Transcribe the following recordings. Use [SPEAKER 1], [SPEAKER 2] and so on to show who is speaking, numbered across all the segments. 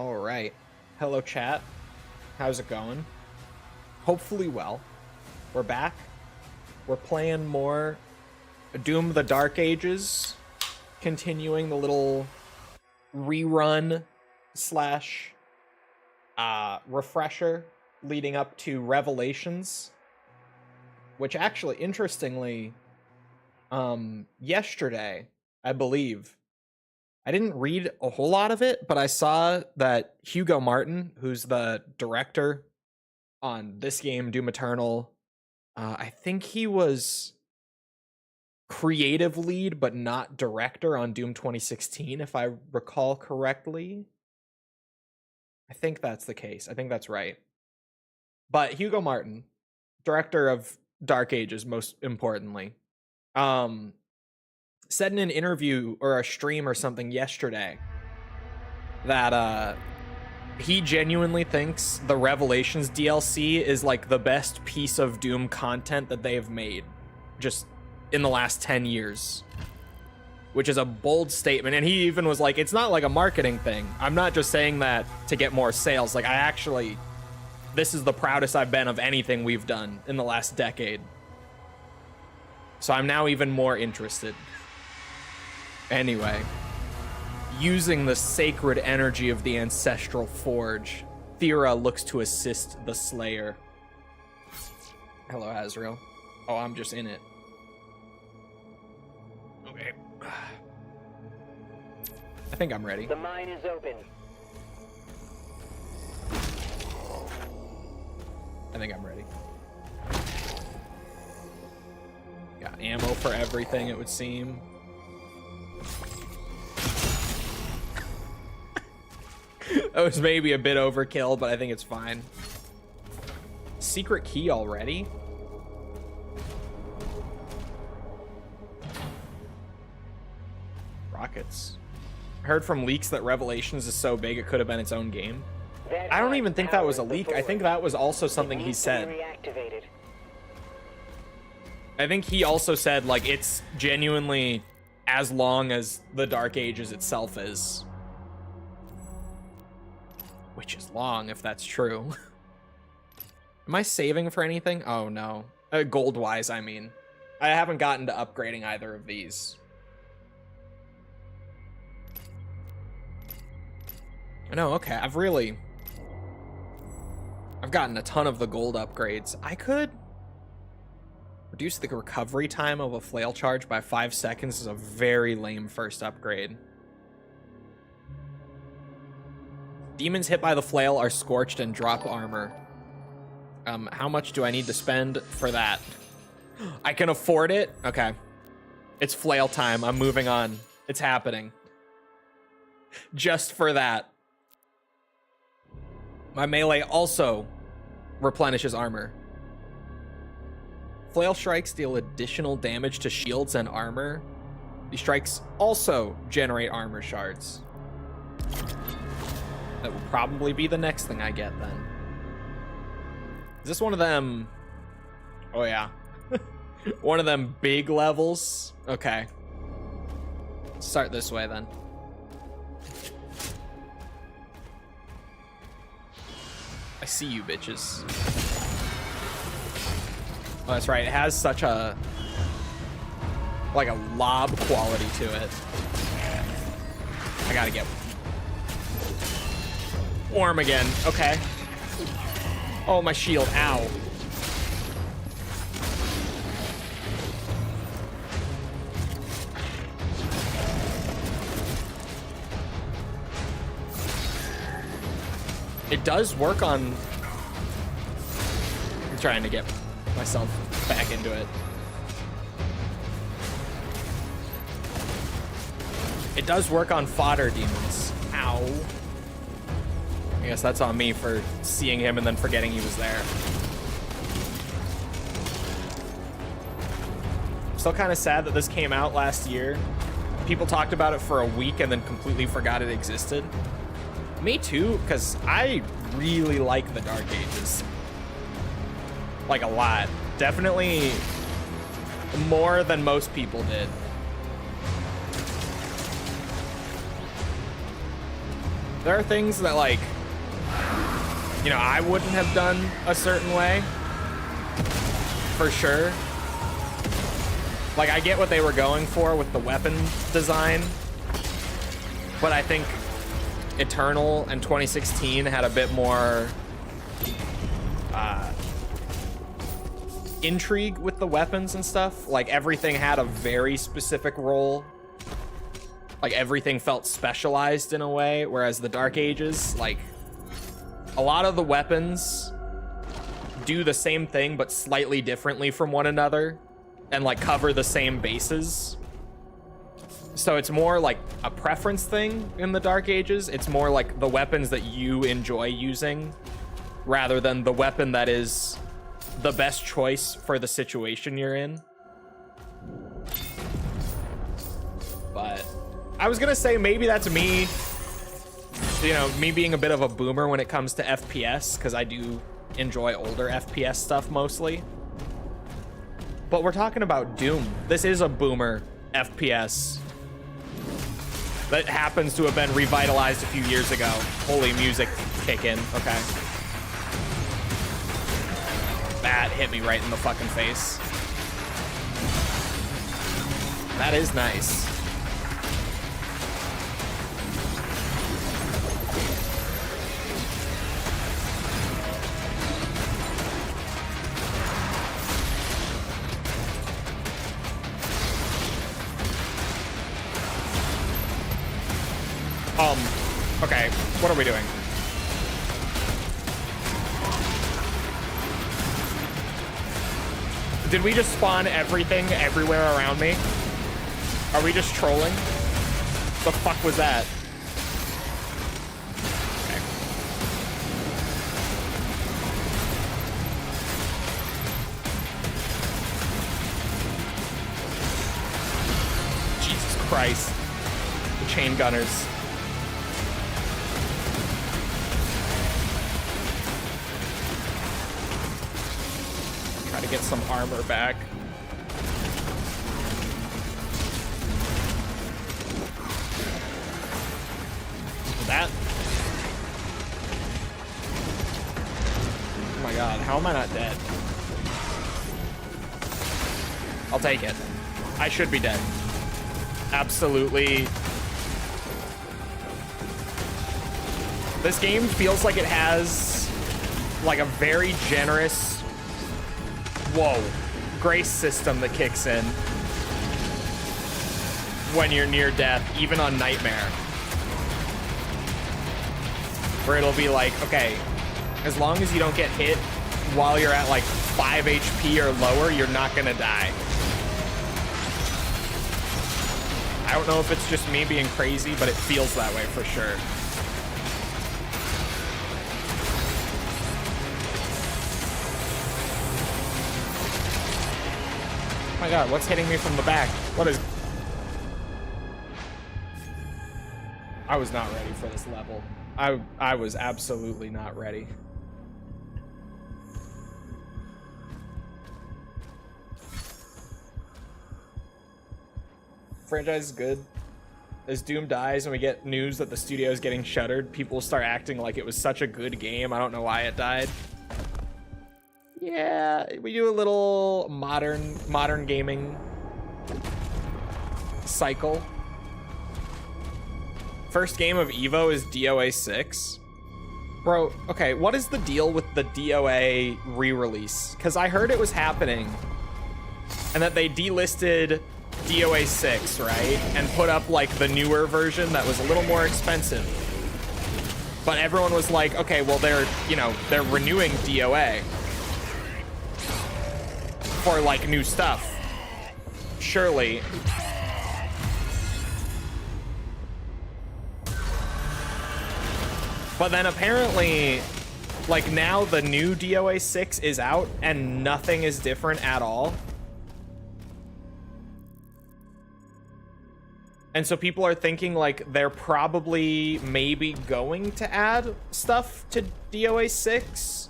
[SPEAKER 1] All right. Hello, chat. How's it going? Hopefully well. We're back. We're playing more Doom the Dark Ages, continuing the little rerun slash refresher leading up to Revelations, which actually, interestingly, yesterday, I believe, I didn't read a whole lot of it, but I saw that Hugo Martin, who's the director on this game, Doom Eternal, I think he was creative lead, but not director on Doom 2016, if I recall correctly. I think that's the case. I think that's right. But Hugo Martin, director of Dark Ages, most importantly, said in an interview or a stream or something yesterday that he genuinely thinks the Revelations DLC is like the best piece of Doom content that they've made just in the last 10 years, which is a bold statement. And he even was like, it's not like a marketing thing. I'm not just saying that to get more sales. Like, this is the proudest I've been of anything we've done in the last decade. So I'm now even more interested. Anyway, using the sacred energy of the ancestral forge, Thera looks to assist the Slayer. Hello, Azrael. Oh, I'm just in it. Okay. I think I'm ready.
[SPEAKER 2] The mine is open.
[SPEAKER 1] I think I'm ready. Got ammo for everything, it would seem. That was maybe a bit overkill, but I think it's fine. Secret key already? Rockets. I heard from leaks that Revelations is so big it could have been its own game. I don't even think that was a leak. I think that was also something he said. I think he also said, like, it's genuinely as long as the Dark Ages itself is. Which is long, if that's true. Am I saving for anything? Oh, no. Gold-wise, I mean. I haven't gotten to upgrading either of these. No, okay, I've gotten a ton of the gold upgrades. I could reduce the recovery time of a flail charge by 5 seconds is a very lame first upgrade. Demons hit by the flail are scorched and drop armor. How much do I need to spend for that? I can afford it? Okay. It's flail time. I'm moving on. It's happening. Just for that. My melee also replenishes armor. Flail strikes deal additional damage to shields and armor. These strikes also generate armor shards. That will probably be the next thing I get then. Is this one of them? Oh yeah. One of them big levels? Okay. Start this way then. I see you bitches. Oh, that's right. It has such a, like, a lob quality to it. I gotta get warm again. Okay. Oh, my shield. Ow. It does work on... I'm trying to get myself back into it. It does work on fodder demons. Ow. I guess that's on me for seeing him and then forgetting he was there. I'm still kind of sad that this came out last year. People talked about it for a week and then completely forgot it existed. Me too, because I really like the Dark Ages. Like, a lot. Definitely more than most people did. There are things that, like, you know, I wouldn't have done a certain way, for sure. Like, I get what they were going for with the weapon design, but I think Eternal and 2016 had a bit more intrigue with the weapons and stuff. Like, everything had a very specific role. Like, everything felt specialized in a way, whereas the Dark Ages, like, a lot of the weapons do the same thing but slightly differently from one another and, like, cover the same bases. So it's more like a preference thing in the Dark Ages. It's more like the weapons that you enjoy using rather than the weapon that is the best choice for the situation you're in. But I was gonna say maybe that's me, you know, me being a bit of a boomer when it comes to FPS, because I do enjoy older FPS stuff mostly. But we're talking about Doom. This is a boomer FPS that happens to have been revitalized a few years ago. Holy music kick in. Okay. That hit me right in the fucking face. That is nice. Okay, what are we doing? Did we just spawn everything everywhere around me? Are we just trolling? The fuck was that? Okay. Jesus Christ. The chain gunners. To get some armor back. That. Oh my god, how am I not dead? I'll take it. I should be dead. Absolutely. This game feels like it has like a very generous grace system that kicks in when you're near death, even on Nightmare. Where it'll be like, okay, as long as you don't get hit while you're at like 5 HP or lower, you're not gonna die. I don't know if it's just me being crazy, but it feels that way for sure. Oh my god, what's hitting me from the back? What is... I was not ready for this level. I was absolutely not ready. Franchise is good. As Doom dies and we get news that the studio is getting shuttered, people will start acting like it was such a good game. I don't know why it died. Yeah, we do a little modern gaming cycle. First game of Evo is DOA 6. Bro, okay, what is the deal with the DOA re-release? Because I heard it was happening and that they delisted DOA 6, right? And put up like the newer version that was a little more expensive. But everyone was like, okay, well they're renewing DOA for like new stuff. Surely. But then apparently, like now the new DOA 6 is out and nothing is different at all. And so people are thinking like they're probably maybe going to add stuff to DOA 6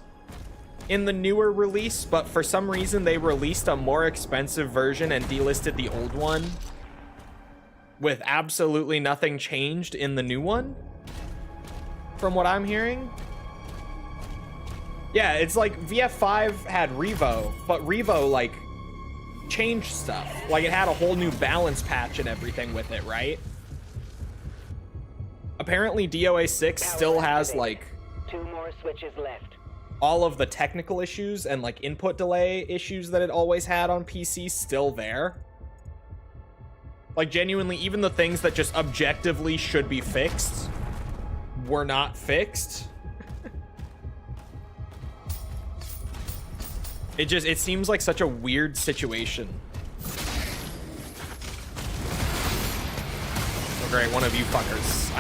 [SPEAKER 1] in the newer release, but for some reason they released a more expensive version and delisted the old one with absolutely nothing changed in the new one. from what I'm hearing. Yeah, it's like VF5 had Revo, but Revo, like, changed stuff. Like, it had a whole new balance patch and everything with it, right? Apparently, DOA 6 still has, like,
[SPEAKER 2] 2 more switches left.
[SPEAKER 1] All of the technical issues and, like, input delay issues that it always had on PC still there. Like, genuinely, even the things that just objectively should be fixed were not fixed. It seems like such a weird situation. Oh, great, one of you fuckers.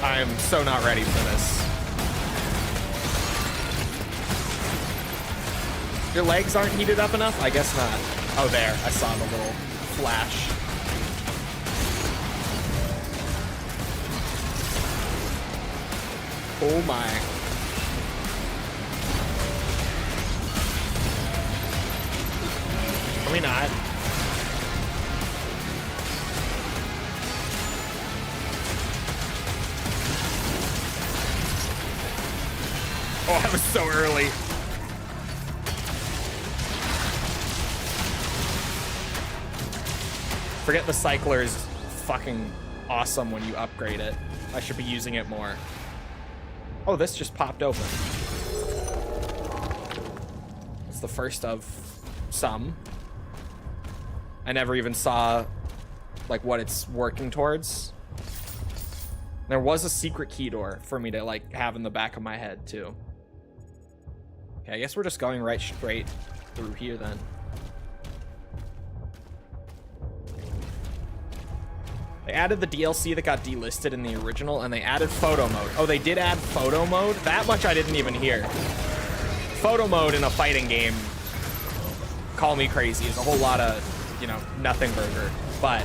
[SPEAKER 1] I'm so not ready for this. Your legs aren't heated up enough? I guess not. Oh, there. I saw the little flash. Oh my. Are we not? Oh, I was so early. Forget the cycler is fucking awesome when you upgrade it. I should be using it more. Oh, this just popped open. It's the first of some. I never even saw, like, what it's working towards. There was a secret key door for me to, like, have in the back of my head, too. Okay, I guess we're just going right straight through here, then. They added the DLC that got delisted in the original, and they added photo mode. Oh, they did add photo mode? That much I didn't even hear. Photo mode in a fighting game, call me crazy, is a whole lot of, you know, nothing burger. But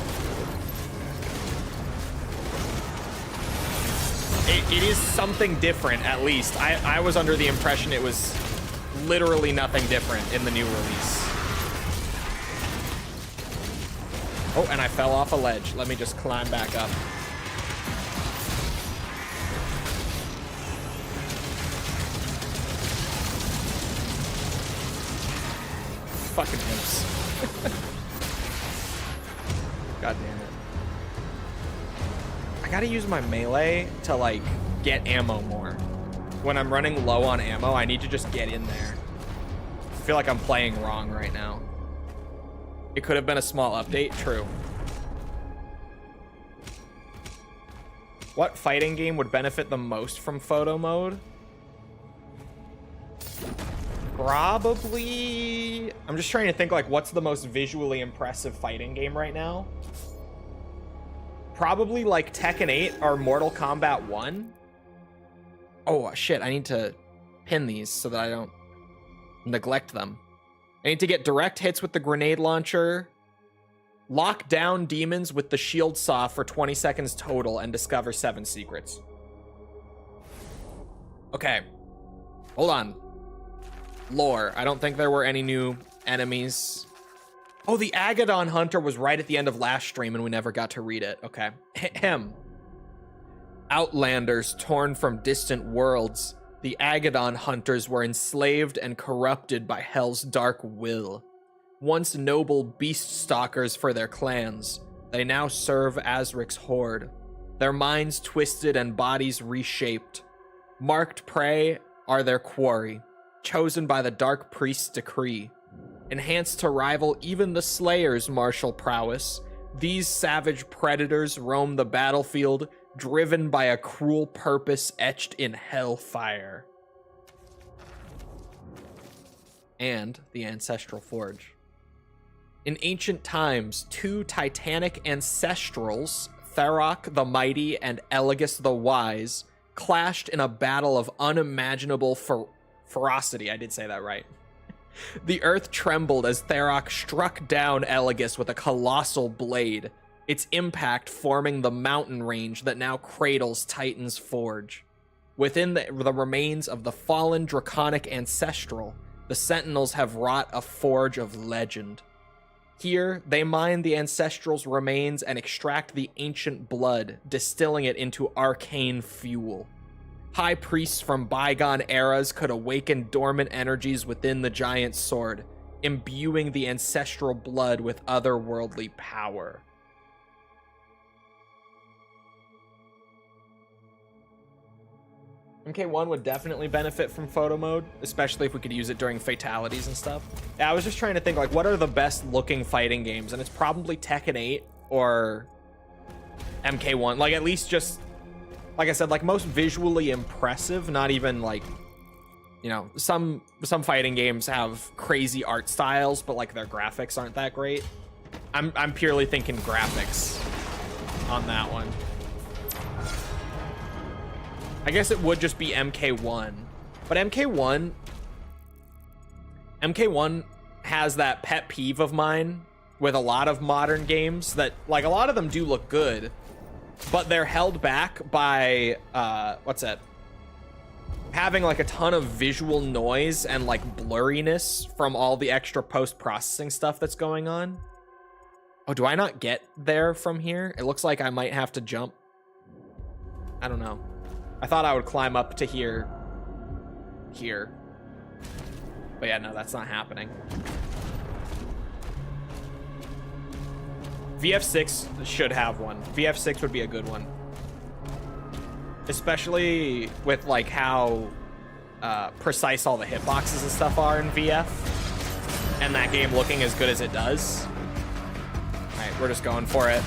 [SPEAKER 1] it is something different, at least. I was under the impression it was literally nothing different in the new release. Oh, and I fell off a ledge. Let me just climb back up. Fucking imps. God damn it. I gotta use my melee to, like, get ammo more. When I'm running low on ammo, I need to just get in there. I feel like I'm playing wrong right now. It could have been a small update, true. What fighting game would benefit the most from photo mode? Probably... I'm just trying to think, like, what's the most visually impressive fighting game right now? Probably, like, Tekken 8 or Mortal Kombat 1. Oh, shit, I need to pin these so that I don't neglect them. I need to get direct hits with the grenade launcher, lock down demons with the shield saw for 20 seconds total, and discover 7 secrets. Okay. Hold on. Lore. I don't think there were any new enemies. Oh, the Agadon Hunter was right at the end of last stream and we never got to read it. Okay. Ahem. Outlanders torn from distant worlds. The Agadon Hunters were enslaved and corrupted by Hell's dark will. Once noble beast stalkers for their clans, they now serve Azric's horde. Their minds twisted and bodies reshaped. Marked prey are their quarry, chosen by the Dark Priest's decree. Enhanced to rival even the Slayer's martial prowess, these savage predators roam the battlefield, driven by a cruel purpose etched in hellfire. And the Ancestral Forge. In ancient times, 2 titanic ancestrals, Tharok the Mighty and Elegus the Wise, clashed in a battle of unimaginable ferocity. I did say that right. The earth trembled as Tharok struck down Elegus with a colossal blade, its impact forming the mountain range that now cradles Titan's Forge. Within the remains of the fallen draconic ancestral, the Sentinels have wrought a forge of legend. Here, they mine the ancestral's remains and extract the ancient blood, distilling it into arcane fuel. High priests from bygone eras could awaken dormant energies within the giant sword, imbuing the ancestral blood with otherworldly power. MK1 would definitely benefit from photo mode, especially if we could use it during fatalities and stuff. Yeah, I was just trying to think, like, what are the best looking fighting games? And it's probably Tekken 8 or MK1. Like, at least just, like I said, like, most visually impressive, not even, like, you know, some fighting games have crazy art styles, but, like, their graphics aren't that great. I'm purely thinking graphics on that one. I guess it would just be MK1, but MK1 has that pet peeve of mine with a lot of modern games that, like, a lot of them do look good, but they're held back by, what's that? Having, like, a ton of visual noise and, like, blurriness from all the extra post-processing stuff that's going on. Oh, do I not get there from here? It looks like I might have to jump. I don't know. I thought I would climb up to here. But yeah, no, that's not happening. VF6 should have one. VF6 would be a good one. Especially with, like, how precise all the hitboxes and stuff are in VF. And that game looking as good as it does. All right, we're just going for it.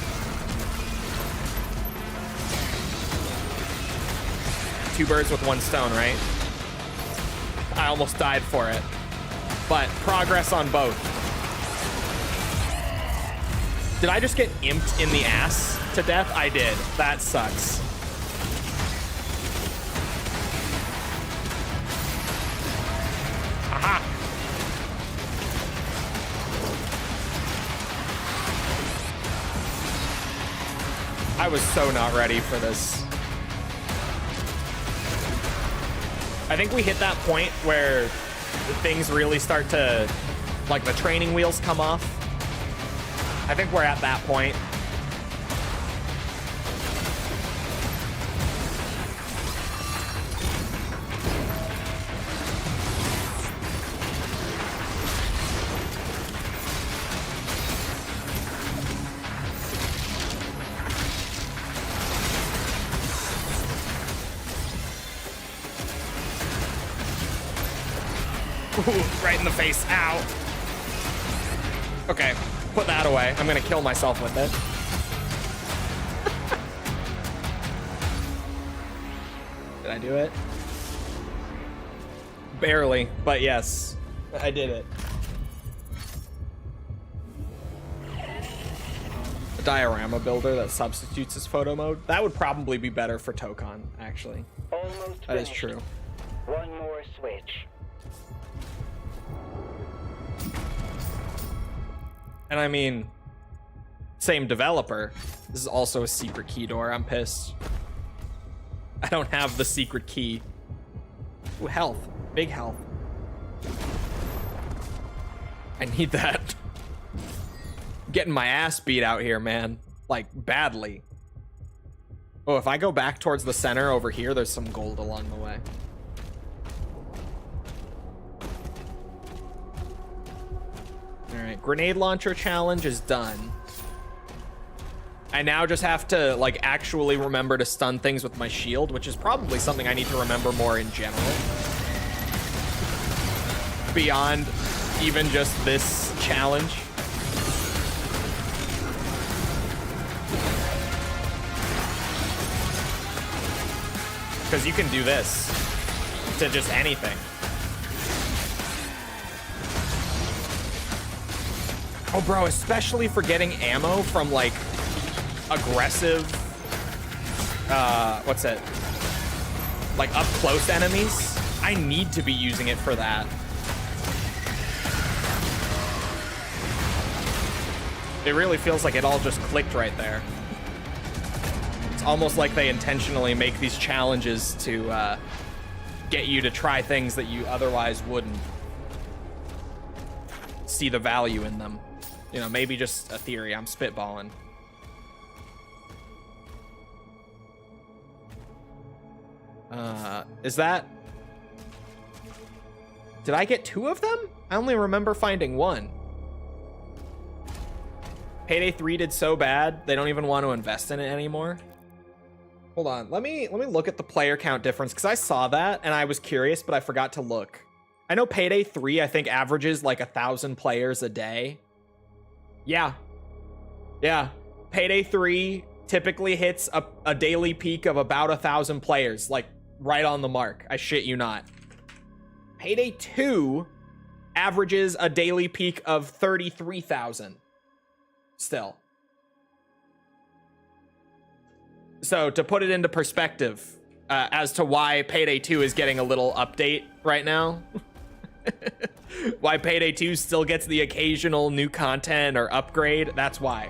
[SPEAKER 1] Two birds with one stone, right? I almost died for it. But progress on both. Did I just get imped in the ass to death? I did. That sucks. Aha! I was so not ready for this. I think we hit that point where things really start to, like, the training wheels come off. I think we're at that point. Ooh, right in the face. Ow. Okay, put that away. I'm gonna kill myself with it. Did I do it? Barely, but yes, I did it. A diorama builder that substitutes his photo mode. That would probably be better for Tokon, actually.
[SPEAKER 2] Almost
[SPEAKER 1] That is
[SPEAKER 2] finished.
[SPEAKER 1] true.
[SPEAKER 2] One more switch.
[SPEAKER 1] And I mean, same developer. This is also a secret key door. I'm pissed. I don't have the secret key. Ooh, health. Big health. I need that. Getting my ass beat out here, man. Like, badly. Oh, if I go back towards the center over here, there's some gold along the way. Alright, grenade launcher challenge is done. I now just have to, like, actually remember to stun things with my shield, which is probably something I need to remember more in general. Beyond even just this challenge. Because you can do this to just anything. Oh, bro, especially for getting ammo from, like, aggressive, what's it? Like, up-close enemies. I need to be using it for that. It really feels like it all just clicked right there. It's almost like they intentionally make these challenges to get you to try things that you otherwise wouldn't. See the value in them. You know, maybe just a theory. I'm spitballing. Is that... Did I get 2 of them? I only remember finding 1. Payday 3 did so bad, they don't even want to invest in it anymore. Hold on, let me look at the player count difference, because I saw that, and I was curious, but I forgot to look. I know Payday 3, I think, averages like 1,000 players a day. Yeah. Yeah. Payday 3 typically hits a daily peak of about 1,000 players, like right on the mark. I shit you not. Payday 2 averages a daily peak of 33,000. Still. So to put it into perspective, as to why Payday 2 is getting a little update right now, why Payday 2 still gets the occasional new content or upgrade, that's why.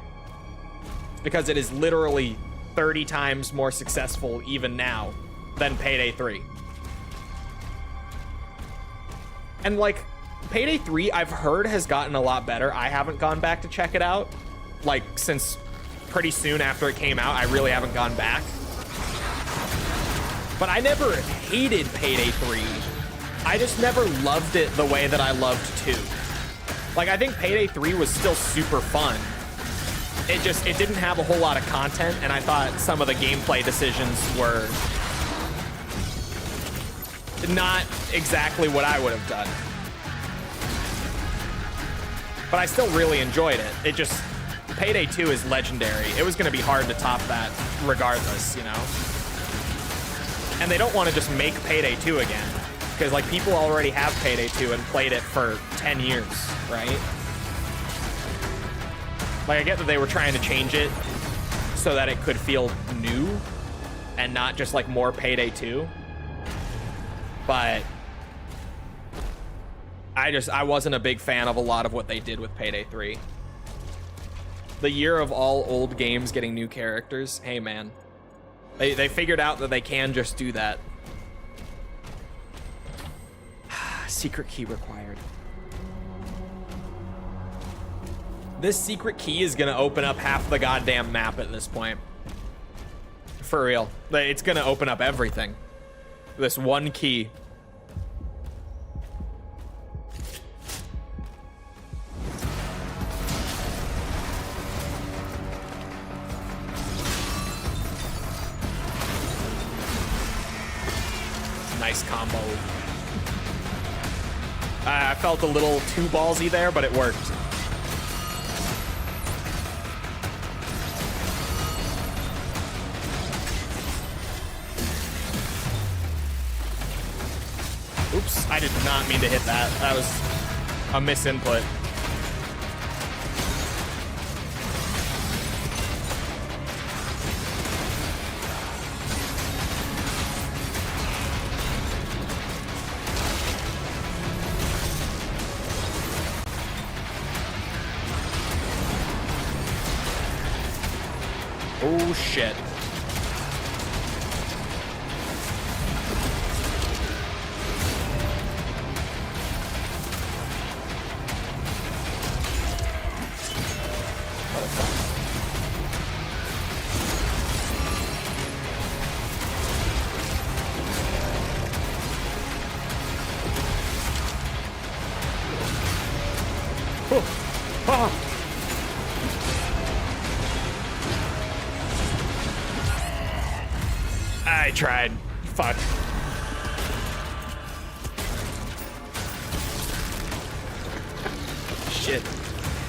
[SPEAKER 1] It's because it is literally 30 times more successful even now than Payday 3. And like, Payday 3, I've heard, has gotten a lot better. I haven't gone back to check it out. Like, since pretty soon after it came out, I really haven't gone back. But I never hated Payday 3. I just never loved it the way that I loved 2. Like, I think Payday 3 was still super fun. It didn't have a whole lot of content, and I thought some of the gameplay decisions were not exactly what I would have done. But I still really enjoyed it. It just, Payday 2 is legendary. It was going to be hard to top that regardless, you know? And they don't want to just make Payday 2 again, because like people already have Payday 2 and played it for 10 years, right? Like, I get that they were trying to change it so that it could feel new and not just like more Payday 2. But I wasn't a big fan of a lot of what they did with Payday 3. The year of all old games getting new characters. Hey, man. They figured out that they can just do that. Secret key required. This secret key is gonna open up half the goddamn map at this point. For real. It's gonna open up everything. This one key. Nice combo. I felt a little too ballsy there, but it worked. Oops, I did not mean to hit that. That was a misinput. Oh, shit. I tried. Fuck. Shit.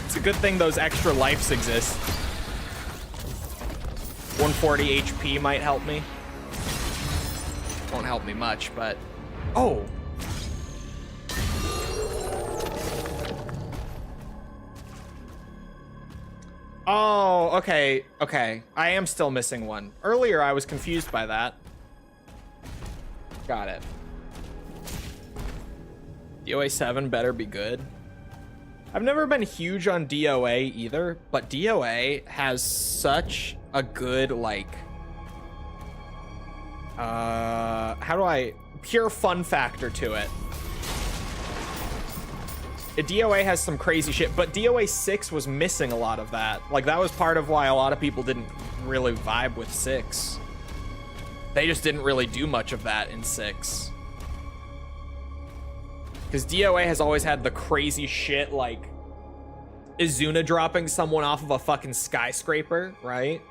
[SPEAKER 1] It's a good thing those extra lives exist. 140 HP might help me. Won't help me much, but... Oh! Oh, okay, okay. I am still missing one. Earlier, I was confused by that. Got it. DOA 7 better be good. I've never been huge on DOA either, but DOA has such a good, like... how do I... Pure fun factor to it. DOA has some crazy shit, but DOA 6 was missing a lot of that. Like, that was part of why a lot of people didn't really vibe with 6. They just didn't really do much of that in 6. Because DOA has always had the crazy shit, like Izuna dropping someone off of a fucking skyscraper, right?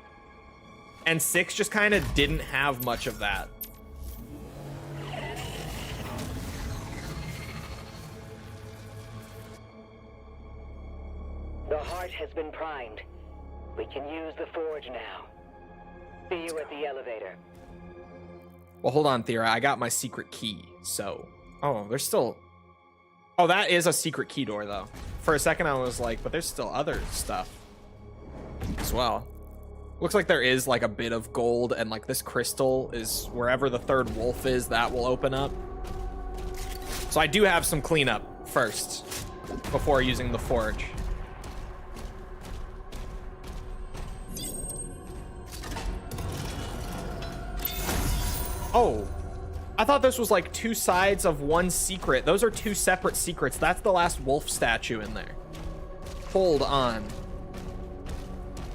[SPEAKER 1] And 6 just kind of didn't have much of that.
[SPEAKER 2] The heart has been primed. We can use the forge now. See you at the elevator.
[SPEAKER 1] Well, hold on, Thera. I got my secret key, so... Oh, there's still... Oh, that is a secret key door, though. For a second, I was like, but there's still other stuff as well. Looks like there is, like, a bit of gold, and, like, this crystal is wherever the third wolf is, that will open up. So I do have some cleanup first before using the forge. Oh, I thought this was like 2 sides of one secret. Those are 2 separate secrets. That's the last wolf statue in there. Hold on.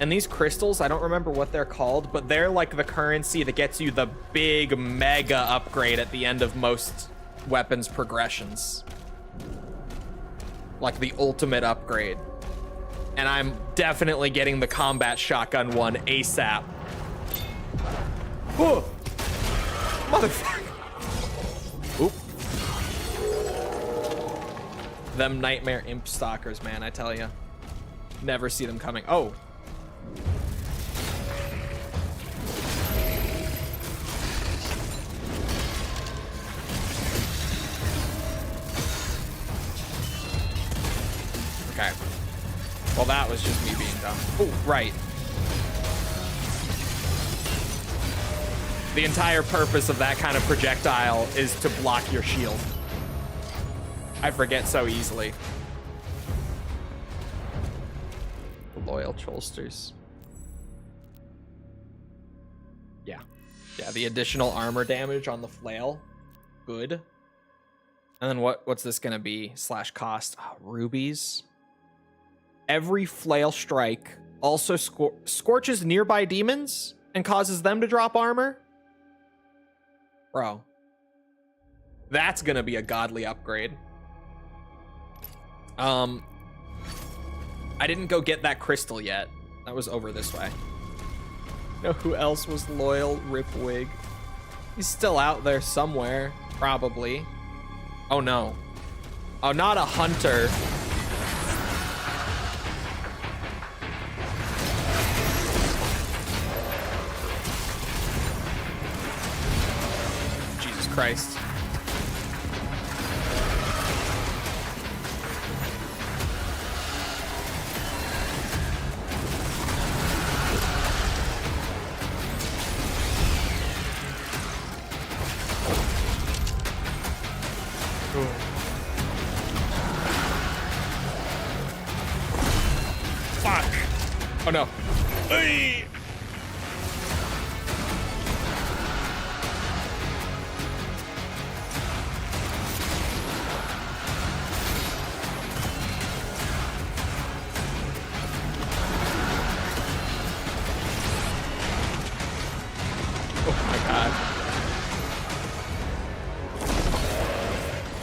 [SPEAKER 1] And these crystals, I don't remember what they're called, but they're like the currency that gets you the big mega upgrade at the end of most weapons progressions. Like the ultimate upgrade. And I'm definitely getting the combat shotgun one ASAP. Oh! Motherfucker. Oop. Them nightmare imp stalkers, man, I tell ya. Never see them coming. Oh. Okay. Well, that was just me being dumb. Oh, right. The entire purpose of that kind of projectile is to block your shield. I forget so easily. The loyal Cholsters. Yeah. Yeah, the additional armor damage on the flail. Good. And then what's this gonna be? / cost. Oh, rubies. Every flail strike also scorches nearby demons and causes them to drop armor. Bro, that's gonna be a godly upgrade. I didn't go get that crystal yet. That was over this way. You know who else was loyal? Ripwig. He's still out there somewhere, probably. Oh no. Oh, not a hunter. Christ. Fuck. Oh no. Hey.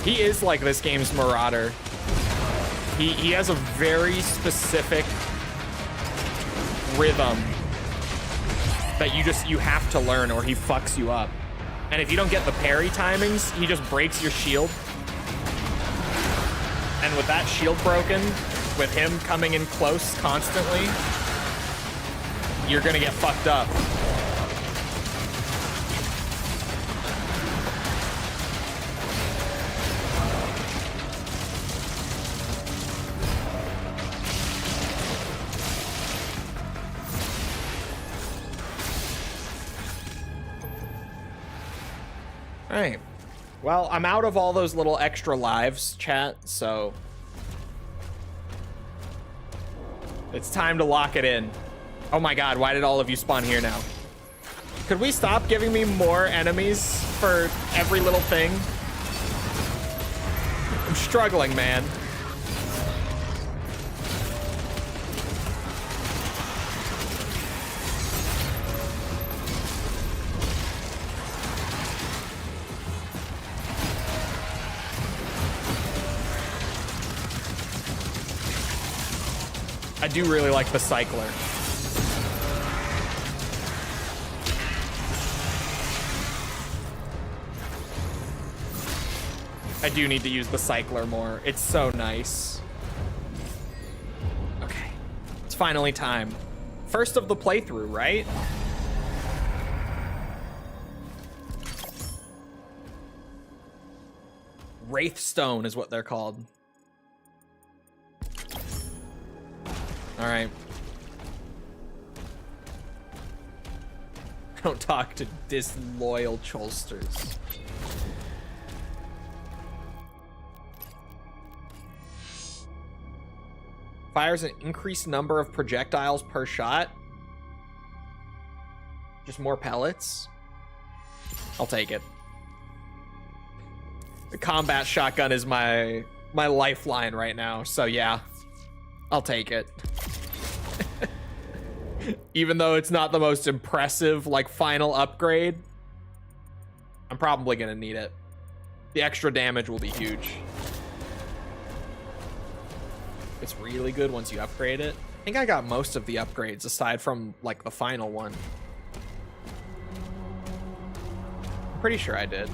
[SPEAKER 1] He is like this game's Marauder. He has a very specific rhythm that you have to learn or he fucks you up. And if you don't get the parry timings, he just breaks your shield. And with that shield broken, with him coming in close constantly, you're gonna get fucked up. Alright. Well, I'm out of all those little extra lives, chat, so it's time to lock it in. Oh my god, why did all of you spawn here now? Could we stop giving me more enemies for every little thing? I'm struggling, man. I do really like the cycler. I do need to use the cycler more. It's so nice. Okay. It's finally time. First of the playthrough, right? Wraithstone is what they're called. All right. Don't talk to disloyal Cholsters. Fires an increased number of projectiles per shot. Just more pellets. I'll take it. The combat shotgun is my lifeline right now, so yeah. I'll take it. Even though it's not the most impressive, like, final upgrade, I'm probably gonna need it. The extra damage will be huge. It's really good once you upgrade it. I think I got most of the upgrades aside from, like, the final one. I'm pretty sure I did.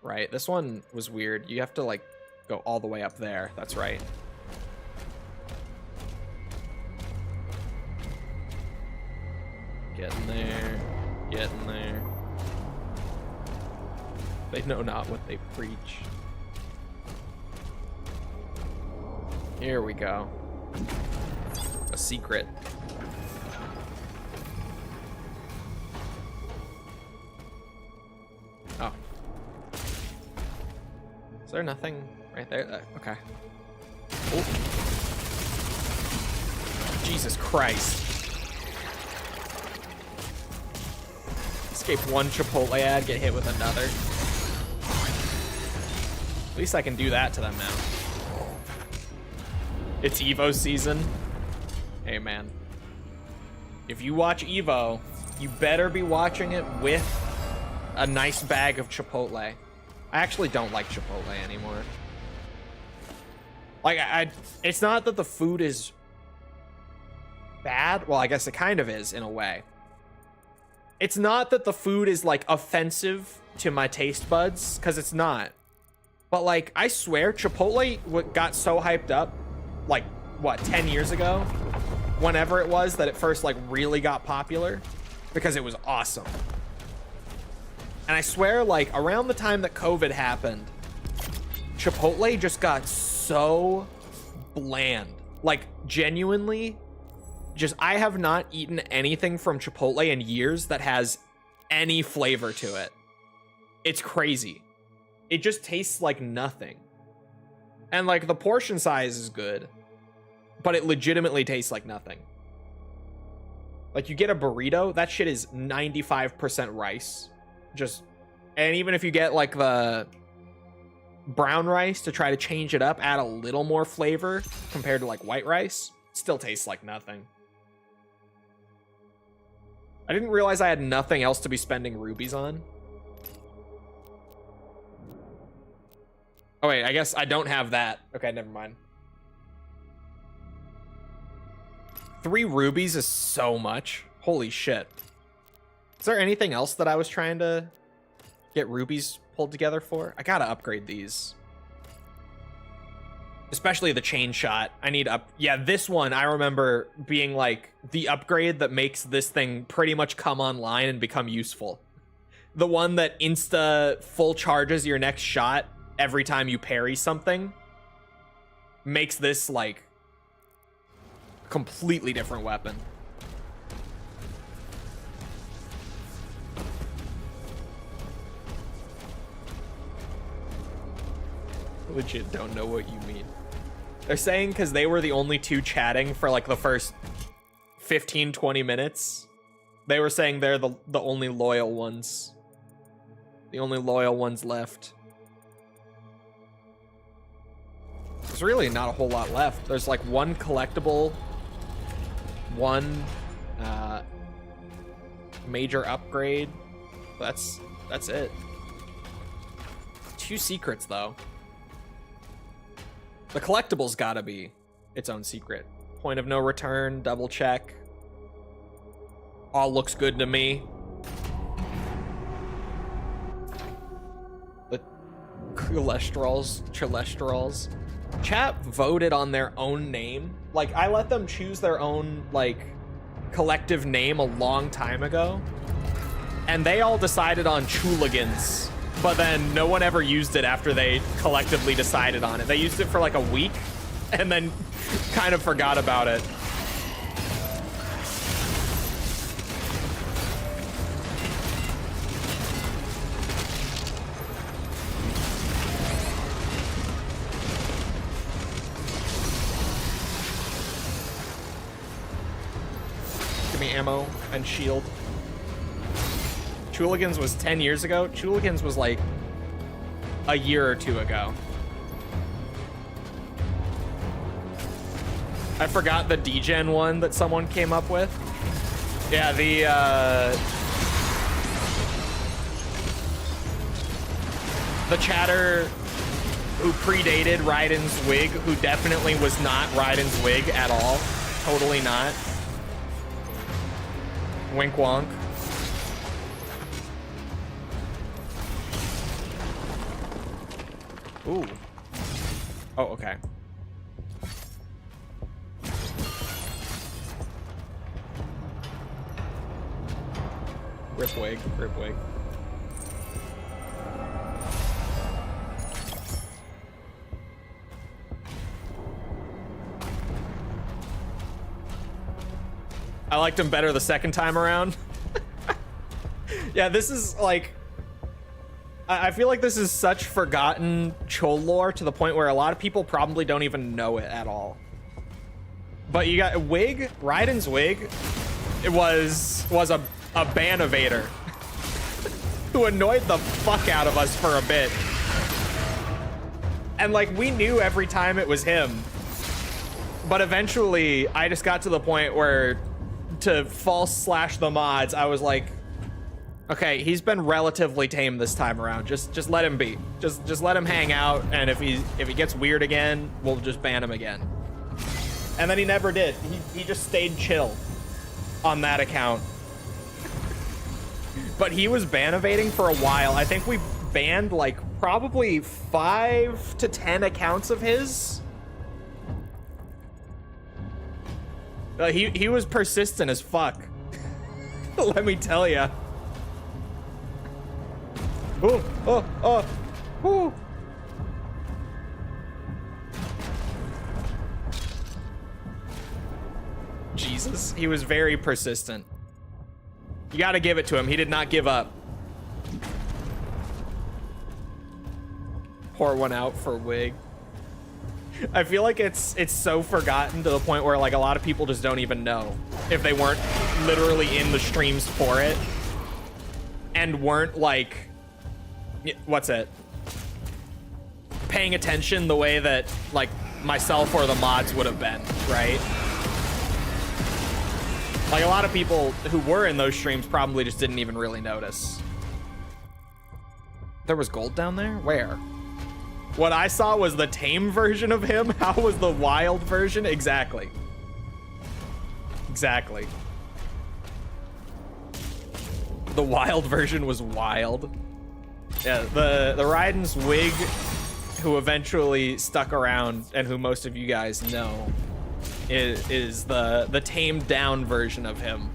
[SPEAKER 1] Right, this one was weird. You have to, like, go all the way up there. That's right. Get in there. Get in there. They know not what they preach. Here we go. A secret. Oh. Is there nothing right there? Okay. Oh. Jesus Christ. Escape one Chipotle ad, get hit with another. At least I can do that to them now. It's Evo season. Hey, man. If you watch Evo, you better be watching it with a nice bag of Chipotle. I actually don't like Chipotle anymore. Like, it's not that the food is bad. Well, I guess it kind of is in a way. It's not that the food is, like, offensive to my taste buds, because it's not. But, like, I swear, Chipotle got so hyped up, like, what, 10 years ago? Whenever it was that it first, like, really got popular, because it was awesome. And I swear, like, around the time that COVID happened, Chipotle just got so bland. Like, genuinely, just, I have not eaten anything from Chipotle in years that has any flavor to it. It's crazy. It just tastes like nothing. And, like, the portion size is good, but it legitimately tastes like nothing. Like, you get a burrito, that shit is 95% rice. Just, and even if you get, like, the brown rice to try to change it up, add a little more flavor compared to, like, white rice, still tastes like nothing. I didn't realize I had nothing else to be spending rubies on. Oh, wait, I guess I don't have that. Okay, never mind. 3 rubies is so much. Holy shit. Is there anything else that I was trying to get rubies pulled together for? I gotta upgrade these. Especially the chain shot. I need up. Yeah, this one I remember being like the upgrade that makes this thing pretty much come online and become useful. The one that insta full charges your next shot every time you parry something makes this like completely different weapon. Legit don't know what you mean. They're saying because they were the only 2 chatting for like the first 15-20 minutes. They were saying they're the only loyal ones. The only loyal ones left. There's really not a whole lot left. There's like 1 collectible, 1 major upgrade. That's it. 2 secrets, though. The collectible's gotta be its own secret. Point of no return, double check. All looks good to me. The cholesterols. Chat voted on their own name. Like, I let them choose their own, like, collective name a long time ago. And they all decided on Chooligans. But then no one ever used it after they collectively decided on it. They used it for like a week and then kind of forgot about it. Give me ammo and shield. Chooligans was 10 years ago. Chooligans was like a year or 2 ago. I forgot the degen one that someone came up with. Yeah, the chatter who predated Raiden's wig, who definitely was not Raiden's wig at all. Totally not. Wink wonk. Ooh. Oh, okay. Rip wig, rip wig. I liked him better the second time around. Yeah, this is like... I feel like this is such forgotten Chole lore to the point where a lot of people probably don't even know it at all. But you got wig, Raiden's wig. It was a ban-evader who annoyed the fuck out of us for a bit. And like, we knew every time it was him. But eventually, I just got to the point where to false slash the mods, I was like, okay, he's been relatively tame this time around. Just let him be. Just let him hang out, and if he gets weird again, we'll just ban him again. And then he never did. He just stayed chill on that account. But he was ban evading for a while. I think we banned like probably 5 to 10 accounts of his. He was persistent as fuck. Let me tell ya. Oh. Jesus, he was very persistent. You gotta give it to him. He did not give up. Pour one out for wig. I feel like it's so forgotten to the point where like a lot of people just don't even know if they weren't literally in the streams for it and weren't like, what's it? Paying attention the way that like myself or the mods would have been, right? Like a lot of people who were in those streams probably just didn't even really notice. There was gold down there? Where? What I saw was the tame version of him. How was the wild version? Exactly. Exactly. The wild version was wild. Yeah, the Raiden's wig, who eventually stuck around and who most of you guys know, is the tamed down version of him.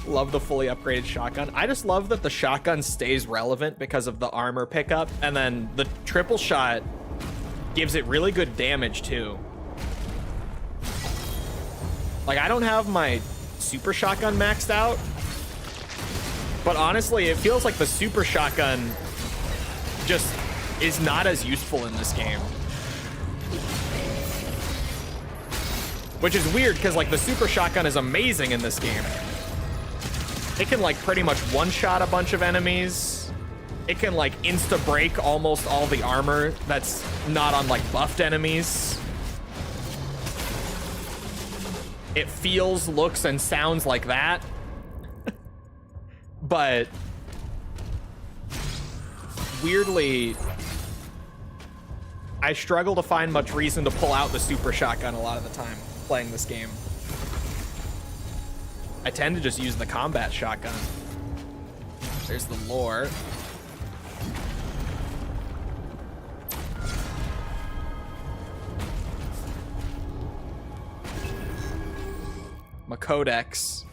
[SPEAKER 1] Love the fully upgraded shotgun. I just love that the shotgun stays relevant because of the armor pickup, and then the triple shot gives it really good damage too. Like, I don't have my super shotgun maxed out, but honestly, it feels like the super shotgun just is not as useful in this game. Which is weird, because like the super shotgun is amazing in this game. It can like pretty much one-shot a bunch of enemies. It can like insta-break almost all the armor that's not on like buffed enemies. It feels, looks, and sounds like that. But weirdly, I struggle to find much reason to pull out the super shotgun a lot of the time playing this game. I tend to just use the combat shotgun. There's the lore. My codex.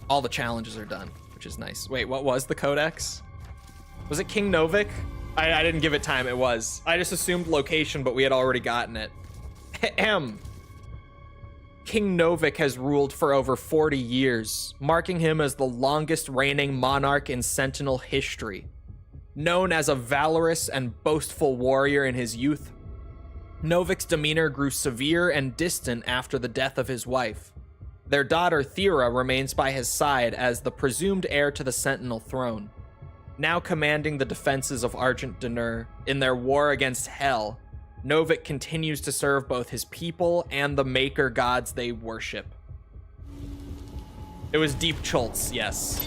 [SPEAKER 1] All the challenges are done, which is nice. Wait, what was the codex? Was it King Novik? I didn't give it time. It was. I just assumed location, but we had already gotten it. Ahem. King Novik has ruled for over 40 years, marking him as the longest reigning monarch in Sentinel history. Known as a valorous and boastful warrior in his youth, Novik's demeanor grew severe and distant after the death of his wife. Their daughter Thera remains by his side as the presumed heir to the Sentinel throne. Now commanding the defenses of Argent D'Nur in their war against Hell, Novik continues to serve both his people and the maker gods they worship. It was Deep Chultz, yes.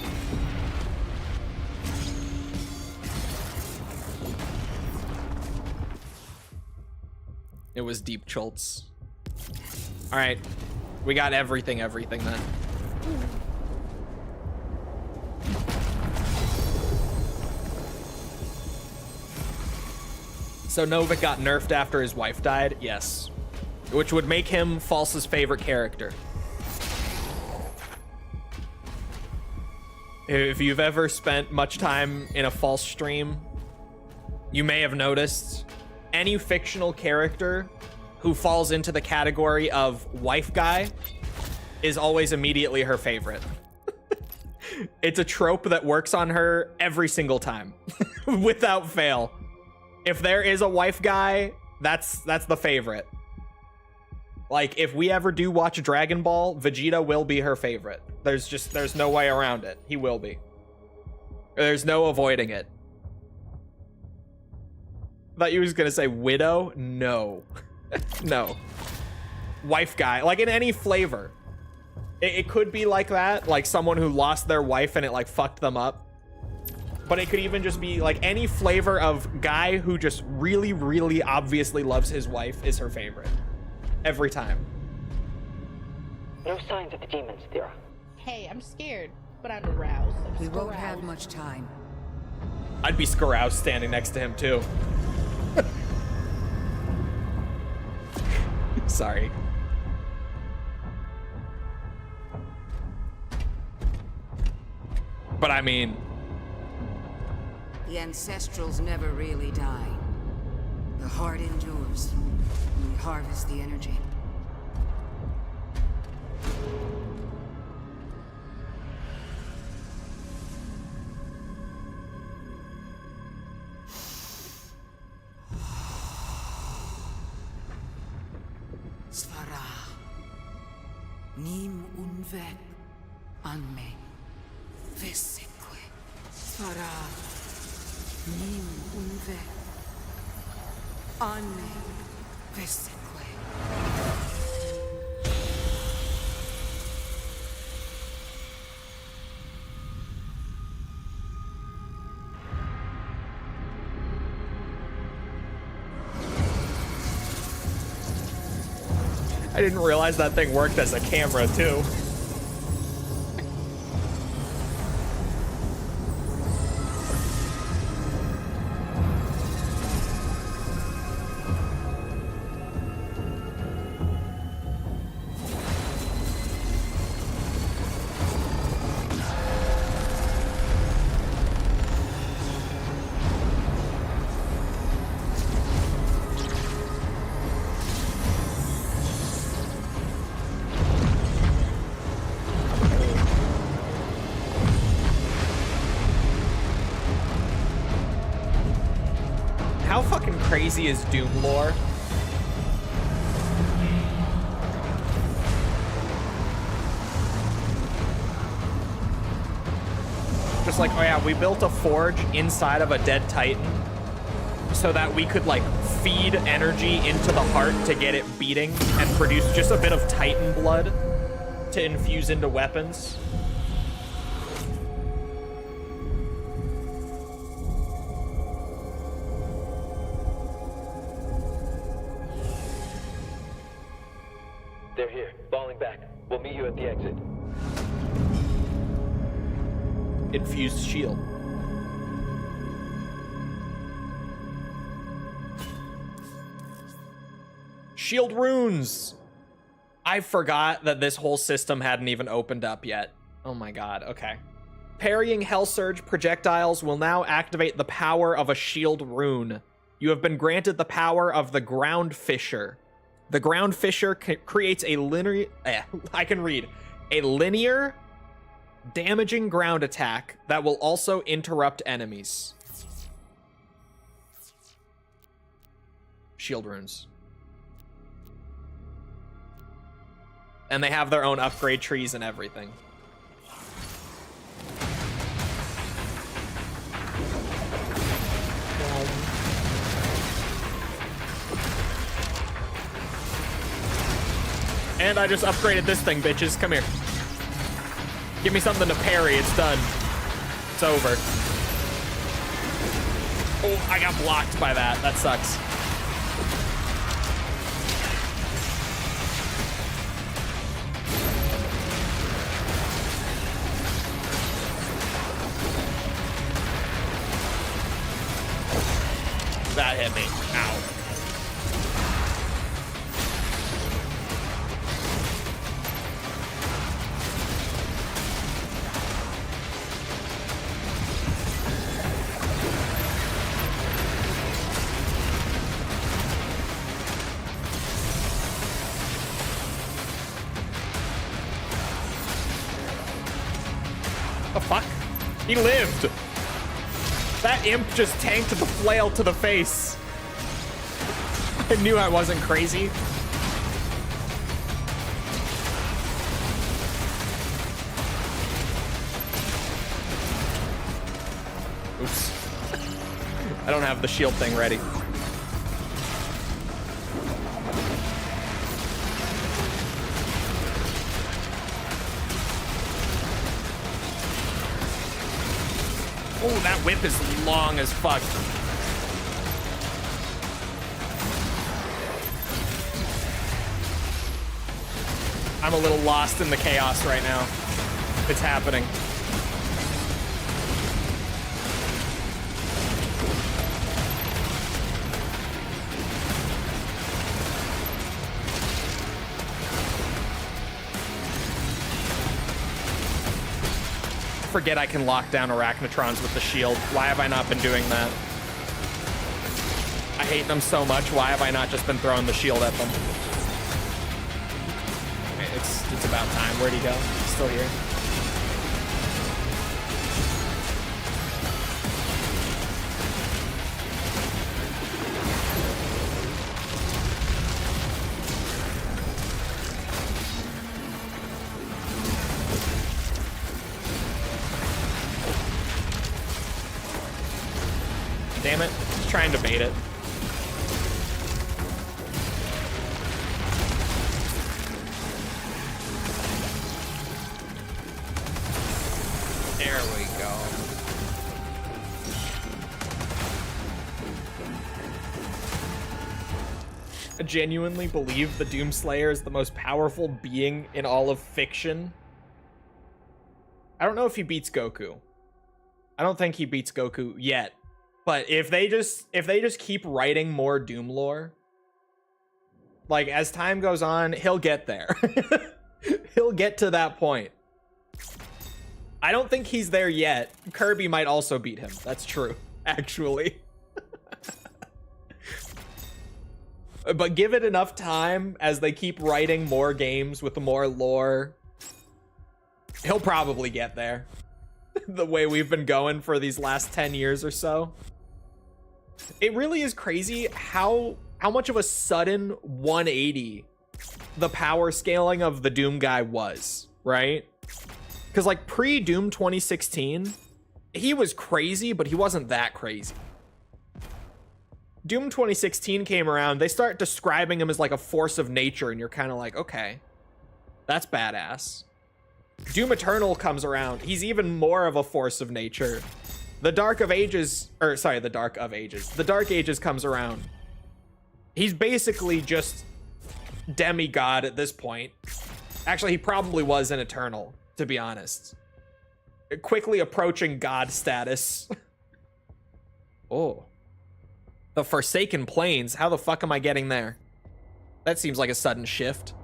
[SPEAKER 1] It was Deep Chultz. All right, we got everything then. So Novik got nerfed after his wife died? Yes. Which would make him False's favorite character. If you've ever spent much time in a False stream, you may have noticed any fictional character who falls into the category of wife guy is always immediately her favorite. It's a trope that works on her every single time, without fail. If there is a wife guy, that's the favorite. Like, if we ever do watch Dragon Ball, Vegeta will be her favorite. There's no way around it. He will be. There's no avoiding it. Thought you was gonna say widow? No. No. Wife guy, like in any flavor. It could be like that, like someone who lost their wife and it like fucked them up. But it could even just be like any flavor of guy who just really, really obviously loves his wife is her favorite. Every time.
[SPEAKER 2] No signs of the demons, Thera.
[SPEAKER 3] Hey, I'm scared, but I'm aroused.
[SPEAKER 4] We won't have much time.
[SPEAKER 1] I'd be scaroused standing next to him too. Sorry. But I mean,
[SPEAKER 4] the ancestrals never really die. The heart endures. We harvest the energy. Svara. Nim unvek anme. Veseque. Svara. Nim unvek anme. Veseque.
[SPEAKER 1] I didn't realize that thing worked as a camera too. How fucking crazy is Doom lore? Just like, oh yeah, we built a forge inside of a dead Titan so that we could like feed energy into the heart to get it beating and produce just a bit of Titan blood to infuse into weapons. infused shield. Shield runes. I forgot that this whole system hadn't even opened up yet. Oh my god, okay. Parrying Hell Surge projectiles will now activate the power of a shield rune. You have been granted the power of the Ground Fisher. The Ground Fisher creates a linear... I can read. A linear, damaging ground attack that will also interrupt enemies. Shield runes. And they have their own upgrade trees and everything. And I just upgraded this thing, bitches. Come here. Give me something to parry. It's done. It's over. Oh, I got blocked by that. That sucks. That hit me. Ow. The fuck? He lived. That imp just tanked the flail to the face. I knew I wasn't crazy. Oops. I don't have the shield thing ready. Oh, that whip is long as fuck. I'm a little lost in the chaos right now. It's happening. Forget I can lock down arachnotrons with the shield. Why have I not been doing that? I hate them so much. Why have I not just been throwing the shield at them? Okay, it's about time. Where'd he go? He's still here. Damn it. Just trying to bait it. There we go. I genuinely believe the Doomslayer is the most powerful being in all of fiction. I don't know if he beats Goku. I don't think he beats Goku yet. But if they just keep writing more Doom lore, like as time goes on, he'll get there. He'll get to that point. I don't think he's there yet. Kirby might also beat him. That's true, actually. But give it enough time as they keep writing more games with more lore. He'll probably get there. The way we've been going for these last 10 years or so. It really is crazy how much of a sudden 180 the power scaling of the Doom guy was, right? Because like pre-Doom 2016, he was crazy, but he wasn't that crazy. Doom 2016 came around, they start describing him as like a force of nature, and you're kind of like, okay, that's badass. Doom Eternal comes around, he's even more of a force of nature. The Dark Ages comes around. He's basically just demigod at this point. Actually, he probably was an Eternal, to be honest. quickly approaching god status. Oh. The Forsaken Plains. How the fuck am I getting there? That seems like a sudden shift.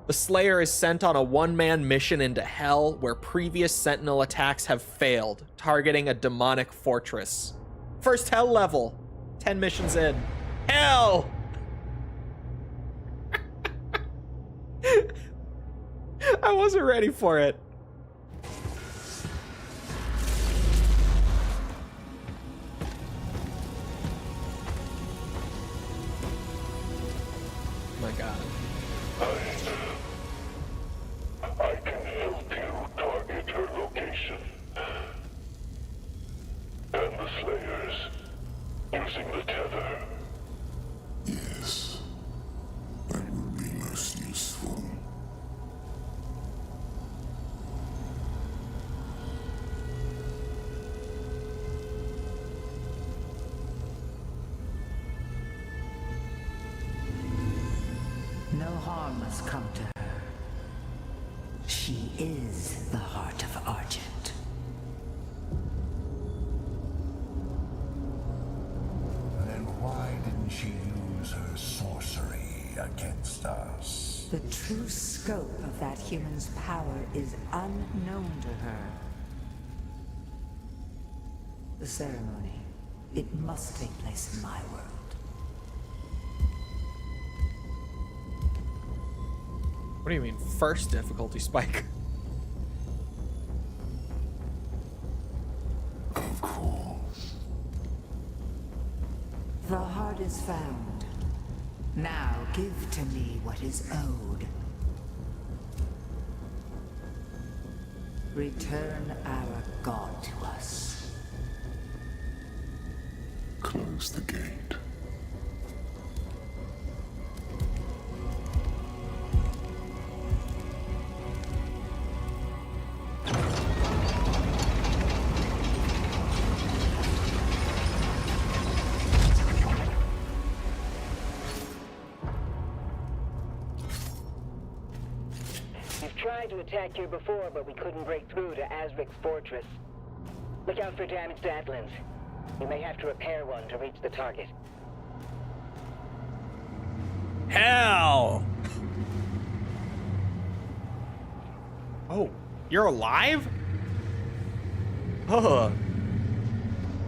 [SPEAKER 1] The Slayer is sent on a one-man mission into Hell where previous Sentinel attacks have failed, targeting a demonic fortress. First Hell level. 10 missions in. Hell! I wasn't ready for it. My God.
[SPEAKER 5] I can help you target her location. And the Slayers, using the tether. Yes, that would be most useful.
[SPEAKER 4] No harm must come to her. She is the heart of Argent.
[SPEAKER 5] Then why didn't she use her sorcery against us?
[SPEAKER 4] The true scope of that human's power is unknown to her. The ceremony, it must take place in my world.
[SPEAKER 1] What do you mean, first difficulty spike?
[SPEAKER 5] Of course.
[SPEAKER 4] The heart is found. Now give to me what is owed. Return our god to us.
[SPEAKER 5] Close the gate.
[SPEAKER 2] We've tried to attack here before, but we couldn't break through to Azric's fortress. Look out for damaged Atlands. We may have to repair one to reach the target.
[SPEAKER 1] Hell! Oh, you're alive? Ugh.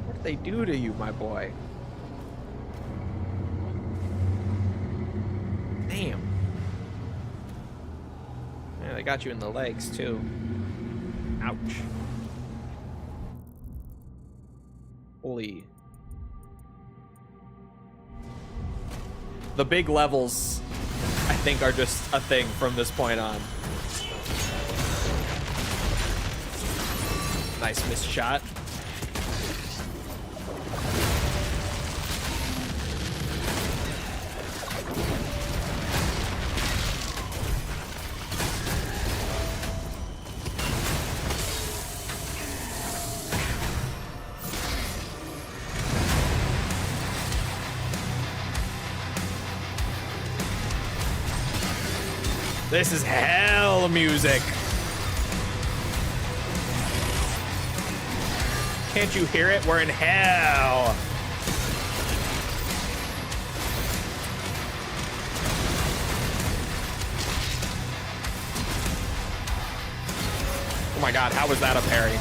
[SPEAKER 1] What did they do to you, my boy? Damn. Yeah, they got you in the legs, too. Ouch. Holy. The big levels, I think, are just a thing from this point on. Nice missed shot. This is hell music. Can't you hear it? We're in hell. Oh my God, how was that a parry?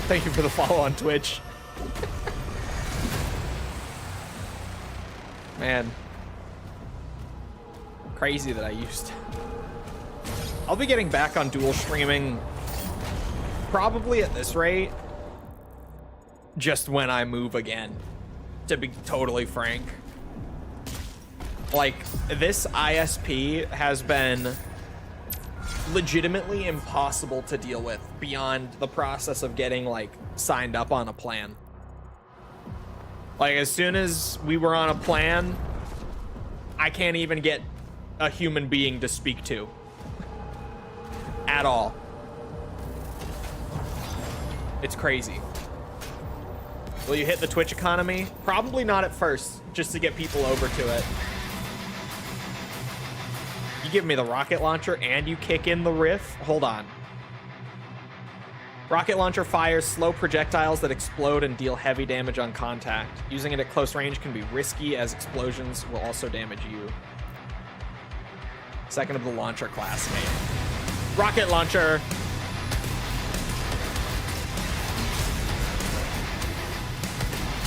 [SPEAKER 1] Thank you for the follow on Twitch. Man. Crazy that I used. I'll be getting back on dual streaming probably at this rate just when I move again, to be totally frank. Like, this ISP has been legitimately impossible to deal with beyond the process of getting like signed up on a plan. Like, as soon as we were on a plan, I can't even get a human being to speak to. At all. It's crazy. Will you hit the Twitch economy? Probably not at first, just to get people over to it. You give me the rocket launcher and you kick in the riff? Hold on. Rocket launcher fires slow projectiles that explode and deal heavy damage on contact. Using it at close range can be risky, as explosions will also damage you. Second of the launcher class, mate. Rocket launcher!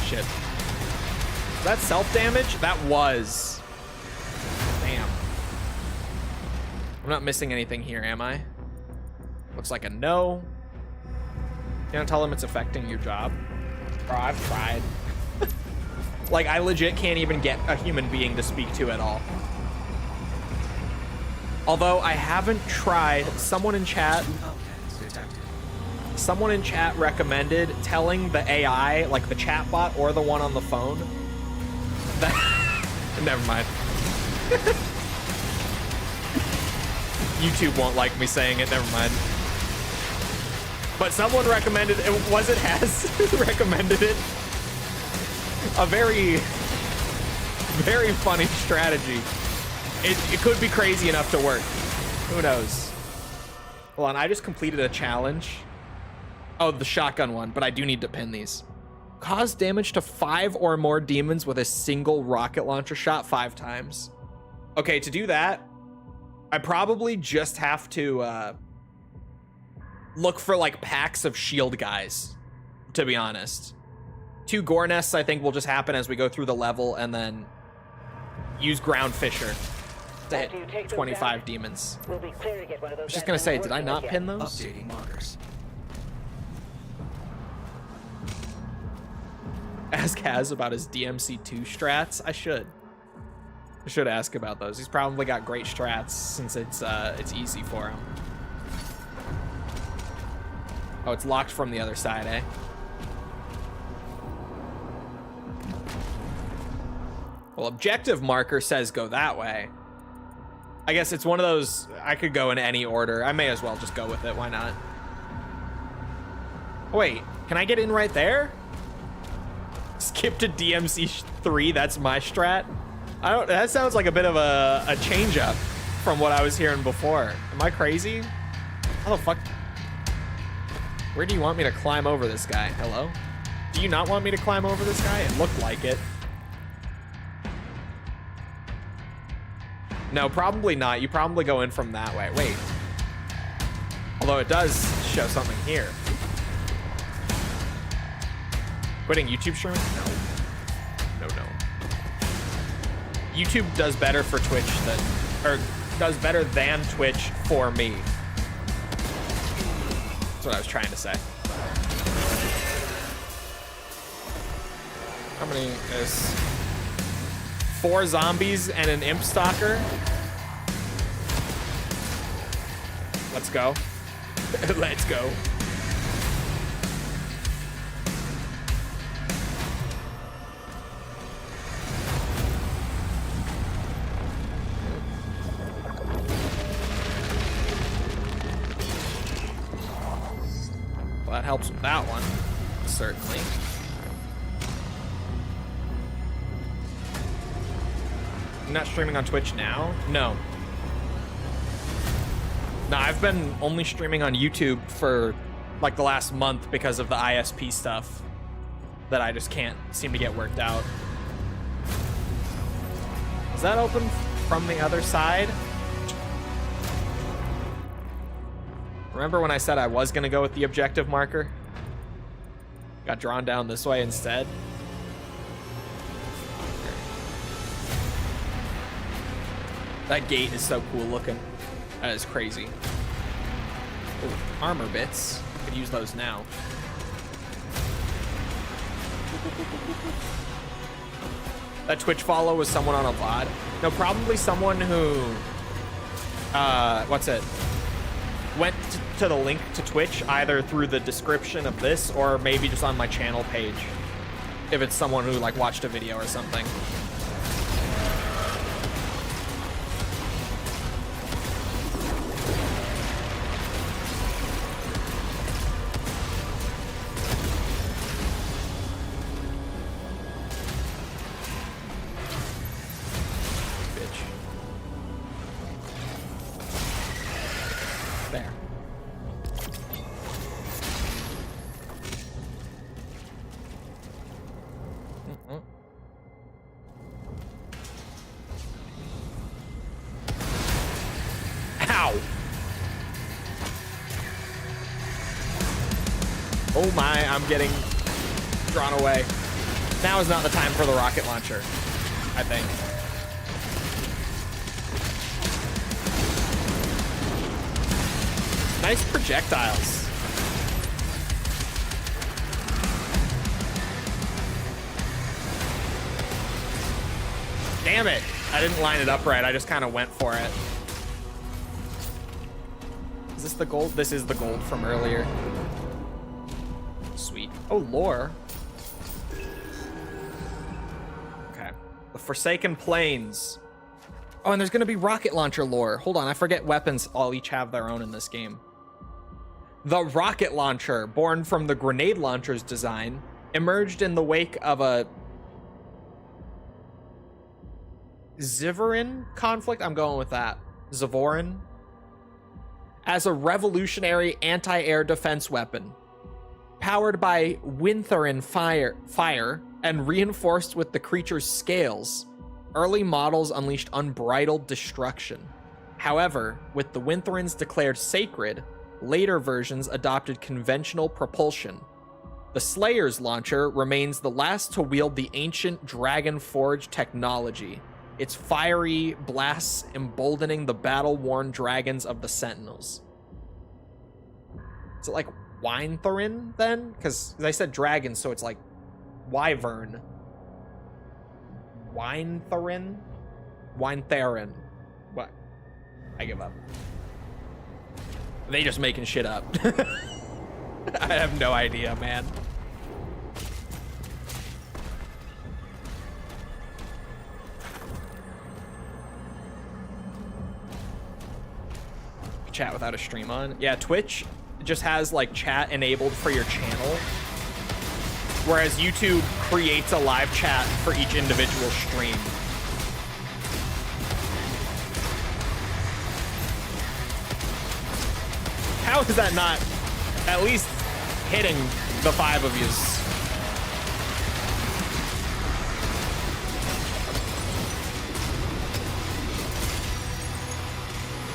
[SPEAKER 1] Shit. Is that self-damage? That was. Damn. I'm not missing anything here, am I? Looks like a no. You don't tell them it's affecting your job. Bro, I've tried. Like, I legit can't even get a human being to speak to at all. Although I haven't tried, someone in chat recommended telling the AI, like the chatbot or the one on the phone, that never mind. YouTube won't like me saying it, never mind. But someone recommended, was it Has recommended it? A very, very funny strategy. It could be crazy enough to work. Who knows? Hold on, I just completed a challenge. Oh, the shotgun one, but I do need to pin these. Cause damage to 5 or more demons with a single rocket launcher shot 5 times. Okay, to do that, I probably just have to look for like packs of shield guys, to be honest. 2 gore nests I think will just happen as we go through the level, and then use ground fisher to hit 25 demons.
[SPEAKER 2] We'll be clear to get one of those.
[SPEAKER 1] I was just gonna say, did I not pin those?
[SPEAKER 6] Updating markers.
[SPEAKER 1] Ask Kaz about his DMC2 strats. I should ask about those. He's probably got great strats since it's easy for him. Oh, it's locked from the other side, eh? Well, objective marker says go that way. I guess it's one of those, I could go in any order. I may as well just go with it. Why not? Wait, can I get in right there? Skip to DMC3, that's my strat. That sounds like a bit of a change up from what I was hearing before. Am I crazy? How the fuck? Where do you want me to climb over this guy? Hello? Do you not want me to climb over this guy? It looked like it. No, probably not. You probably go in from that way. Wait. Although it does show something here. Quitting YouTube streaming? No. No. YouTube does better for Twitch than, or does better than Twitch for me. That's what I was trying to say. How many is 4 zombies and an imp stalker? Let's go. Let's go. Well, that helps with that one, certainly. You're not streaming on Twitch now? No. No, I've been only streaming on YouTube for like the last month because of the ISP stuff that I just can't seem to get worked out. Is that open from the other side? Remember when I said I was gonna go with the objective marker? Got drawn down this way instead. That gate is so cool looking. That is crazy. Ooh, armor bits. Could use those now. That Twitch follow was someone on a VOD. No, probably someone who, what's it? Went to the link to Twitch either through the description of this or maybe just on my channel page. if it's someone who like watched a video or something. Bitch. There. Ow! Oh my, I'm getting drawn away. Now is not the time for the rocket launcher, I think. Nice projectiles. Damn it. I didn't line it up right. I just kind of went for it. Is this the gold? This is the gold from earlier. Sweet. Oh, lore. Okay. The Forsaken Plains. Oh, and there's going to be rocket launcher lore. Hold on. I forget weapons all each have their own in this game. The rocket launcher, born from the grenade launcher's design, emerged in the wake of a Zivorin conflict. I'm going with that. Zavorin. As a revolutionary anti-air defense weapon. Powered by Wintherin fire and reinforced with the creature's scales, early models unleashed unbridled destruction. However, with the Wintherins declared sacred, later versions adopted conventional propulsion. The Slayer's launcher remains the last to wield the ancient Dragon Forge technology, its fiery blasts emboldening the battle-worn dragons of the Sentinels. Is it like Wintherin then? Because I said dragon, so it's like wyvern. Wintherin? Wintherin. What? I give up. They just making shit up. I have no idea, man. Chat without a stream on. Yeah, Twitch just has like chat enabled for your channel, whereas YouTube creates a live chat for each individual stream. How is that not at least hitting the 5 of yous?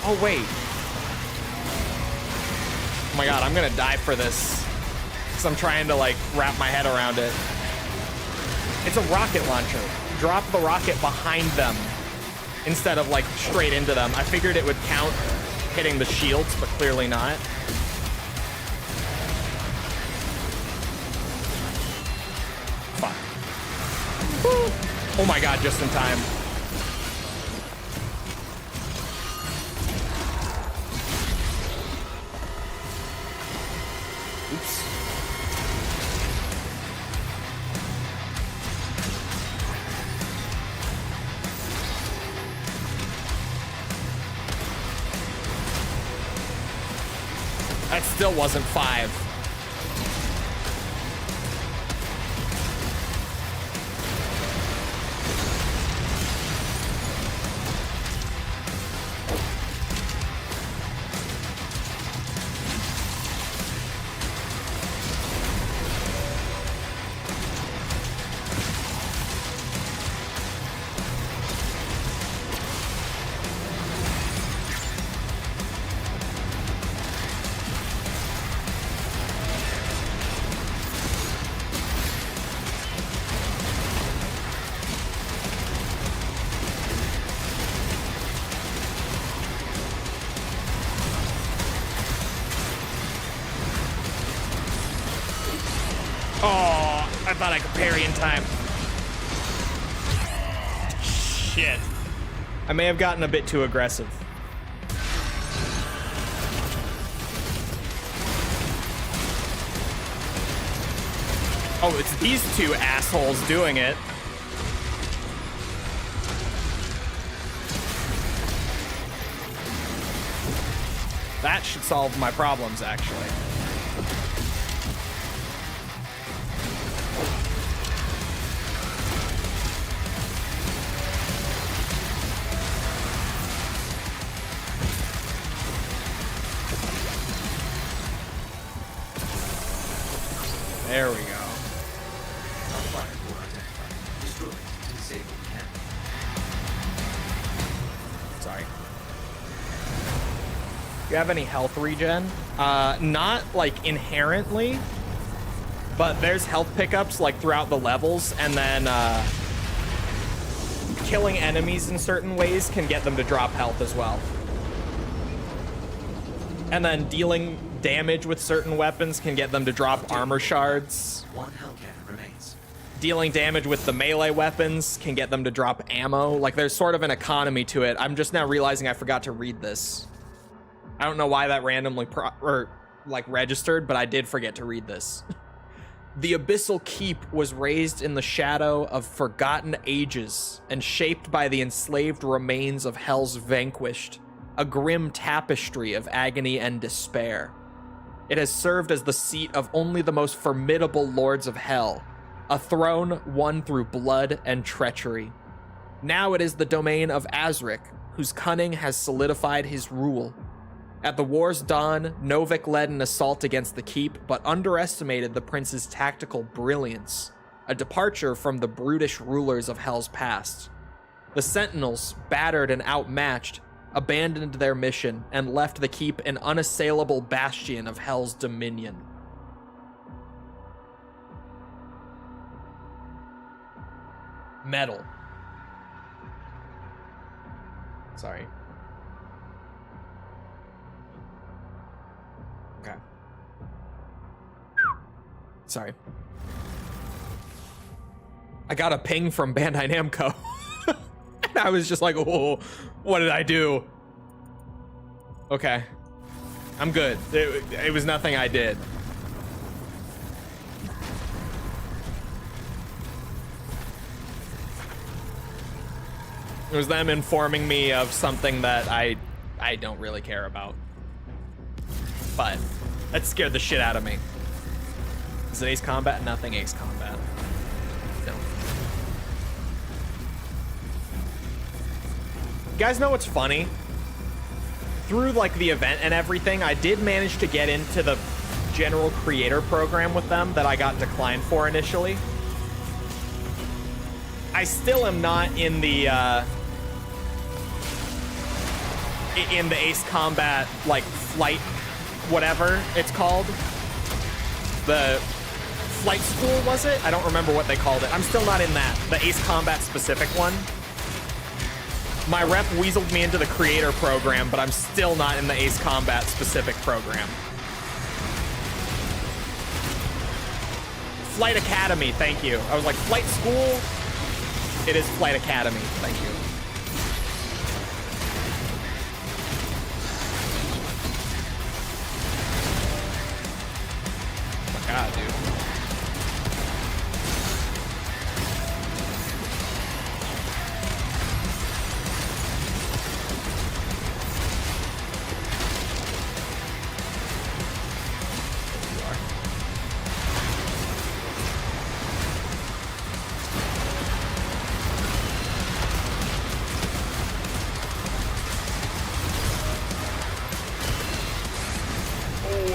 [SPEAKER 1] Oh wait. Oh my god, I'm gonna die for this. Because I'm trying to like wrap my head around it. It's a rocket launcher. Drop the rocket behind them instead of like straight into them. I figured it would count hitting the shields, but clearly not. Fuck. Woo. Oh my god, just in time. Oops. That still wasn't 5. I thought I could parry in time. Shit. I may have gotten a bit too aggressive. Oh, it's these two assholes doing it. That should solve my problems, actually. There we go. Sorry. You have any health regen? Not like inherently, but there's health pickups like throughout the levels, and then killing enemies in certain ways can get them to drop health as well. And then dealing damage with certain weapons can get them to drop armor shards.
[SPEAKER 6] One Hellcat remains.
[SPEAKER 1] Dealing damage with the melee weapons can get them to drop ammo. Like, there's sort of an economy to it. I'm just now realizing I forgot to read this. I don't know why that randomly registered, but I did forget to read this. The Abyssal Keep was raised in the shadow of forgotten ages and shaped by the enslaved remains of Hell's vanquished, a grim tapestry of agony and despair. It has served as the seat of only the most formidable lords of Hell, a throne won through blood and treachery. Now it is the domain of Azric, whose cunning has solidified his rule. At the war's dawn, Novik led an assault against the keep, but underestimated the prince's tactical brilliance, a departure from the brutish rulers of Hell's past. The Sentinels, battered and outmatched, abandoned their mission and left the keep an unassailable bastion of Hell's dominion. Metal. Sorry. Okay. Sorry. I got a ping from Bandai Namco. And I was just like, oh, what did I do? Okay. I'm good. It was nothing I did. It was them informing me of something that I don't really care about. But that scared the shit out of me. Is it Ace Combat? Nothing Ace Combat. No. You guys know what's funny? Through like the event and everything, I did manage to get into the general creator program with them that I got declined for initially. I still am not in the Ace Combat like flight, whatever it's called. The flight school, was it? I don't remember what they called it. I'm still not in that, the Ace Combat specific one. My rep weaseled me into the creator program, but I'm still not in the Ace Combat specific program. Flight Academy, thank you. I was like, flight school? It is Flight Academy, thank you. Oh my God, dude.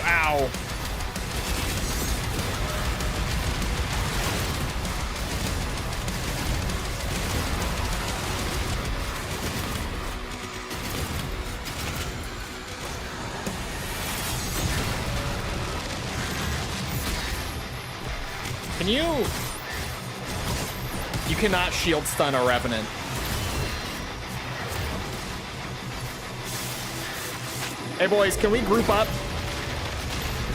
[SPEAKER 1] Ow. Can you... You cannot shield stun a Revenant. Hey boys, can we group up?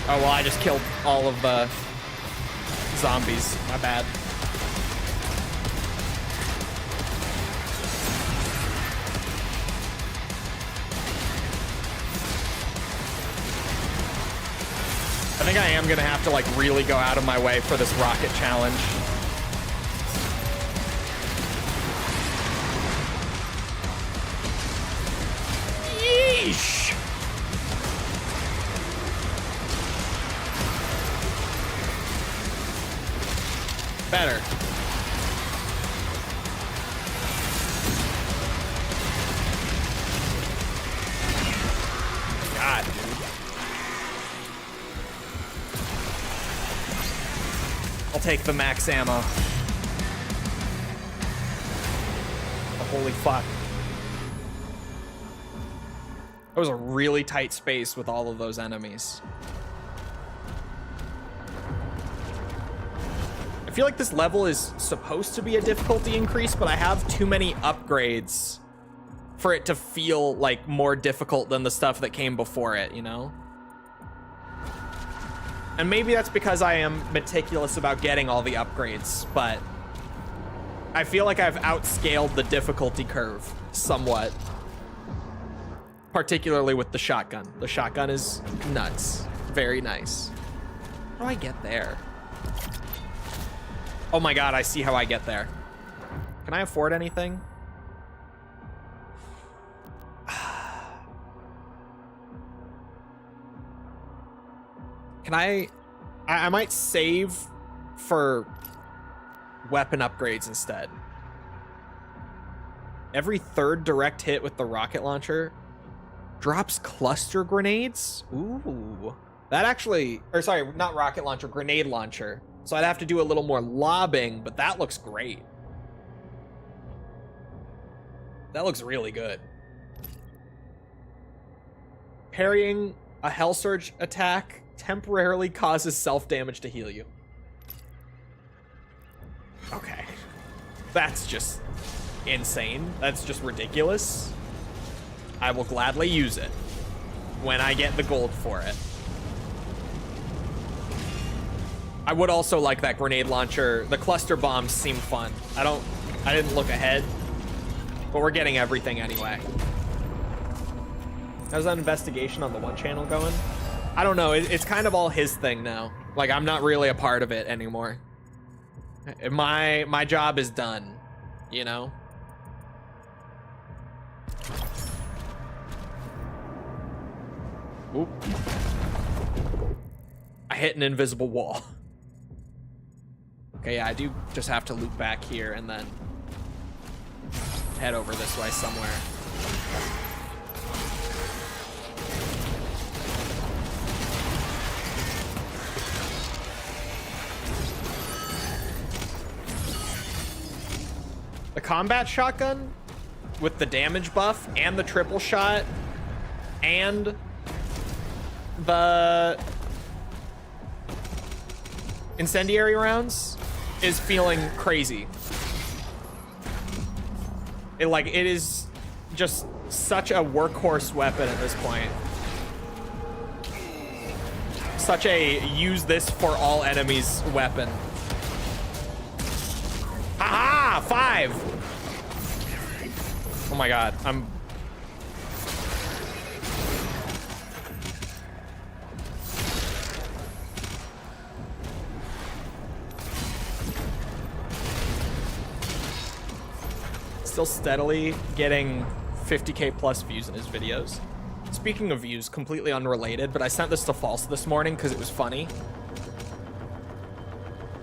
[SPEAKER 1] Oh, well, I just killed all of the zombies. My bad. I think I am gonna have to like really go out of my way for this rocket challenge. Yeesh. Better. God, dude. I'll take the max ammo. Oh, holy fuck. That was a really tight space with all of those enemies. I feel like this level is supposed to be a difficulty increase, but I have too many upgrades for it to feel like more difficult than the stuff that came before it, you know? And maybe that's because I am meticulous about getting all the upgrades, but I feel like I've outscaled the difficulty curve somewhat. Particularly with the shotgun. The shotgun is nuts. Very nice. How do I get there? Oh my god, I see how I get there. Can I afford anything? Can I might save for weapon upgrades instead. Every third direct hit with the rocket launcher drops cluster grenades? Ooh. That actually, or sorry, not rocket launcher, grenade launcher. So I'd have to do a little more lobbing, but that looks great. That looks really good. Parrying a Hell Surge attack temporarily causes self-damage to heal you. Okay. That's just insane. That's just ridiculous. I will gladly use it when I get the gold for it. I would also like that grenade launcher. The cluster bombs seem fun. I didn't look ahead, but we're getting everything anyway. How's that investigation on the one channel going? I don't know. It's kind of all his thing now. Like, I'm not really a part of it anymore. My job is done, you know? Oop. I hit an invisible wall. Okay, yeah, I do just have to loop back here and then head over this way somewhere. The combat shotgun with the damage buff and the triple shot and the incendiary rounds is feeling crazy. It is just such a workhorse weapon at this point. Such a use this for all enemies weapon. Aha! 5! Oh my god, I'm... still steadily getting 50k plus views in his videos. Speaking of views, completely unrelated, but I sent this to False this morning because it was funny.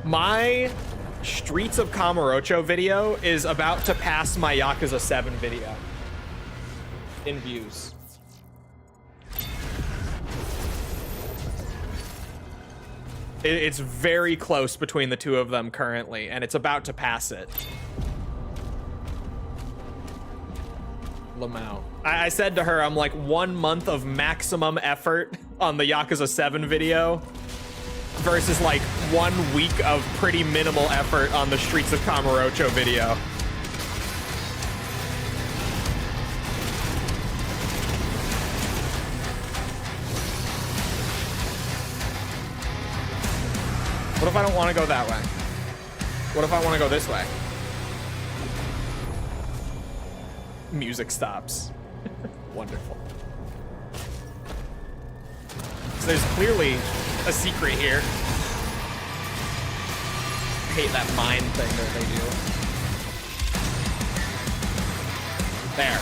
[SPEAKER 1] My Streets of Kamurocho video is about to pass my Yakuza 7 video in views. It's very close between the two of them currently, and it's about to pass it. Lamau. I said to her, I'm like, 1 month of maximum effort on the Yakuza 7 video versus like 1 week of pretty minimal effort on the Streets of Kamurocho video. What if I don't want to go that way? What if I want to go this way? Music stops. Wonderful. So there's clearly a secret here. I hate that mine thing that they do. There.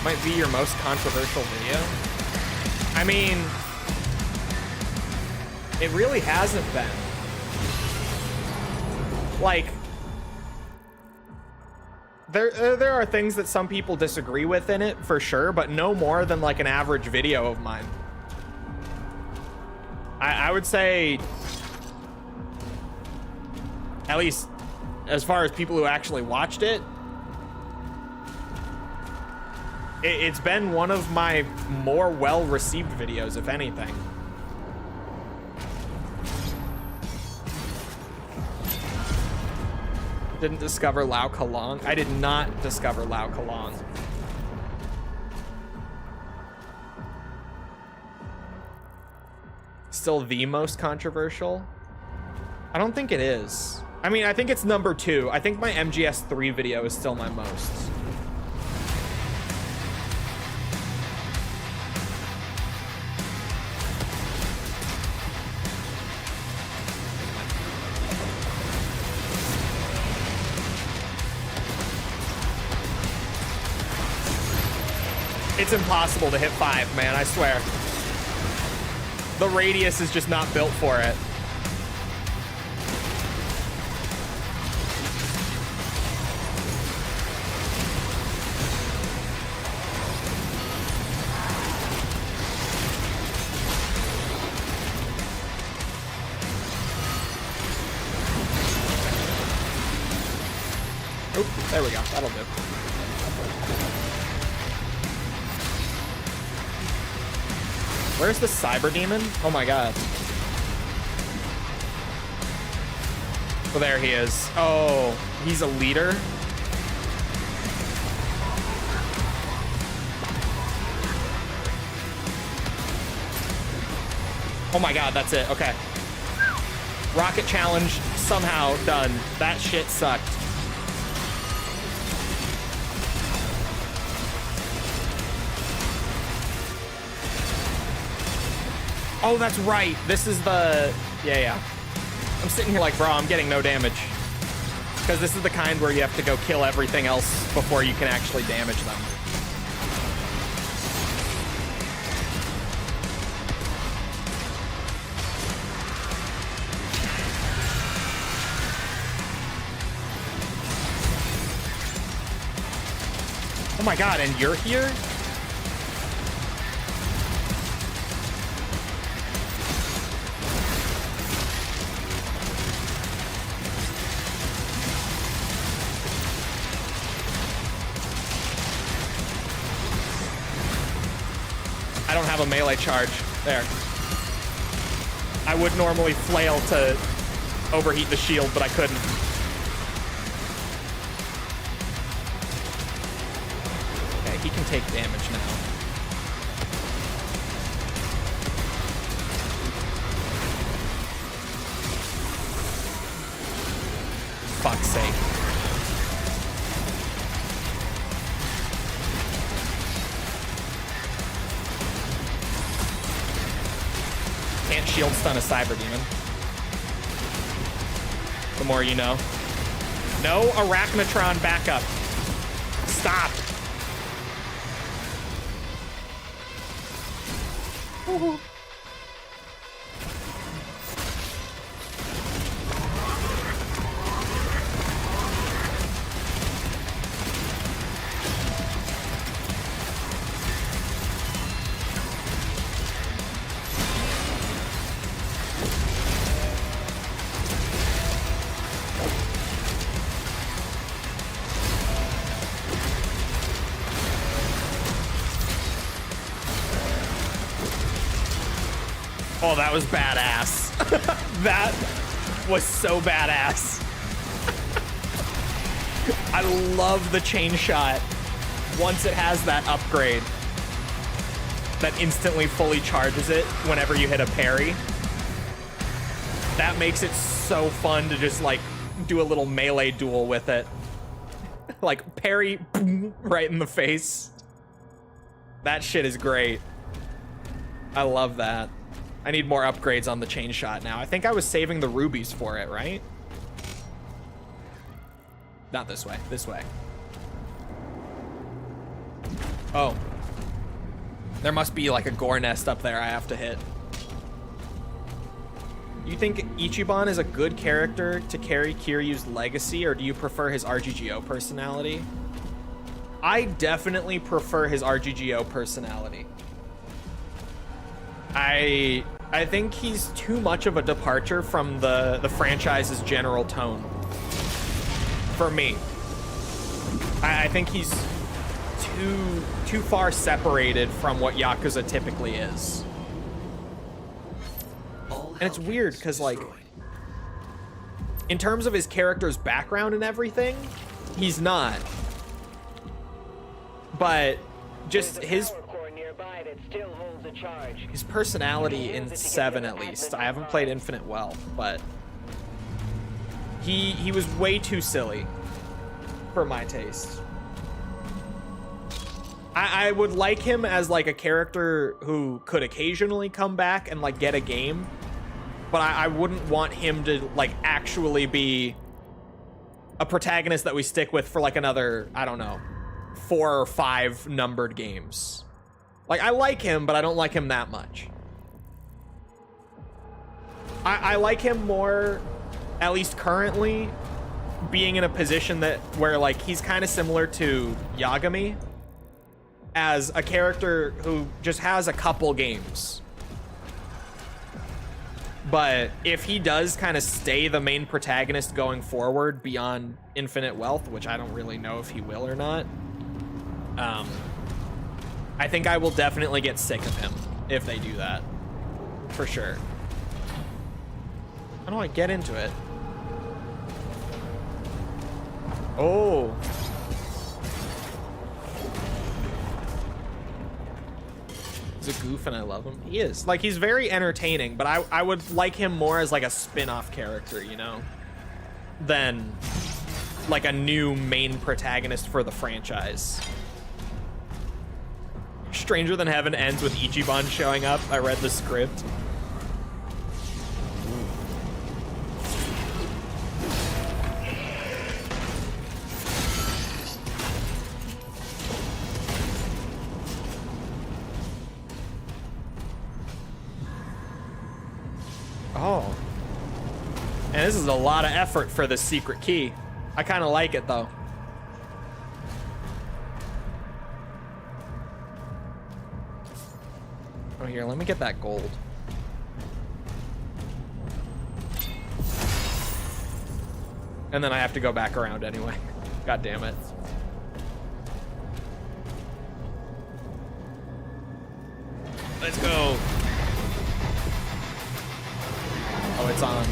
[SPEAKER 1] Might be your most controversial video. I mean, it really hasn't been. Like, there are things that some people disagree with in it, for sure, but no more than like an average video of mine. I would say, at least as far as people who actually watched it, it's been one of my more well-received videos, if anything. Didn't discover Lao Kalong. I did not discover Lao Kalong. Still the most controversial? I don't think it is. I mean, I think it's number 2. I think my MGS3 video is still my most. It's impossible to hit 5, man, I swear. The radius is just not built for it. Oop, there we go, that'll do. Where's the cyber demon? Oh my god. Oh, there he is. Oh, he's a leader. Oh my god, that's it. Okay. Rocket challenge somehow done. That shit sucked. Oh, that's right. This is the... Yeah. I'm sitting here like, bro, I'm getting no damage. Because this is the kind where you have to go kill everything else before you can actually damage them. Oh my god, and you're here? I don't have a melee charge. There. I would normally flail to overheat the shield, but I couldn't. Okay, he can take damage now. Fuck's sake. Can't shield stun a cyber demon. The more you know. No Arachnotron backup. Stop. Woohoo. Oh, that was badass. That was so badass. I love the chain shot. Once it has that upgrade that instantly fully charges it whenever you hit a parry. That makes it so fun to just like do a little melee duel with it. Like parry, boom, right in the face. That shit is great. I love that. I need more upgrades on the chain shot now. I think I was saving the rubies for it, right? Not this way, this way. Oh. There must be like a gore nest up there I have to hit. Do you think Ichiban is a good character to carry Kiryu's legacy, or do you prefer his RGGO personality? I definitely prefer his RGGO personality. I think he's too much of a departure from the franchise's general tone. For me. I think he's too far separated from what Yakuza typically is. And it's weird because, like, in terms of his character's background and everything, he's not. But just his personality in 7, at least. I haven't played Infinite well, but he was way too silly for my taste. I would like him as like a character who could occasionally come back and like get a game, but I wouldn't want him to like actually be a protagonist that we stick with for like another, I don't know, 4 or 5 numbered games. Like, I like him, but I don't like him that much. I like him more, at least currently, being in a position that where like he's kind of similar to Yagami as a character who just has a couple games. But if he does kind of stay the main protagonist going forward beyond Infinite Wealth, which I don't really know if he will or not, I think I will definitely get sick of him if they do that. For sure. How do I get into it? Oh. He's a goof and I love him. He is. Like, he's very entertaining, but I would like him more as like a spin-off character, you know? Than like a new main protagonist for the franchise. Stranger Than Heaven ends with Ichiban showing up. I read the script. Oh. And this is a lot of effort for this secret key. I kind of like it, though. Oh, here, let me get that gold. And then I have to go back around anyway. God damn it. Let's go. Oh, it's on.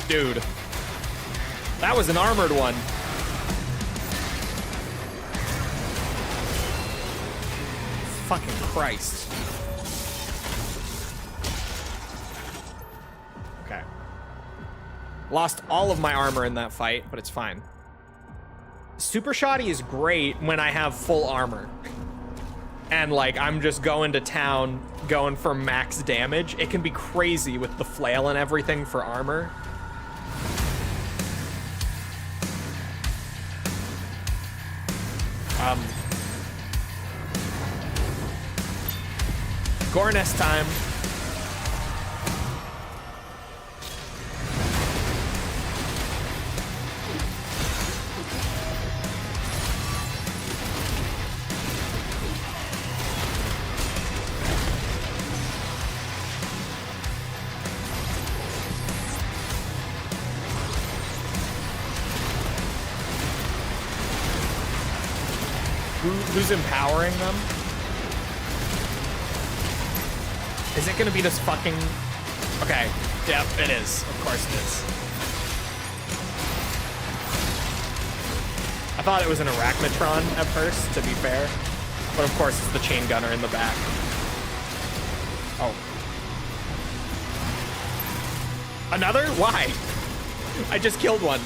[SPEAKER 1] Dude. That was an armored one. Fucking Christ. Okay. Lost all of my armor in that fight, but it's fine. Super Shoddy is great when I have full armor. And like, I'm just going to town, going for max damage. It can be crazy with the flail and everything for armor. Gornest time. Who's empowering them? Is it gonna be this fucking... Okay, yep, it is. Of course it is. I thought it was an Arachnotron at first, to be fair. But of course it's the chain gunner in the back. Oh. Another? Why? I just killed one.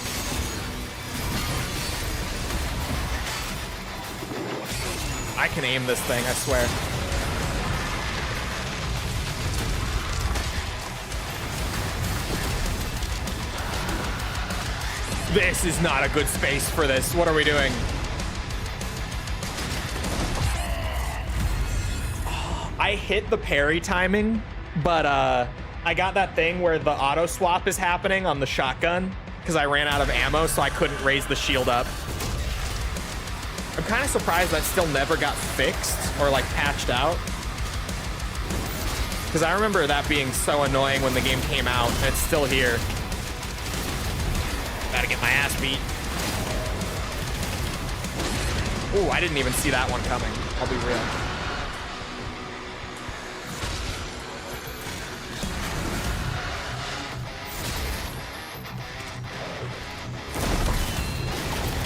[SPEAKER 1] I can aim this thing, I swear. This is not a good space for this. What are we doing? I hit the parry timing, but I got that thing where the auto swap is happening on the shotgun because I ran out of ammo, so I couldn't raise the shield up. I'm kind of surprised that still never got fixed or like patched out, because I remember that being so annoying when the game came out, and it's still here. Gotta get my ass beat. Ooh, I didn't even see that one coming. I'll be real.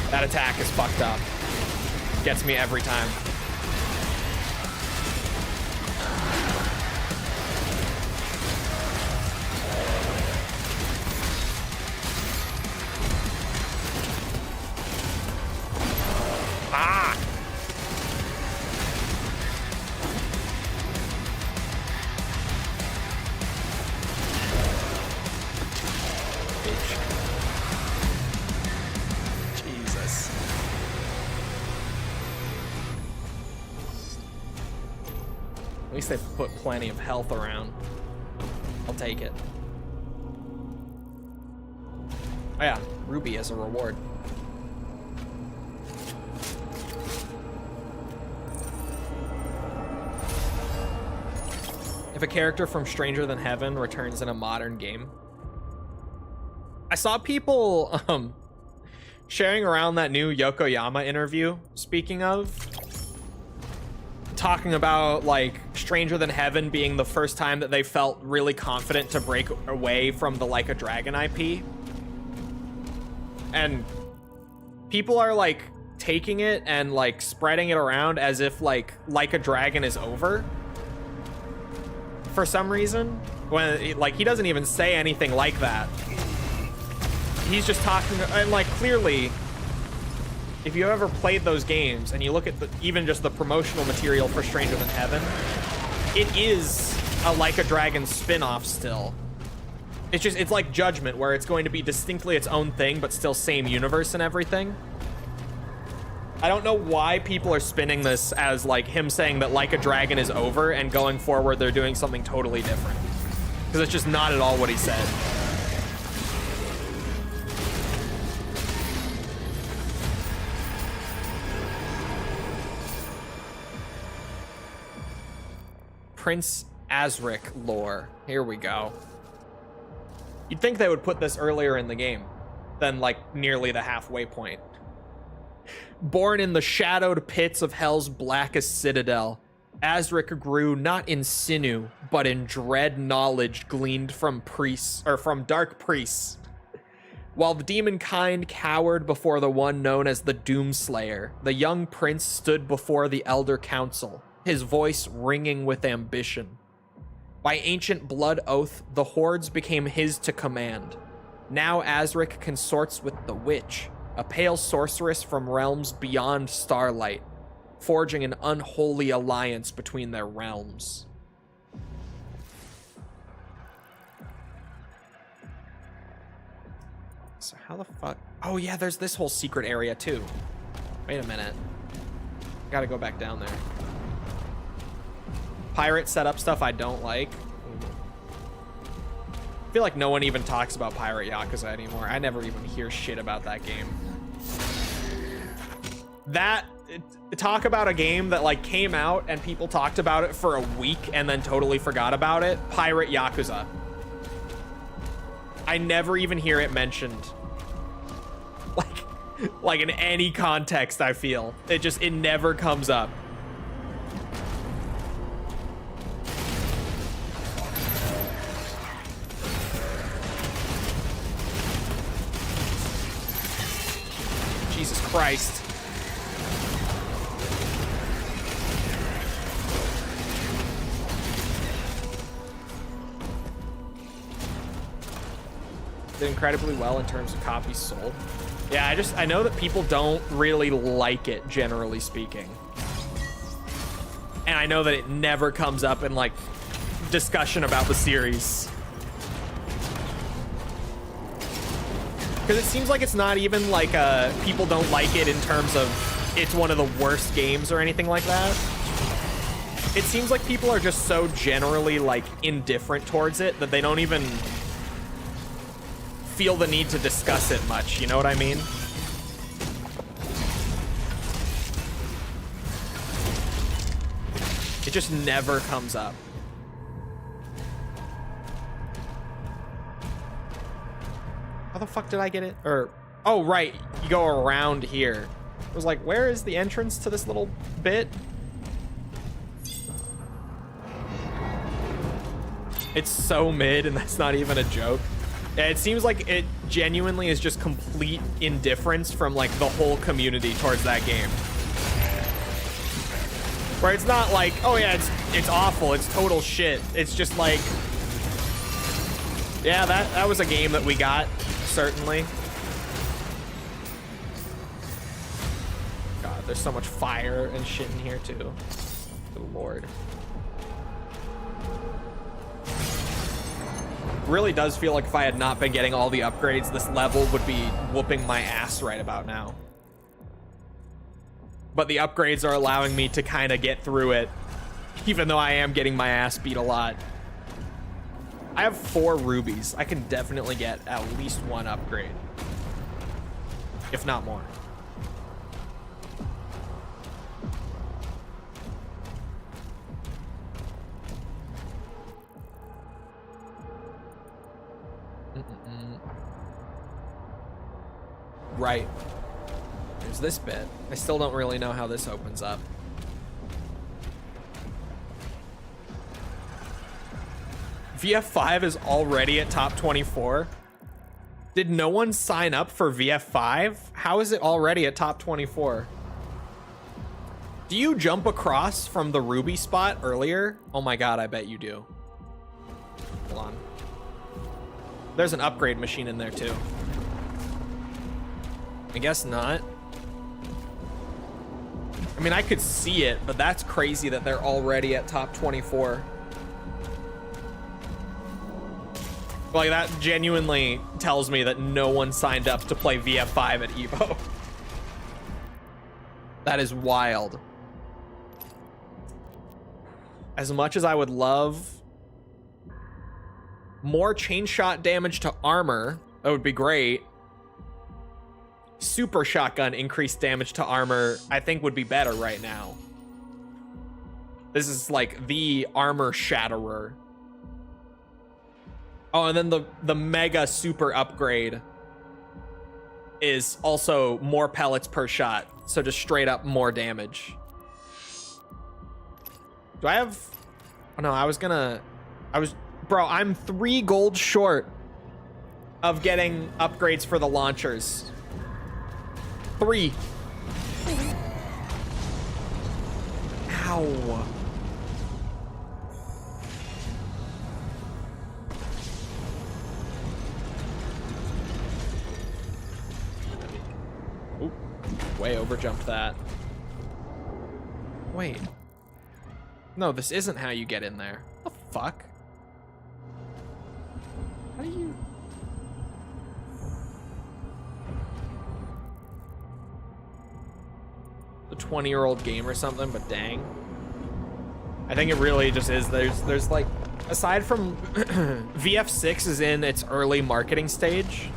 [SPEAKER 1] That attack is fucked up. Gets me every time. Ah! Jesus. At least they've put plenty of health around. I'll take it. Oh yeah, Ruby as a reward. If a character from Stranger Than Heaven returns in a modern game. I saw people sharing around that new Yokoyama interview, speaking of, talking about like Stranger Than Heaven being the first time that they felt really confident to break away from the Like a Dragon IP. And people are like taking it and like spreading it around as if like a Dragon is over. For some reason, when like he doesn't even say anything like that. He's just talking, and like clearly, if you ever played those games and you look at even just the promotional material for Stranger Than Heaven, it is a Like a Dragon spin-off still. It's like Judgment, where it's going to be distinctly its own thing, but still same universe and everything. I don't know why people are spinning this as like him saying that Like a Dragon is over and going forward they're doing something totally different. Because it's just not at all what he said. Prince Azric lore. Here we go. You'd think they would put this earlier in the game than like nearly the halfway point. Born in the shadowed pits of hell's blackest citadel, Azric grew not in sinew, but in dread knowledge gleaned from priests, or from dark priests. While the demon kind cowered before the one known as the Doomslayer, the young prince stood before the Elder Council, his voice ringing with ambition. By ancient blood oath, the hordes became his to command. Now Azric consorts with the Witch, a pale sorceress from realms beyond starlight, forging an unholy alliance between their realms. So how the fuck? Oh yeah, there's this whole secret area too. Wait a minute. Gotta go back down there. Pirate setup stuff I don't like. I feel like no one even talks about Pirate Yakuza anymore. I never even hear shit about that game. Talk about a game that like came out and people talked about it for a week and then totally forgot about it. Pirate Yakuza. I never even hear it mentioned. Like in any context, I feel. It never comes up. Jesus Christ. Did incredibly well in terms of copies sold. Yeah, I know that people don't really like it, generally speaking. and I know that it never comes up in like discussion about the series. Because it seems like it's not even like people don't like it in terms of it's one of the worst games or anything like that. It seems like people are just so generally like indifferent towards it that they don't even feel the need to discuss it much. You know what I mean? It just never comes up. How the fuck did I get it? Or, oh, right. You go around here. I was like, where is the entrance to this little bit? It's so mid, and that's not even a joke. Yeah, it seems like it genuinely is just complete indifference from like the whole community towards that game. Where it's not like, oh yeah, it's awful, it's total shit. It's just like, yeah, that was a game that we got, certainly. God, there's so much fire and shit in here too. Good lord. Really does feel like if I had not been getting all the upgrades, this level would be whooping my ass right about now. But the upgrades are allowing me to kind of get through it, even though I am getting my ass beat a lot. I have 4 rubies. I can definitely get at least 1 upgrade, if not more. Right. There's this bit. I still don't really know how this opens up. VF5 is already at top 24. Did no one sign up for VF5? How is it already at top 24? Do you jump across from the ruby spot earlier? Oh my god, I bet you do. Hold on. There's an upgrade machine in there too. I guess not. I mean, I could see it, but that's crazy that they're already at top 24. Like, that genuinely tells me that no one signed up to play VF5 at EVO. That is wild. As much as I would love more chain shot damage to armor, that would be great. Super shotgun increased damage to armor, I think would be better right now. This is like the armor shatterer. Oh, and then the mega super upgrade is also more pellets per shot. So just straight up more damage. Do I have... Oh no, bro, I'm 3 gold short of getting upgrades for the launchers. 3. Ow. Oop. Way overjumped that. Wait. No, this isn't how you get in there. What the fuck? How do you... The 20-year-old game or something, but dang. I think it really just is. There's like, aside from VF6 is in its early marketing stage.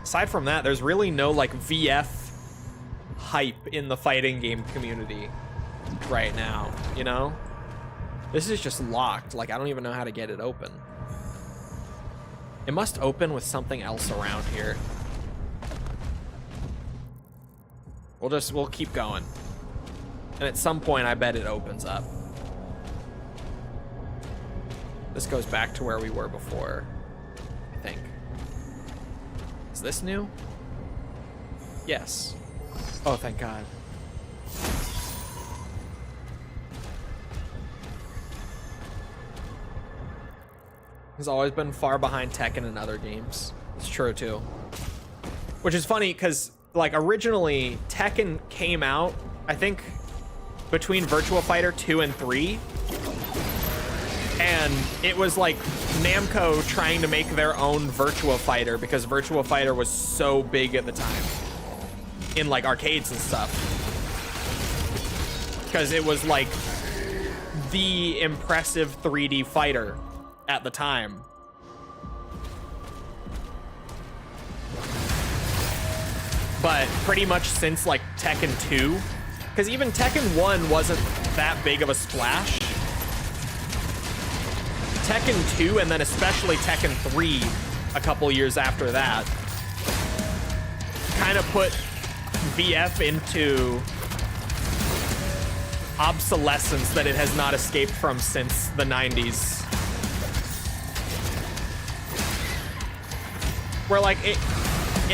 [SPEAKER 1] Aside from that, there's really no like VF hype in the fighting game community right now, you know? This is just locked. Like, I don't even know how to get it open. It must open with something else around here. We'll keep going. And at some point, I bet it opens up. This goes back to where we were before, I think. Is this new? Yes. Oh, thank God. Has always been far behind Tekken in other games. It's true, too. Which is funny, because, like, originally, Tekken came out, I think, between Virtua Fighter 2 and 3. And it was like Namco trying to make their own Virtua Fighter because Virtua Fighter was so big at the time in like arcades and stuff. Because it was like the impressive 3D fighter at the time. But pretty much since like Tekken 2, because even Tekken 1 wasn't that big of a splash. Tekken 2 and then especially Tekken 3 a couple years after that kind of put VF into obsolescence that it has not escaped from since the 90s. Where like it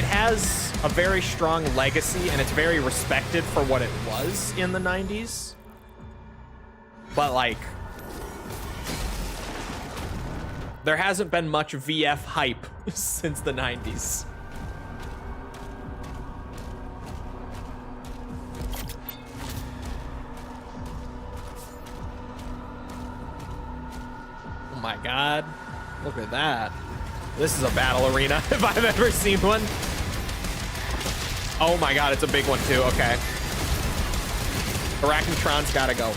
[SPEAKER 1] has a very strong legacy and it's very respected for what it was in the 90s. But like there hasn't been much VF hype since the 90s. Oh my god. Look at that. This is a battle arena if I've ever seen one. Oh my god, it's a big one too. Okay. Arachnotron's gotta go.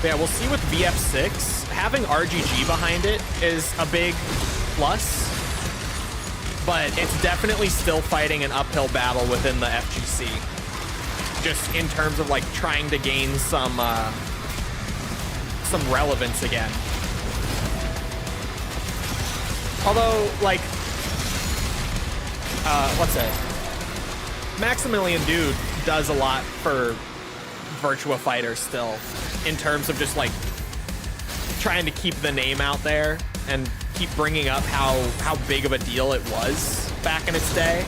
[SPEAKER 1] Yeah, we'll see with VF6. Having RGG behind it is a big plus, but it's definitely still fighting an uphill battle within the FGC. Just in terms of like trying to gain some relevance again. Although, like, what's it? Maximilian Dude does a lot for Virtua Fighter still, in terms of just like trying to keep the name out there and keep bringing up how big of a deal it was back in its day.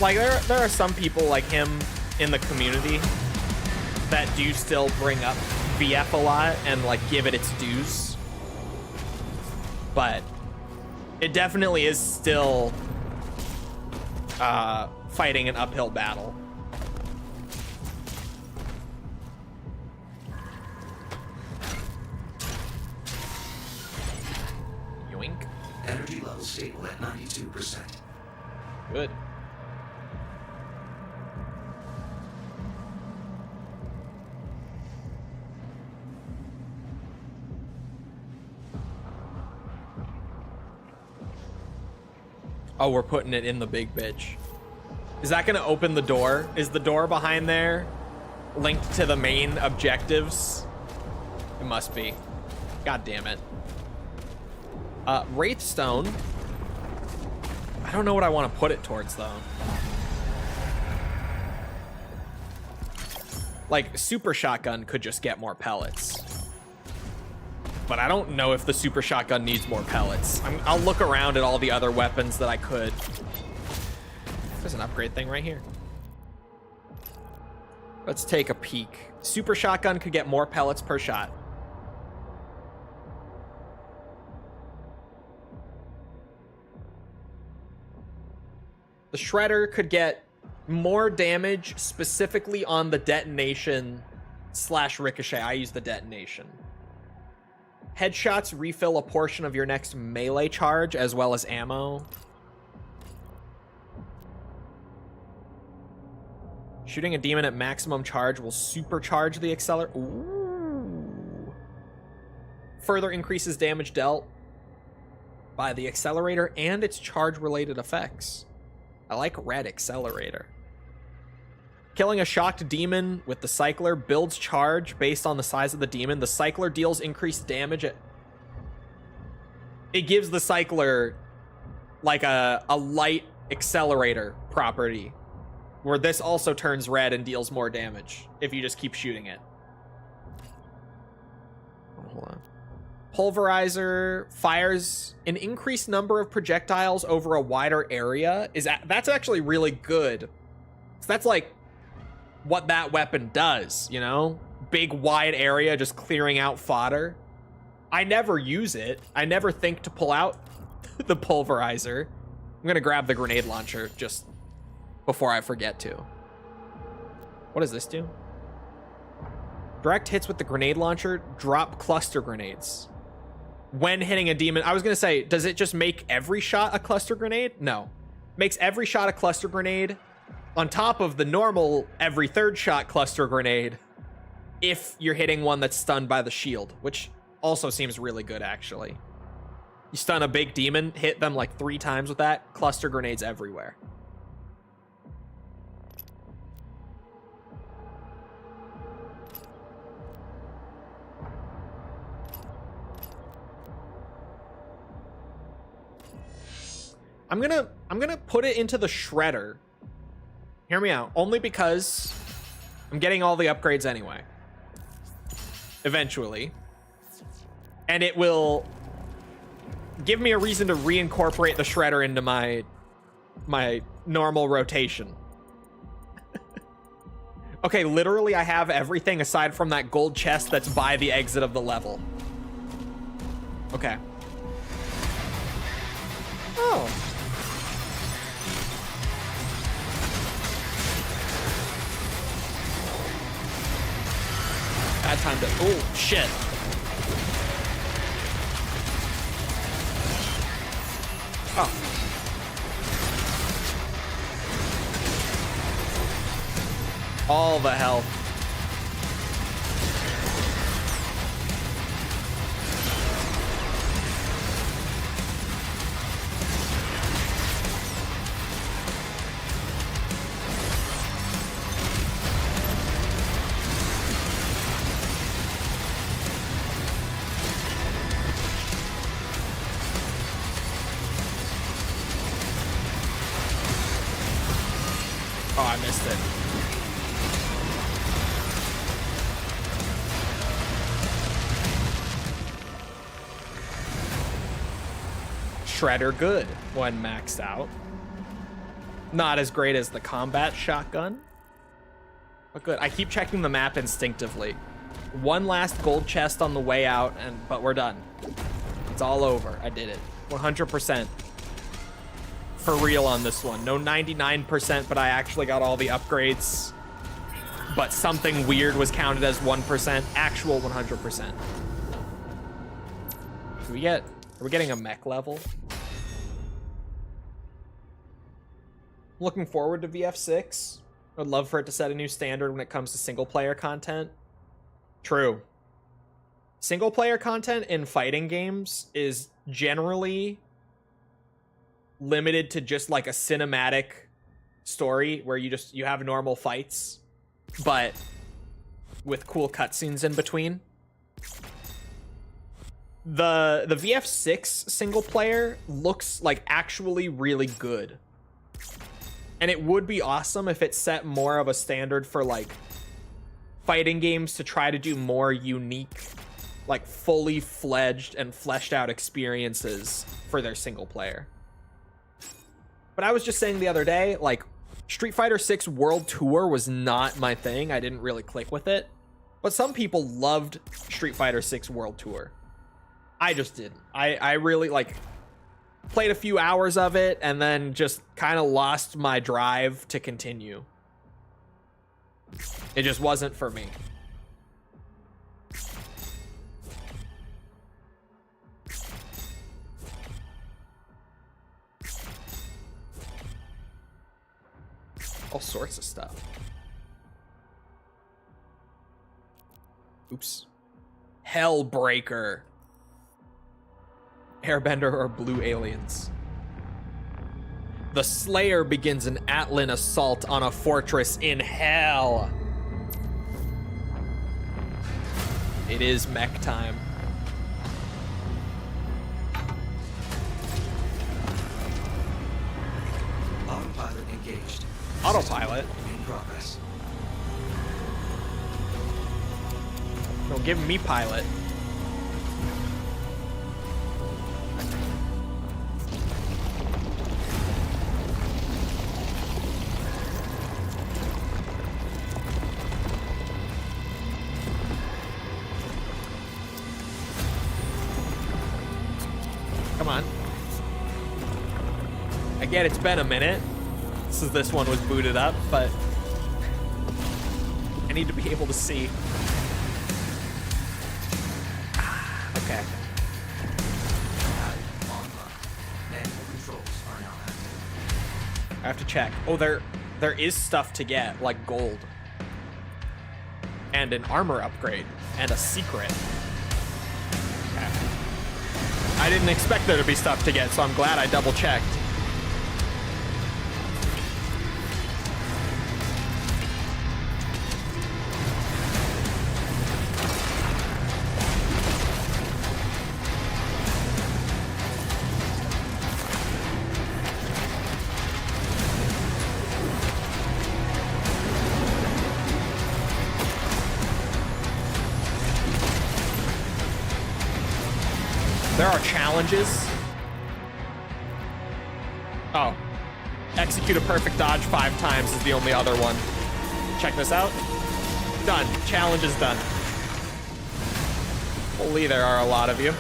[SPEAKER 1] Like there are some people like him in the community that do still bring up VF a lot and like give it its dues. But it definitely is still fighting an uphill battle. Yoink.
[SPEAKER 6] Energy level stable at 92%.
[SPEAKER 1] Good. Oh, we're putting it in the big bitch. Is that gonna open the door? Is the door behind there linked to the main objectives? It must be. God damn it. Wraithstone. I don't know what I want to put it towards though. Like, super shotgun could just get more pellets. But I don't know if the super shotgun needs more pellets. I'll look around at all the other weapons that I could. There's an upgrade thing right here. Let's take a peek. Super shotgun could get more pellets per shot. The shredder could get more damage specifically on the detonation / ricochet. I use the detonation. Headshots refill a portion of your next melee charge as well as ammo. Shooting a demon at maximum charge will supercharge the accelerator. Ooh. Further increases damage dealt by the accelerator and its charge-related effects. I like red accelerator. Killing a shocked demon with the cycler builds charge based on the size of the demon. The cycler deals increased damage. It gives the cycler like a light accelerator property, where this also turns red and deals more damage if you just keep shooting it. Hold on. Pulverizer fires an increased number of projectiles over a wider area. That's actually really good. So that's like what that weapon does, you know? Big wide area just clearing out fodder. I never use it. I never think to pull out the pulverizer. I'm gonna grab the grenade launcher just before I forget to. What does this do? Direct hits with the grenade launcher drop cluster grenades. When hitting a demon, I was gonna say, does it just make every shot a cluster grenade? No. Makes every shot a cluster grenade on top of the normal every third shot cluster grenade if you're hitting one that's stunned by the shield, which also seems really good, actually. You stun a big demon, hit them like 3 times with that, cluster grenades everywhere. I'm gonna put it into the shredder. Hear me out. Only because I'm getting all the upgrades anyway. Eventually. And it will give me a reason to reincorporate the shredder into my normal rotation. Okay, literally I have everything aside from that gold chest that's by the exit of the level. Okay. Oh. Bad time to... Oh, shit. Oh. All the health. Oh, I missed it. Shredder good when maxed out. Not as great as the combat shotgun, but good. I keep checking the map instinctively. One last gold chest on the way out, but we're done. It's all over. I did it. 100%. For real on this one. No 99%, but I actually got all the upgrades. But something weird was counted as 1%. Actual 100%. Are we getting a mech level? Looking forward to VF6. I'd love for it to set a new standard when it comes to single player content. True. Single player content in fighting games is generally limited to just like a cinematic story where you have normal fights, but with cool cutscenes in between. The VF6 single player looks like actually really good. And it would be awesome if it set more of a standard for like fighting games to try to do more unique, like fully fledged and fleshed out experiences for their single player. But I was just saying the other day, like, Street Fighter 6 World Tour was not my thing. I didn't really click with it. But some people loved Street Fighter 6 World Tour. I just didn't. I really, like, played a few hours of it and then just kind of lost my drive to continue. It just wasn't for me. All sorts of stuff. Oops. Hellbreaker. Airbender or blue aliens. The Slayer begins an Atlan assault on a fortress in hell. It is mech time.
[SPEAKER 6] Autopilot engaged.
[SPEAKER 1] Autopilot?
[SPEAKER 6] In progress.
[SPEAKER 1] Don't give me pilot. Come on. I get it's been a minute since this one was booted up, but I need to be able to see. Okay.
[SPEAKER 6] Manual controls are now active.
[SPEAKER 1] I have to check. Oh, there is stuff to get, like gold. And an armor upgrade. And a secret. Okay. I didn't expect there to be stuff to get, so I'm glad I double checked. There are challenges. Oh. Execute a perfect dodge 5 times is the only other one. Check this out. Done. Challenge is done. Holy, there are a lot of you.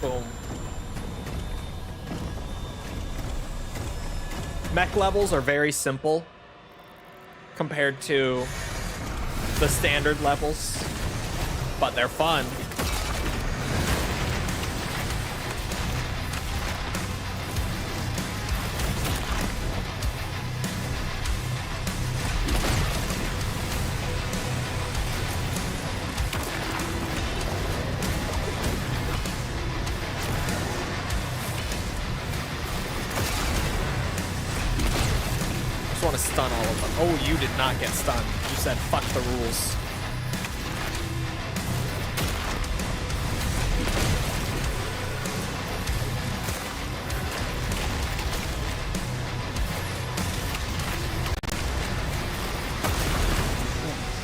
[SPEAKER 1] Boom. Mech levels are very simple compared to the standard levels, but they're fun. Want to stun all of them. Oh, you did not get stunned. You said fuck the rules.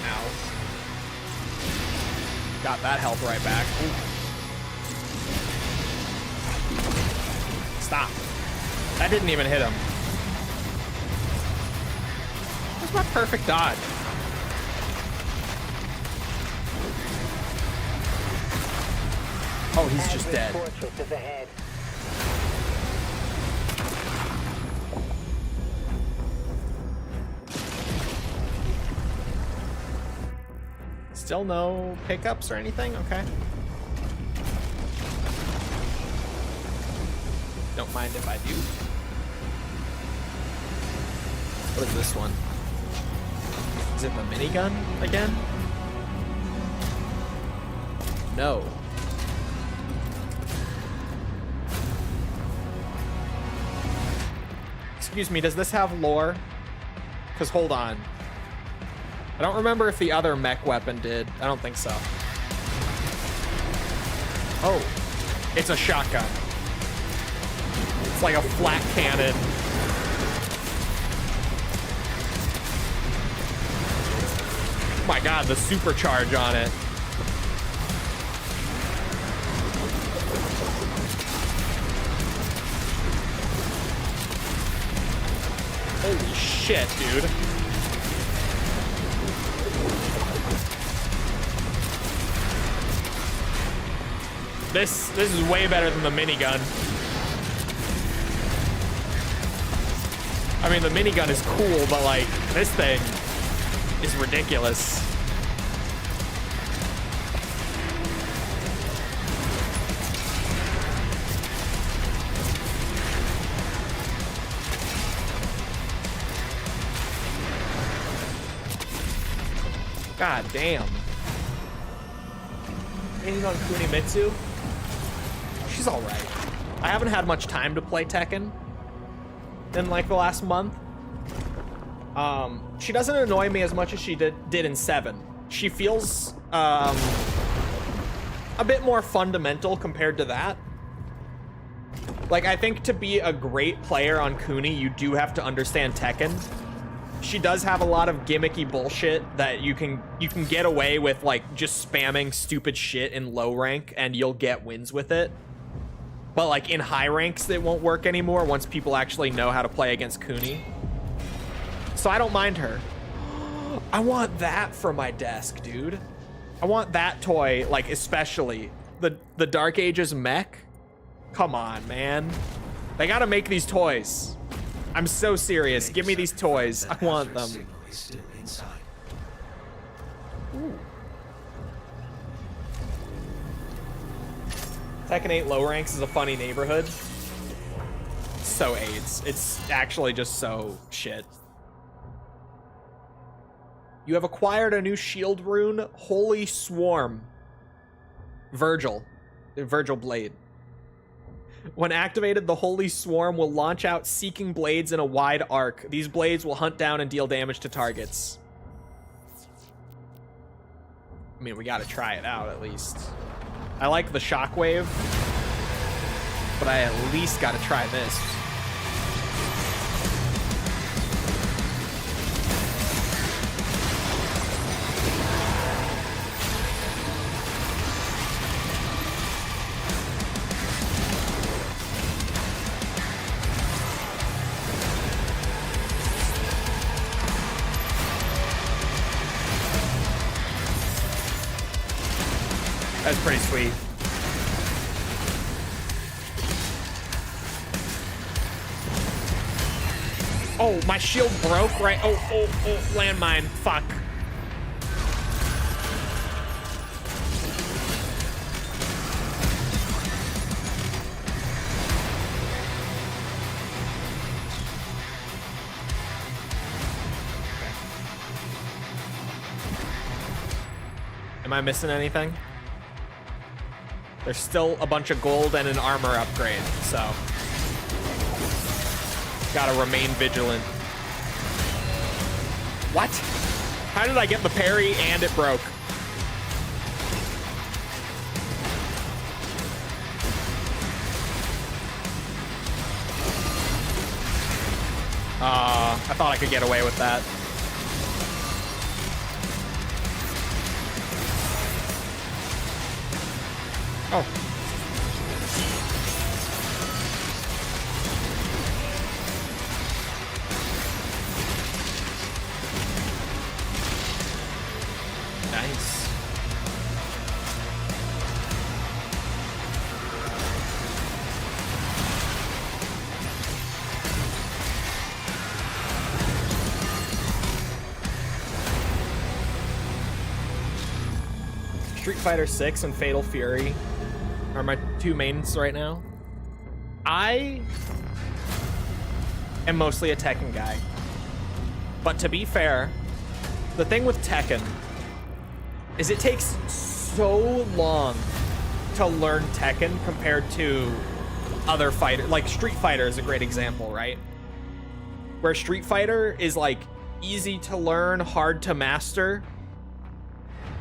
[SPEAKER 1] Ow. Got that health right back. Ooh. Stop. That didn't even hit him. My perfect dodge. Oh, he's just dead.
[SPEAKER 2] Fortress is ahead.
[SPEAKER 1] Still no pickups or anything? Okay. Don't mind if I do. What is this one? Is it the minigun again? No. Excuse me, does this have lore? Because hold on. I don't remember if the other mech weapon did. I don't think so. Oh, it's a shotgun. It's like a flat cannon. Oh my god, the supercharge on it. Holy shit, dude. This is way better than the minigun. I mean, the minigun is cool, but like, this thing is ridiculous. God damn. Anything on Kunimitsu? She's alright. I haven't had much time to play Tekken in like the last month. She doesn't annoy me as much as she did in 7. She feels a bit more fundamental compared to that. Like, I think to be a great player on Kuni, you do have to understand Tekken. She does have a lot of gimmicky bullshit that you can get away with, like, just spamming stupid shit in low rank and you'll get wins with it. But, like, in high ranks, it won't work anymore once people actually know how to play against Kuni. So I don't mind her. I want that for my desk, dude. I want that toy, like, especially. The Dark Ages mech? Come on, man. They gotta make these toys. I'm so serious. Give me these toys. I want them.
[SPEAKER 6] Signal is still inside.
[SPEAKER 1] Ooh. Tekken 8 low ranks is a funny neighborhood. So AIDS. It's actually just so shit. You have acquired a new shield rune, Holy Swarm. Virgil Blade. When activated, the Holy Swarm will launch out seeking blades in a wide arc. These blades will hunt down and deal damage to targets. I mean, we gotta try it out at least. I like the shockwave, but I at least gotta try this. That's pretty sweet. Oh, my shield broke, right? Oh, landmine. Fuck. Am I missing anything? There's still a bunch of gold and an armor upgrade, so gotta remain vigilant. What? How did I get the parry and it broke? I thought I could get away with that. Oh. Nice. Street Fighter 6 and Fatal Fury are my two mains right now. I am mostly a Tekken guy. But to be fair, the thing with Tekken is it takes so long to learn Tekken compared to other fighters. Like Street Fighter is a great example, right? Where Street Fighter is like easy to learn, hard to master.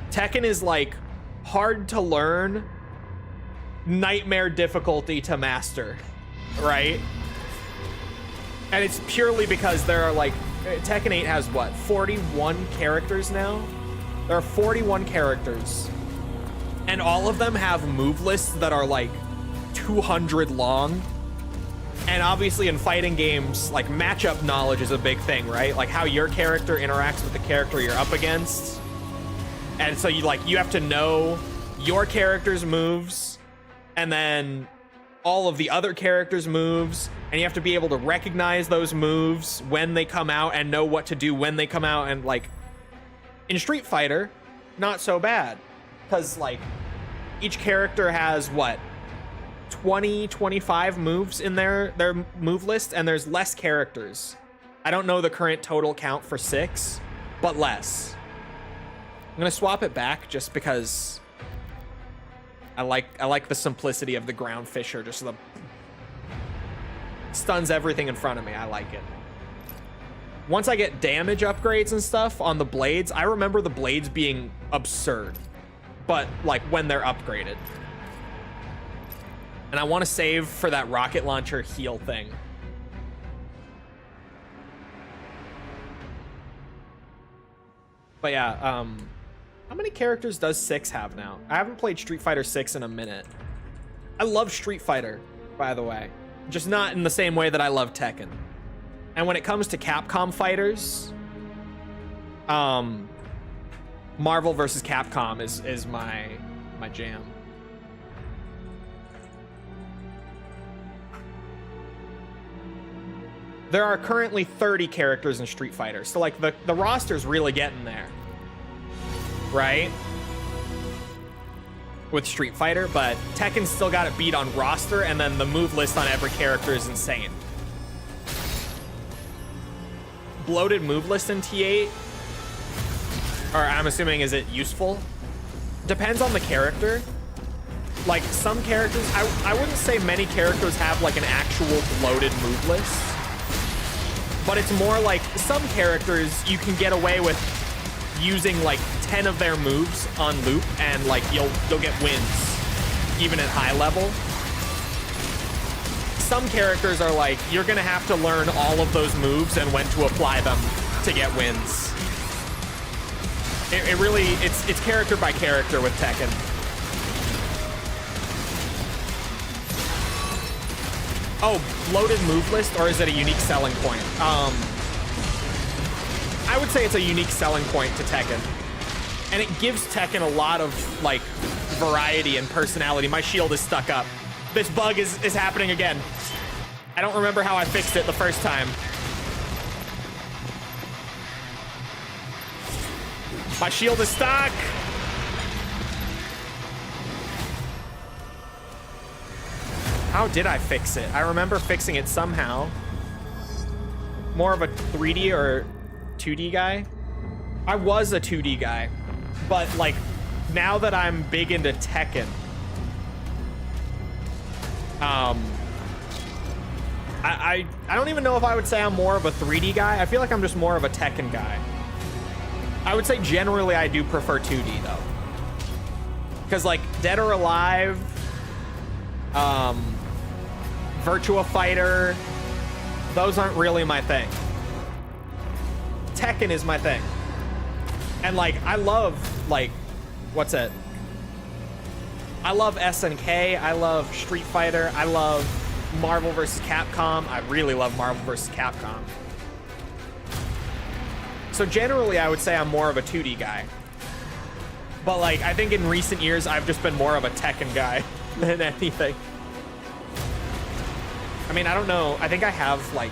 [SPEAKER 1] Tekken is like hard to learn, nightmare difficulty to master, right? And it's purely because there are like, Tekken 8 has what, 41 characters now? There are 41 characters. And all of them have move lists that are like 200 long. And obviously in fighting games, like matchup knowledge is a big thing, right? Like how your character interacts with the character you're up against. And so you have to know your character's moves and then all of the other characters' moves, and you have to be able to recognize those moves when they come out and know what to do when they come out. And like in Street Fighter, not so bad, because like each character has what, 20-25 moves in their move list, and there's less characters. I don't know the current total count for 6, but less. I'm gonna swap it back just because I like the simplicity of the ground fisher. Just the stuns everything in front of me. I like it. Once I get damage upgrades and stuff on the blades, I remember the blades being absurd, but like when they're upgraded. And I want to save for that rocket launcher heal thing. But yeah, how many characters does 6 have now? I haven't played Street Fighter 6 in a minute. I love Street Fighter, by the way. Just not in the same way that I love Tekken. And when it comes to Capcom fighters, Marvel vs. Capcom is my jam. There are currently 30 characters in Street Fighter, so like the roster's really getting there, right? With Street Fighter, but Tekken's still got it beat on roster, and then the move list on every character is insane. Bloated move list in T8, or I'm assuming, is it useful? Depends on the character. Like some characters, I wouldn't say many characters have like an actual bloated move list. But it's more like some characters you can get away with using like 10 of their moves on loop, and like you'll get wins even at high level. Some characters are like you're gonna have to learn all of those moves and when to apply them to get wins. It really it's character by character with Tekken. Oh, bloated move list, or is it a unique selling point? I would say it's a unique selling point to Tekken. And it gives Tekken a lot of, like, variety and personality. My shield is stuck up. This bug is happening again. I don't remember how I fixed it the first time. My shield is stuck! How did I fix it? I remember fixing it somehow. More of a 3D or 2D guy? I was a 2D guy, but like now that I'm big into Tekken, I don't even know if I would say I'm more of a 3D guy. I feel like I'm just more of a Tekken guy. I would say generally I do prefer 2D though. Because like Dead or Alive, Virtua Fighter, those aren't really my thing. Tekken is my thing. And like, I love, like, what's it? I love SNK, I love Street Fighter, I love Marvel vs. Capcom. I really love Marvel vs. Capcom. So generally, I would say I'm more of a 2D guy. But like, I think in recent years, I've just been more of a Tekken guy than anything. I mean, I don't know. I think I have like,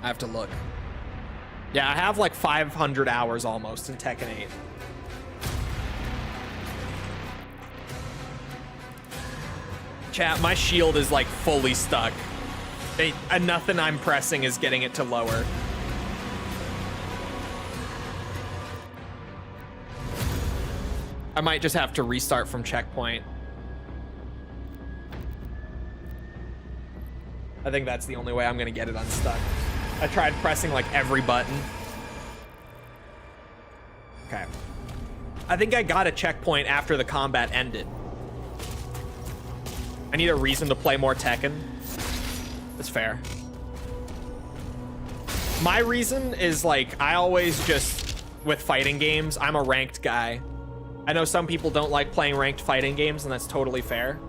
[SPEAKER 1] I have to look. Yeah, I have like 500 hours almost in Tekken 8. Chat, my shield is like fully stuck. Nothing I'm pressing is getting it to lower. I might just have to restart from checkpoint. I think that's the only way I'm gonna get it unstuck. I tried pressing like every button. Okay. I think I got a checkpoint after the combat ended. I need a reason to play more Tekken. That's fair. My reason is like, I always just, with fighting games, I'm a ranked guy. I know some people don't like playing ranked fighting games, and that's totally fair.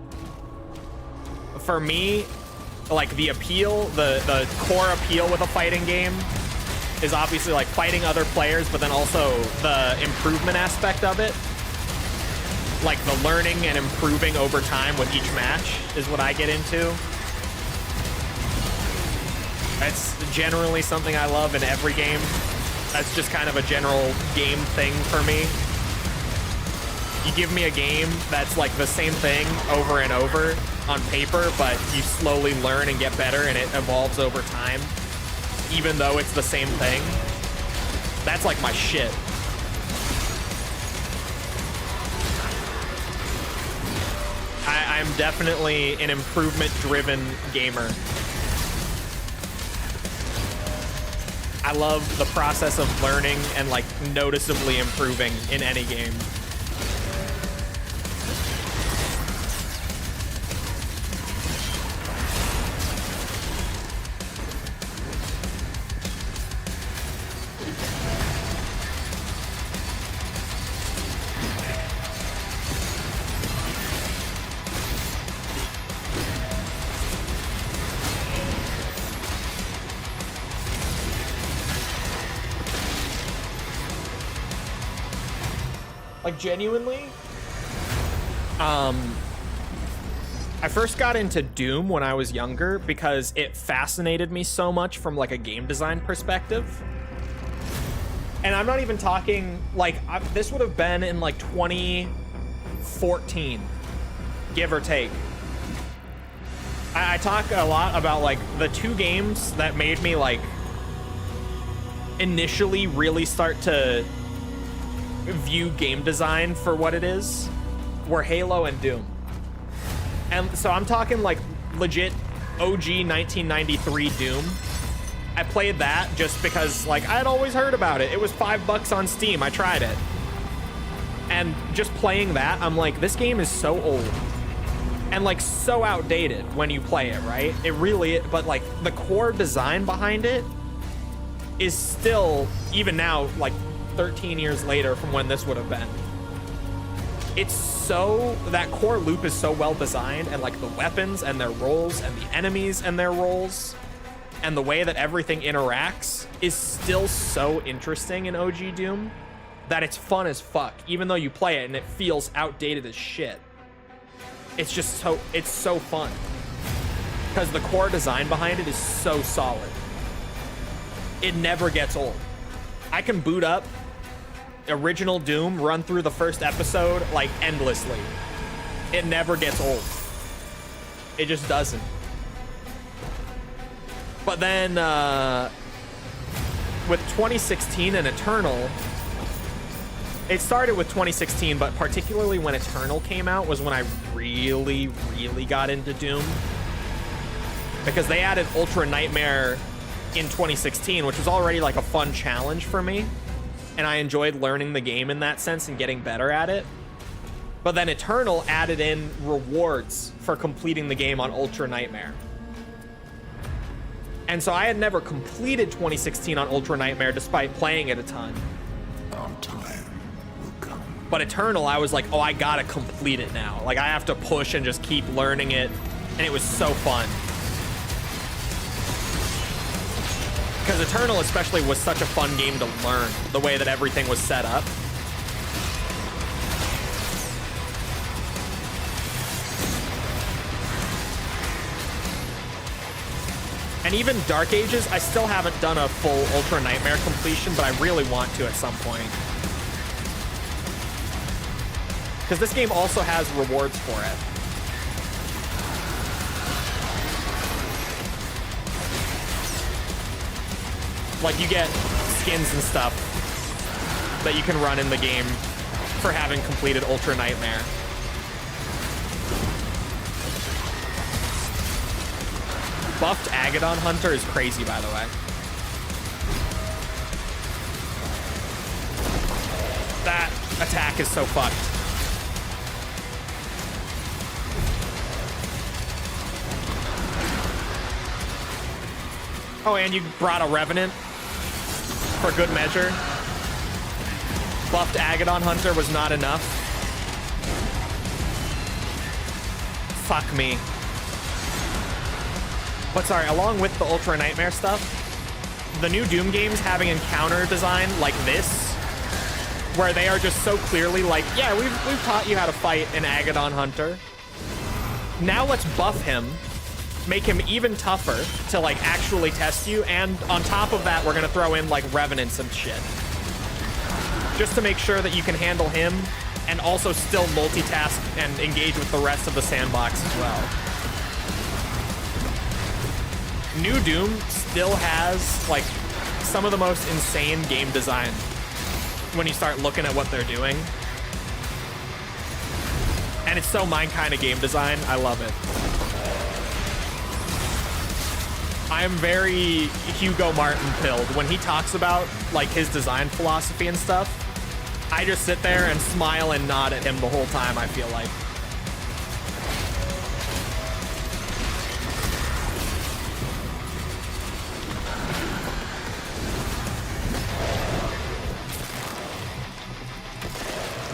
[SPEAKER 1] For me, like the appeal, the core appeal with a fighting game is obviously like fighting other players, but then also the improvement aspect of it. Like the learning and improving over time with each match is what I get into. That's generally something I love in every game. That's just kind of a general game thing for me. You give me a game that's like the same thing over and over on paper, but you slowly learn and get better and it evolves over time, even though it's the same thing. That's like my shit. I'm definitely an improvement-driven gamer. I love the process of learning and like noticeably improving in any game. Like, genuinely, I first got into Doom when I was younger because it fascinated me so much from like a game design perspective. And I'm not even talking like this would have been in like 2014, give or take. I talk a lot about like the two games that made me like initially really start to view game design for what it is were Halo and Doom. And so I'm talking like legit OG 1993 Doom. I played that just because like I had always heard about it. It was $5 on Steam. I tried it. And just playing that, I'm like, this game is so old. And like so outdated when you play it, right? It really, but like the core design behind it is still, even now, like 13 years later from when this would have been. It's so, that core loop is so well designed, and like the weapons and their roles and the enemies and their roles and the way that everything interacts is still so interesting in OG Doom that it's fun as fuck, even though you play it and it feels outdated as shit. It's just so, it's so fun because the core design behind it is so solid. It never gets old. I can boot up original Doom, run through the first episode like endlessly. It never gets old. It just doesn't. But then with 2016 and Eternal, it started with 2016, but particularly when Eternal came out was when I really got into Doom, because they added Ultra Nightmare in 2016, which was already like a fun challenge for me, and I enjoyed learning the game in that sense and getting better at it. But then Eternal added in rewards for completing the game on Ultra Nightmare. And so I had never completed 2016 on Ultra Nightmare despite playing it a ton.
[SPEAKER 5] Our time will come.
[SPEAKER 1] But Eternal, I was like, oh, I gotta complete it now. Like, I have to push and just keep learning it. And it was so fun. Because Eternal especially was such a fun game to learn, the way that everything was set up. And even Dark Ages, I still haven't done a full Ultra Nightmare completion, but I really want to at some point. Because this game also has rewards for it. Like, you get skins and stuff that you can run in the game for having completed Ultra Nightmare. Buffed Agadon Hunter is crazy, by the way. That attack is so fucked. Oh, and you brought a Revenant for good measure. Buffed Agadon Hunter was not enough. Fuck me. But sorry, along with the Ultra Nightmare stuff, the new Doom games having encounter design like this, where they are just so clearly like, yeah, we've taught you how to fight an Agadon Hunter. Now let's buff him, make him even tougher to like actually test you, and on top of that, we're gonna throw in like Revenants and shit. Just to make sure that you can handle him and also still multitask and engage with the rest of the sandbox as well. New Doom still has like some of the most insane game design when you start looking at what they're doing. And it's so mine kind of game design. I love it. I am very Hugo Martin pilled. When he talks about like his design philosophy and stuff, I just sit there and smile and nod at him the whole time, I feel like.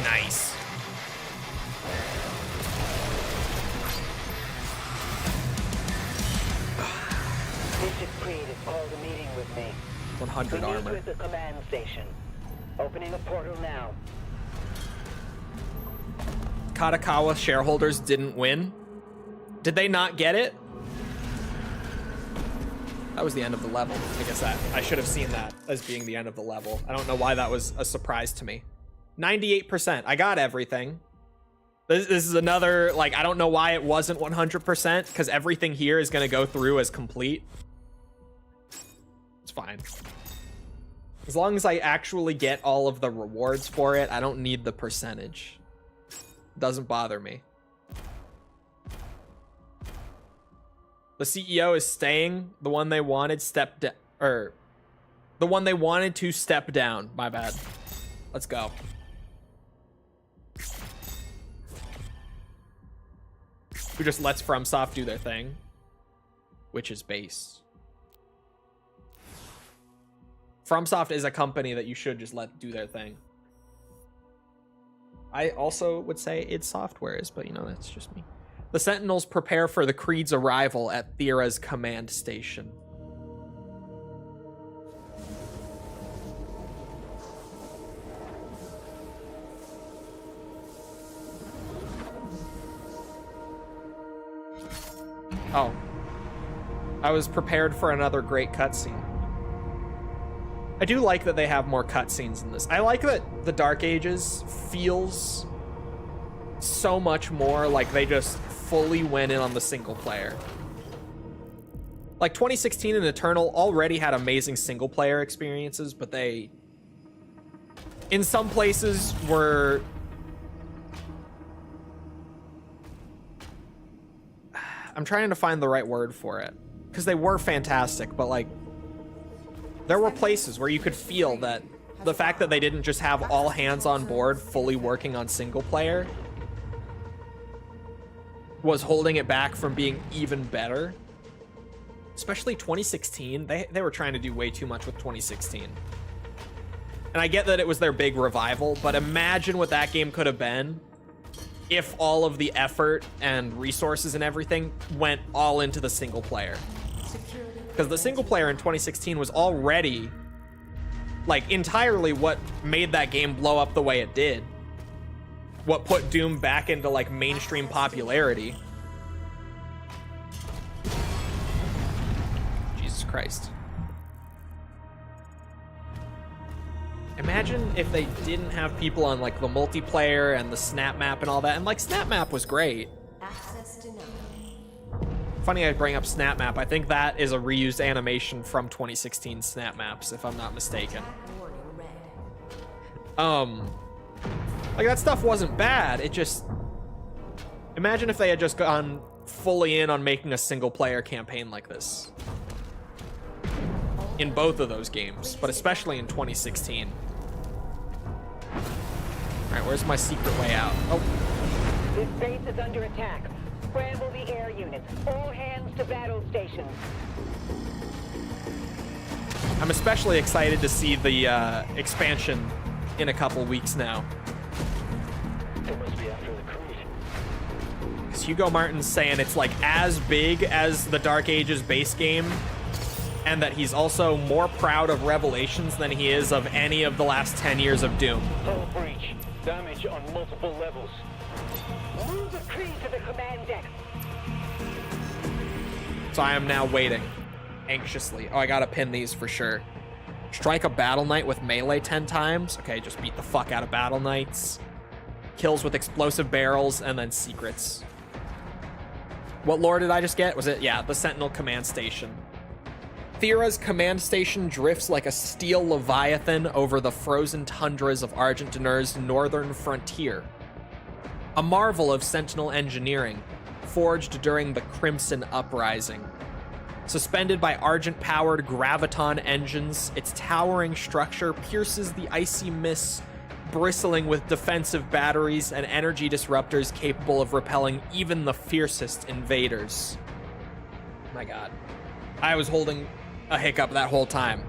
[SPEAKER 1] Nice.
[SPEAKER 2] District Creed has called a meeting with me.
[SPEAKER 1] 100
[SPEAKER 2] We meet
[SPEAKER 1] armor.
[SPEAKER 2] with the command station. Opening a portal now.
[SPEAKER 1] Katakawa shareholders didn't win. Did they not get it? That was the end of the level. I guess that I should have seen that as being the end of the level. I don't know why that was a surprise to me. 98%. I got everything. This is another, like, I don't know why it wasn't 100%, because everything here is going to go through as complete. It's fine. As long as I actually get all of the rewards for it, I don't need the percentage. Doesn't bother me. The CEO is staying. The one they wanted stepped down, or the one they wanted to step down. My bad. Let's go. Who just lets FromSoft do their thing, which is base. FromSoft is a company that you should just let do their thing. I also would say id Software is, but you know, that's just me. The Sentinels prepare for the Creed's arrival at Thera's command station. Oh. I was prepared for another great cutscene. I do like that they have more cutscenes in this. I like that the Dark Ages feels so much more like they just fully went in on the single player. Like 2016 and Eternal already had amazing single player experiences, but they, in some places, were... I'm trying to find the right word for it, because they were fantastic, but like, there were places where you could feel that the fact that they didn't just have all hands on board fully working on single player was holding it back from being even better. Especially 2016. They were trying to do way too much with 2016. And I get that it was their big revival, but imagine what that game could have been if all of the effort and resources and everything went all into the single player. Because the single player in 2016 was already, like, entirely what made that game blow up the way it did. What put Doom back into, like, mainstream popularity. Jesus Christ. Imagine if they didn't have people on, like, the multiplayer and the snap map and all that. And, like, snap map was great. Funny I bring up snap map. I think that is a reused animation from 2016 snap maps, if I'm not mistaken. Like, that stuff wasn't bad. It just... Imagine if they had just gone fully in on making a single player campaign like this. In both of those games, but especially in 2016. Alright, where's my secret way out? Oh.
[SPEAKER 2] This base is under attack. Scramble the air units. All hands to battle stations.
[SPEAKER 1] I'm especially excited to see the expansion in a couple weeks now.
[SPEAKER 7] It must be after the Creed.
[SPEAKER 1] Because Hugo Martin's saying it's like as big as the Dark Ages base game, and that he's also more proud of Revelations than he is of any of the last 10 years of Doom.
[SPEAKER 7] Hull breach. Damage on multiple levels.
[SPEAKER 2] Move the Creed to the command deck.
[SPEAKER 1] So I am now waiting anxiously. Oh, I gotta pin these for sure. Strike a Battle Knight with melee 10 times. Okay, just beat the fuck out of Battle Knights. Kills with explosive barrels, and then secrets. What lore did I just get? Was it, yeah, the Sentinel command station. Thera's command station drifts like a steel leviathan over the frozen tundras of Argentinur's northern frontier. A marvel of Sentinel engineering, forged during the Crimson Uprising. Suspended by Argent-powered graviton engines, its towering structure pierces the icy mists, bristling with defensive batteries and energy disruptors capable of repelling even the fiercest invaders. My God. I was holding a hiccup that whole time.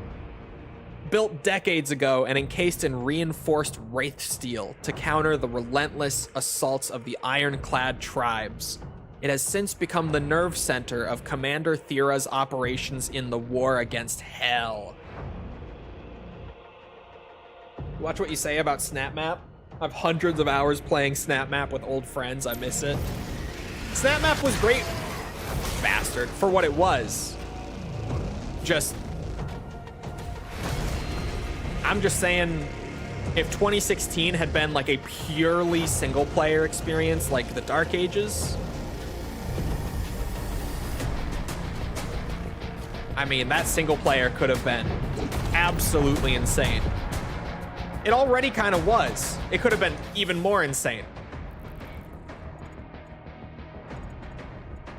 [SPEAKER 1] Built decades ago and encased in reinforced wraith steel to counter the relentless assaults of the ironclad tribes, it has since become the nerve center of Commander Thera's operations in the war against Hell. Watch what you say about Snap Map. I've hundreds of hours playing Snap Map with old friends. I miss it. Snap Map was great, bastard, for what it was. I'm just saying, if 2016 had been like a purely single player experience like the Dark Ages, I mean, that single player could have been absolutely insane. It already kind of was. It could have been even more insane.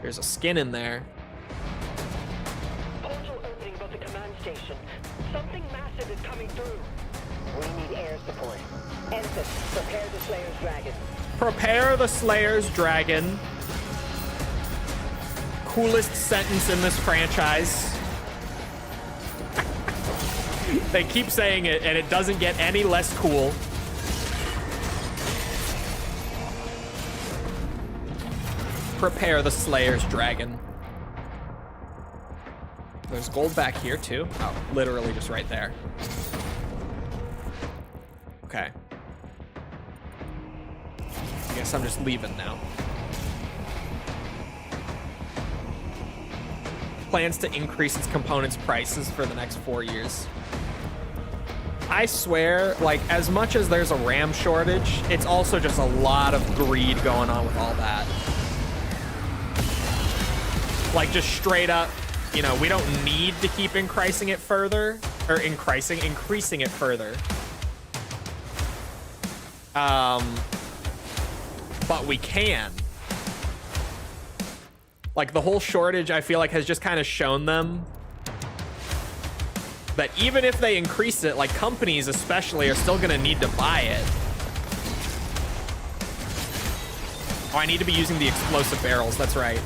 [SPEAKER 1] There's a skin in there.
[SPEAKER 2] Portal opening above the command station. Something massive is coming through. We need air support. Ensign, prepare the Slayer's Dragon.
[SPEAKER 1] Prepare the Slayer's Dragon. Coolest sentence in this franchise. They keep saying it, and it doesn't get any less cool. Prepare the Slayer's Dragon. There's gold back here, too. Oh, literally just right there. Okay. I guess I'm just leaving now. Plans to increase its components' prices for the next 4 years. I swear, like, as much as there's a RAM shortage, it's also just a lot of greed going on with all that. Like, just straight up, you know, we don't need to keep increasing it further, or increasing it further. But we can. Like, the whole shortage, I feel like, has just kind of shown them that even if they increase it, like, companies especially are still gonna need to buy it. Oh, I need to be using the explosive barrels, that's right.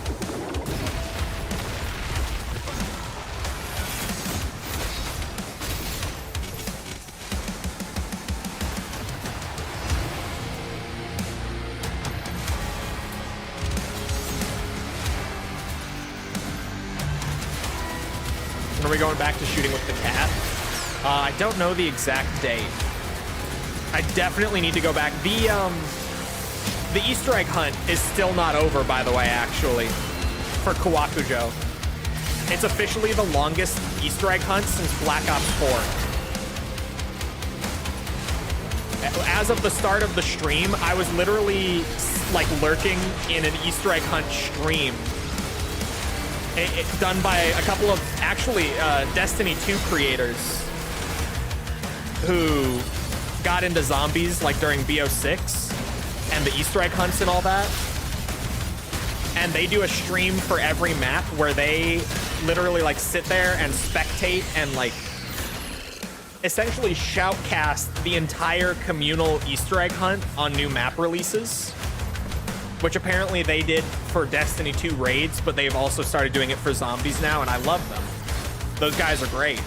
[SPEAKER 1] Are we going back to shooting with the cat? I don't know the exact date. I definitely need to go back. The Easter egg hunt is still not over, by the way, actually, for Kawakujo. It's officially the longest Easter egg hunt since Black Ops 4. As of the start of the stream, I was literally, like, lurking in an Easter egg hunt stream. Done by a couple of, actually, Destiny 2 creators who got into zombies, like, during BO6 and the Easter egg hunts and all that. And they do a stream for every map where they literally, like, sit there and spectate and, like, essentially shoutcast the entire communal Easter egg hunt on new map releases, which apparently they did for Destiny 2 raids, but they've also started doing it for zombies now, and I love them. Those guys are great.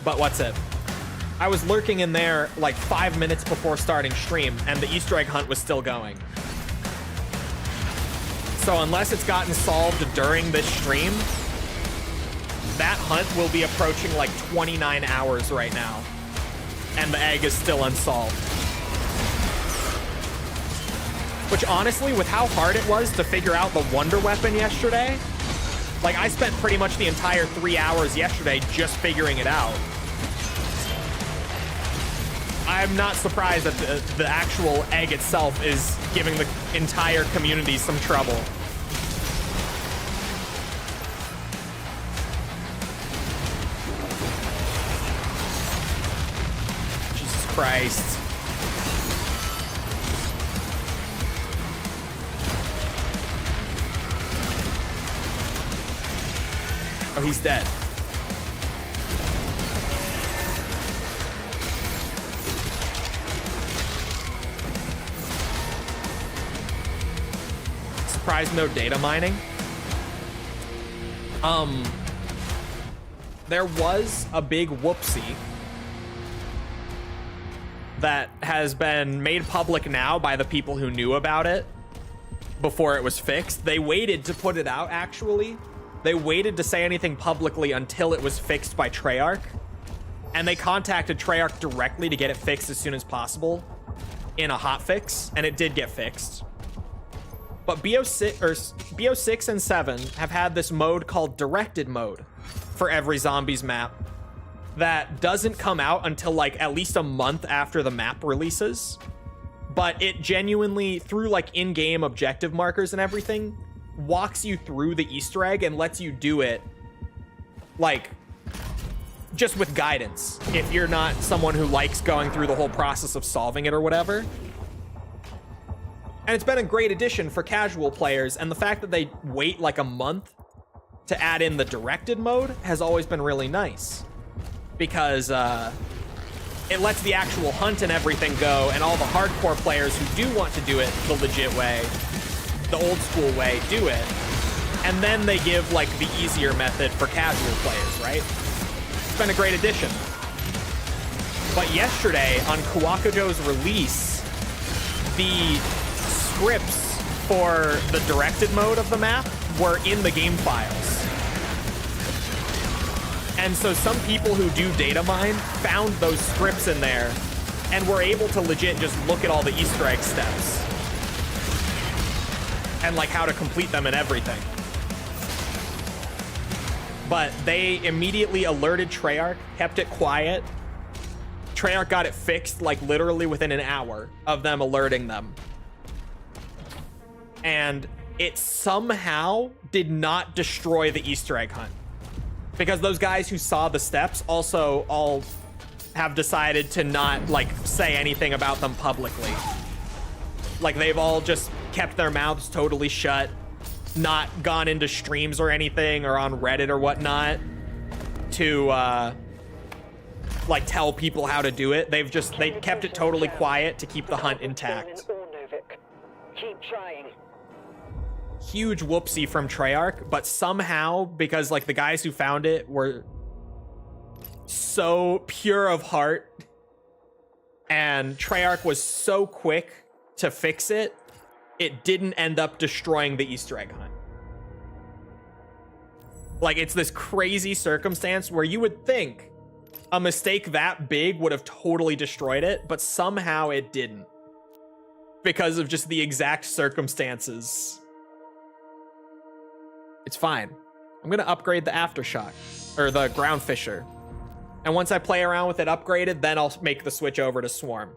[SPEAKER 1] But what's it? I was lurking in there like 5 minutes before starting stream, and the Easter egg hunt was still going. So unless it's gotten solved during this stream, that hunt will be approaching like 29 hours right now, and the egg is still unsolved. Which honestly, with how hard it was to figure out the wonder weapon yesterday, like, I spent pretty much the entire 3 hours yesterday just figuring it out. I'm not surprised that the actual egg itself is giving the entire community some trouble. Jesus Christ. Oh, he's dead. Surprised no data mining. There was a big whoopsie that has been made public now by the people who knew about it before it was fixed. They waited to put it out, actually. They waited to say anything publicly until it was fixed by Treyarch. And they contacted Treyarch directly to get it fixed as soon as possible in a hotfix, and it did get fixed. But BO6 and 7 have had this mode called directed mode for every zombies map that doesn't come out until like at least a month after the map releases. But it genuinely, through like in-game objective markers and everything, walks you through the Easter egg and lets you do it like just with guidance if you're not someone who likes going through the whole process of solving it or whatever. And it's been a great addition for casual players, and the fact that they wait like a month to add in the directed mode has always been really nice, because it lets the actual hunt and everything go, and all the hardcore players who do want to do it the legit way, the old school way, do it. And then they give like the easier method for casual players, right? It's been a great addition. But yesterday on Kawakujo's release, the scripts for the directed mode of the map were in the game files. And so some people who do data mine found those scripts in there and were able to legit just look at all the Easter egg steps and like how to complete them and everything. But they immediately alerted Treyarch, kept it quiet. Treyarch got it fixed like literally within an hour of them alerting them. And it somehow did not destroy the Easter egg hunt, because those guys who saw the steps also all have decided to not like say anything about them publicly. Like they've all just kept their mouths totally shut, not gone into streams or anything or on Reddit or whatnot to like tell people how to do it. They kept it totally quiet to keep the hunt intact.
[SPEAKER 2] Keep trying.
[SPEAKER 1] Huge whoopsie from Treyarch, but somehow, because like the guys who found it were so pure of heart and Treyarch was so quick to fix it, it didn't end up destroying the Easter egg hunt. Like, it's this crazy circumstance where you would think a mistake that big would have totally destroyed it, but somehow it didn't, because of just the exact circumstances. It's fine. I'm gonna upgrade the Aftershock, or the Ground Fisher. And once I play around with it upgraded, then I'll make the switch over to Swarm.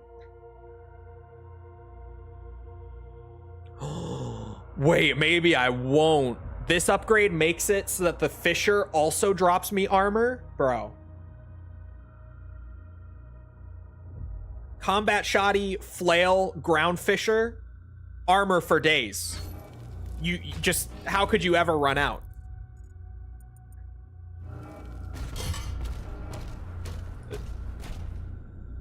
[SPEAKER 1] Wait, maybe I won't. This upgrade makes it so that the Fisher also drops me armor? Bro. Combat Shoddy, Flail, Ground Fisher, armor for days. You just, how could you ever run out?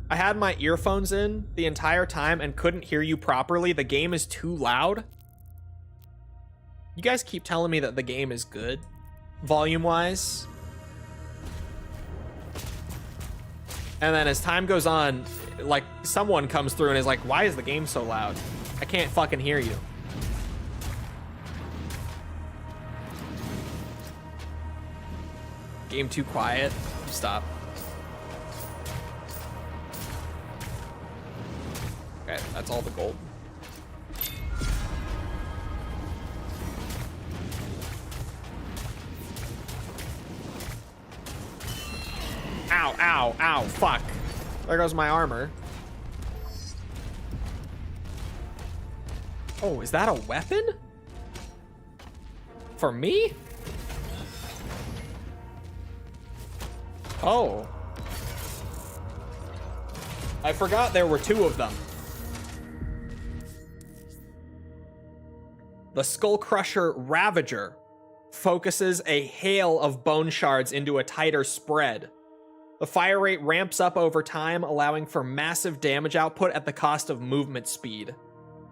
[SPEAKER 1] I had my earphones in the entire time and couldn't hear you properly. The game is too loud. You guys keep telling me that the game is good, volume-wise. And then as time goes on, like, someone comes through and is like, why is the game so loud? I can't fucking hear you. Game too quiet? Stop. Okay, that's all the gold. Ow, ow, ow, fuck. There goes my armor. Oh, is that a weapon? For me? Oh. I forgot there were two of them. The Skull Crusher Ravager focuses a hail of bone shards into a tighter spread. The fire rate ramps up over time, allowing for massive damage output at the cost of movement speed.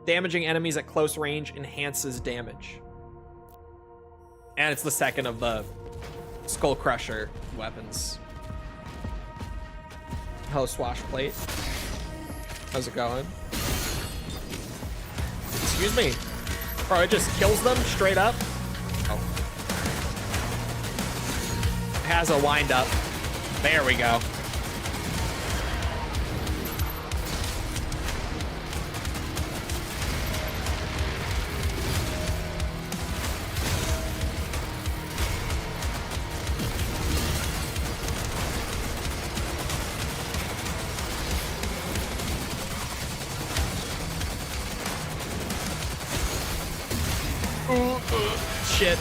[SPEAKER 1] Damaging enemies at close range enhances damage. And it's the second of the Skull Crusher weapons. Hello, Swashplate. How's it going? Excuse me. Bro, it just kills them straight up. Oh. It has a wind up. There we go. Shit.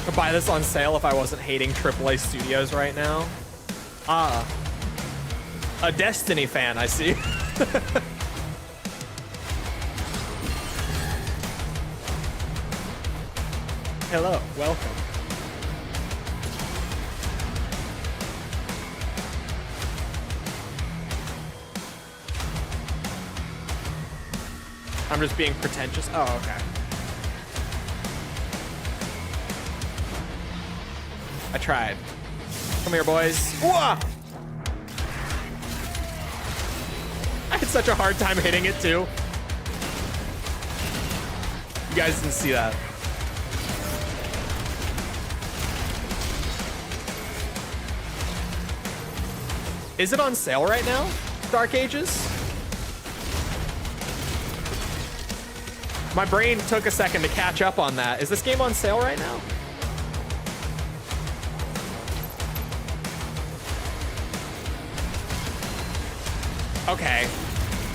[SPEAKER 1] I'd buy this on sale if I wasn't hating AAA studios right now. Ah. A Destiny fan, I see. Hello, welcome. I'm just being pretentious. Oh, okay. I tried. Come here, boys. Whoa! I had such a hard time hitting it, too. You guys didn't see that. Is it on sale right now? Dark Ages? My brain took a second to catch up on that. Is this game on sale right now? Okay.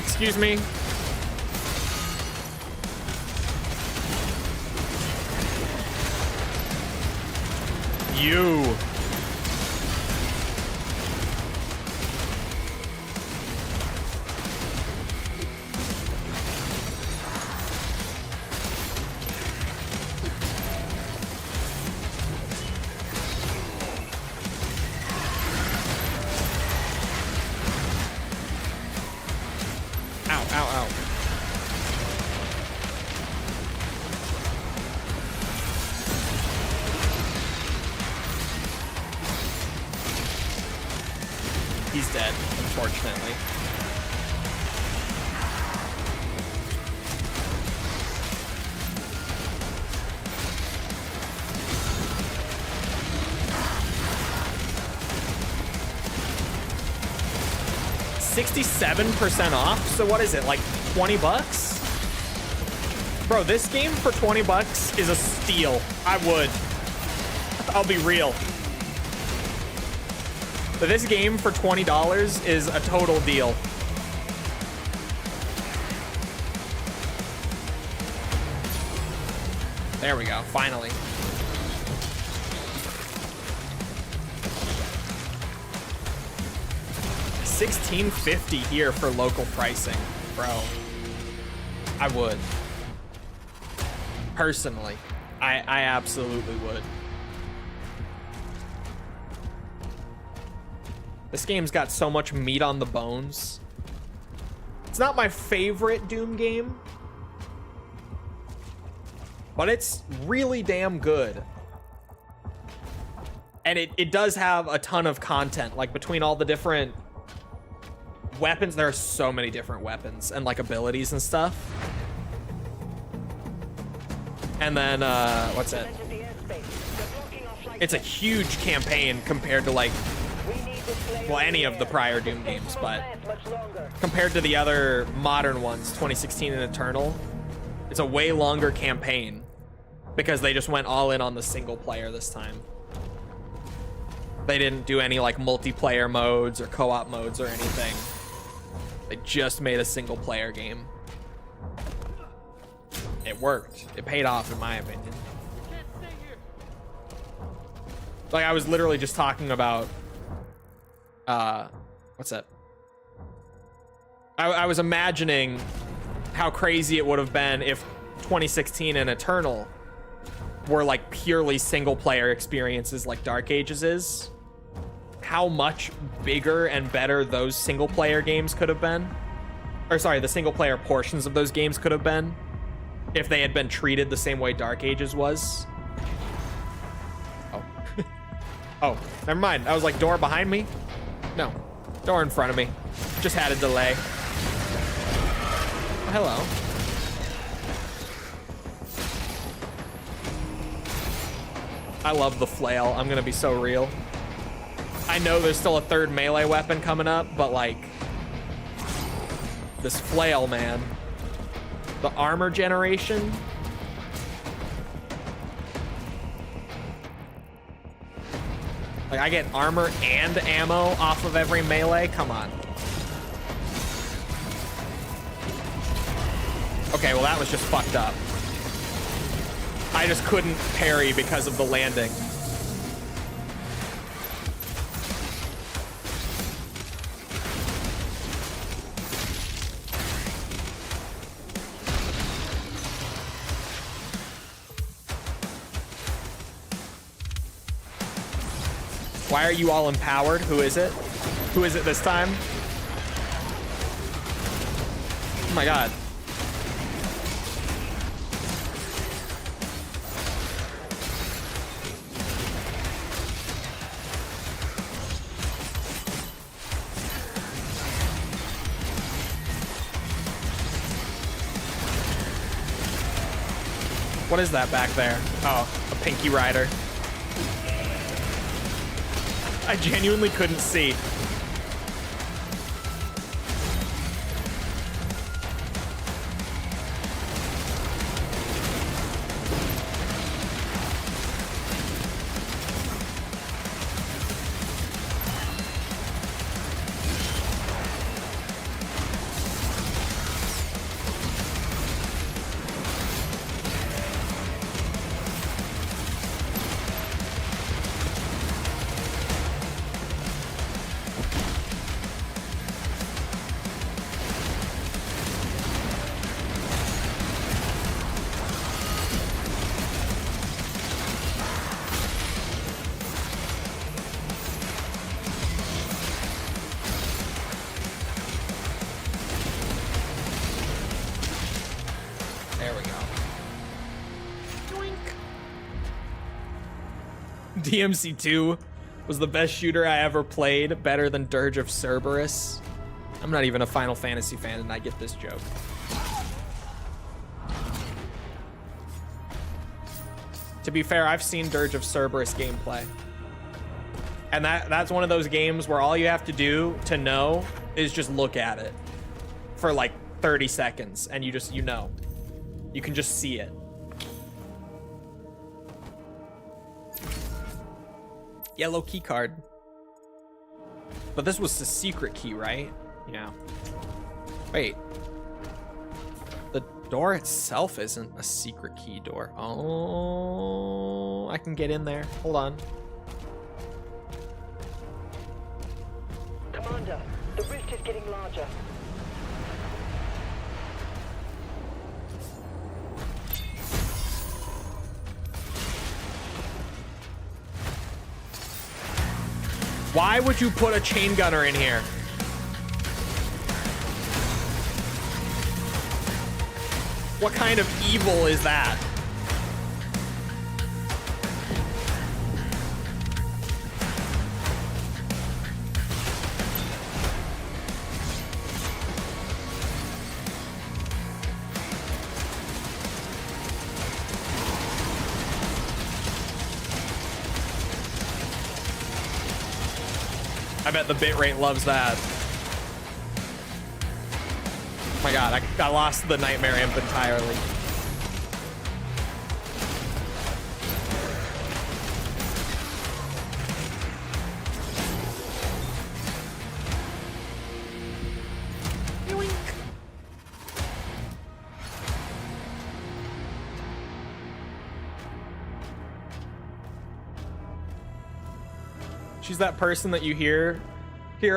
[SPEAKER 1] Excuse me. You. He's dead, unfortunately. $67% off? So what is it, like 20 bucks? Bro, this game for 20 bucks is a steal. I would. I'll be real. But this game for $20 is a total deal. There we go, finally. $16.50 here for local pricing, bro. I would. Personally, I absolutely would. This game's got so much meat on the bones. It's not my favorite Doom game, but it's really damn good. And it does have a ton of content, like between all the different weapons. There are so many different weapons and like abilities and stuff. And then, what's it? It's a huge campaign compared to like, well, any of the prior Doom games, but compared to the other modern ones, 2016 and Eternal, it's a way longer campaign because they just went all in on the single player this time. They didn't do any like multiplayer modes or co-op modes or anything. They just made a single player game. It worked. It paid off in my opinion. Like I was literally just talking about what's that? I was imagining how crazy it would have been if 2016 and Eternal were like purely single player experiences like Dark Ages is. How much bigger and better those single player games could have been. Or sorry, the single player portions of those games could have been if they had been treated the same way Dark Ages was. Oh. Oh, never mind. I was like, door behind me? No, door in front of me. Just had a delay. Oh, hello. I love the flail. I'm gonna be so real. I know there's still a third melee weapon coming up, but like this flail, man. The armor generation. Like I get armor and ammo off of every melee. Come on. Okay, well that was just fucked up. I just couldn't parry because of the landing. Why are you all empowered? Who is it? Who is it this time? Oh my god. What is that back there? Oh, a Pinky Rider. I genuinely couldn't see. DMC2 was the best shooter I ever played, better than Dirge of Cerberus. I'm not even a Final Fantasy fan and I get this joke. To be fair, I've seen Dirge of Cerberus gameplay. And that's one of those games where all you have to do to know is just look at it for like 30 seconds and you know. You can just see it. Yellow key card. But this was the secret key, right? Yeah. Wait. The door itself isn't a secret key door. Oh, I can get in there. Hold on.
[SPEAKER 2] Commander, the rift is getting larger.
[SPEAKER 1] Why would you put a chain gunner in here? What kind of evil is that? I bet the bitrate loves that. Oh my god, I lost the Nightmare Imp entirely. She's that person that you hear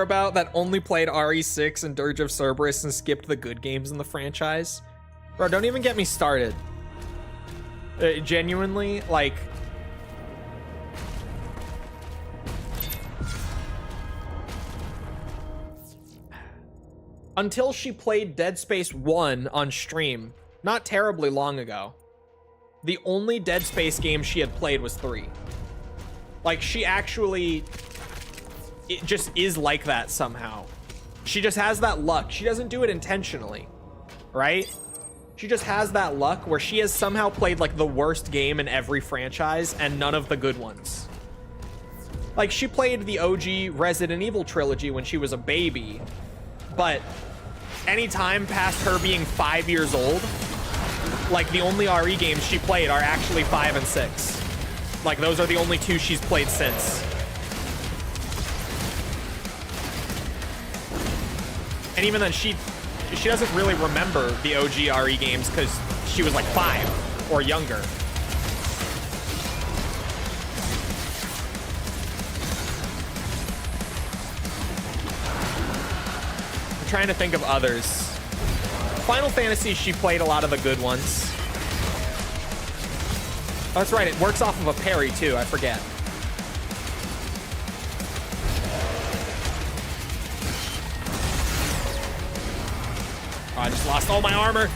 [SPEAKER 1] about that only played RE6 and Dirge of Cerberus and skipped the good games in the franchise. Bro, don't even get me started. Genuinely, like... Until she played Dead Space 1 on stream, not terribly long ago, the only Dead Space game she had played was 3. Like, she actually, it just is like that somehow. She just has that luck. She doesn't do it intentionally, right? She just has that luck where she has somehow played like the worst game in every franchise and none of the good ones. Like, she played the OG Resident Evil trilogy when she was a baby, but any time past her being 5 years old, like, the only RE games she played are actually 5 and 6. Like, those are the only two she's played since. And even then, she doesn't really remember the OG RE games because she was like 5 or younger. I'm trying to think of others. Final Fantasy, she played a lot of the good ones. Oh, that's right, it works off of a parry too, I forget. Oh, I just lost all my armor.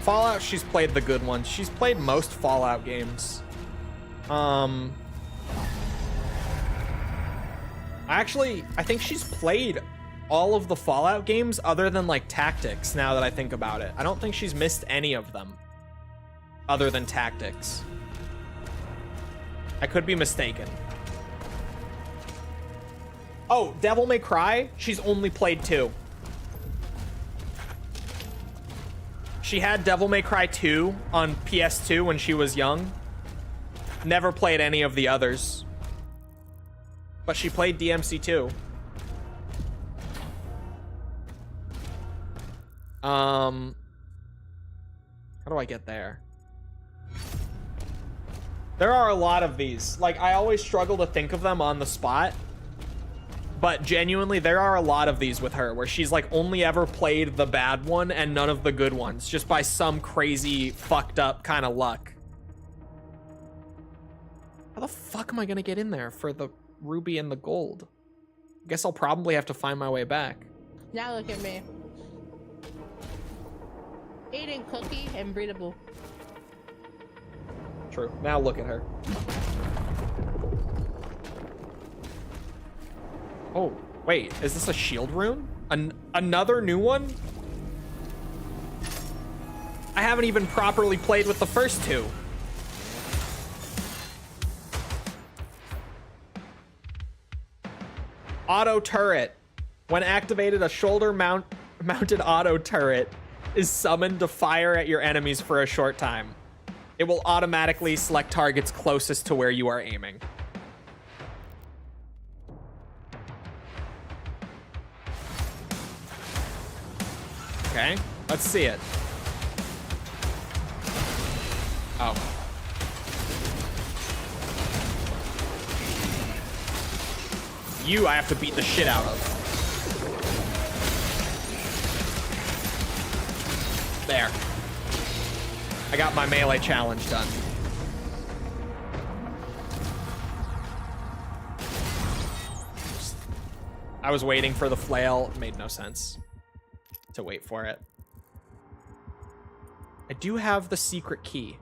[SPEAKER 1] Fallout, she's played the good ones. She's played most Fallout games. I think she's played all of the Fallout games other than like Tactics, now that I think about it. I don't think she's missed any of them other than Tactics. I could be mistaken. Oh, Devil May Cry, she's only played 2. She had Devil May Cry 2 on PS2 when she was young. Never played any of the others. But she played DMC2. How do I get there? There are a lot of these. Like, I always struggle to think of them on the spot. But genuinely, there are a lot of these with her where she's like only ever played the bad one and none of the good ones, just by some crazy fucked up kind of luck. How the fuck am I gonna get in there for the ruby and the gold? I guess I'll probably have to find my way back.
[SPEAKER 3] Now look at me. Eating cookie and breathable.
[SPEAKER 1] True. Now look at her. Oh, wait. Is this a shield rune? Another new one? I haven't even properly played with the first two. Auto turret. When activated, a shoulder mounted auto turret is summoned to fire at your enemies for a short time. It will automatically select targets closest to where you are aiming. Okay, let's see it. Oh. You I have to beat the shit out of. There. I got my melee challenge done. I was waiting for the flail. It made no sense to wait for it. I do have the secret key.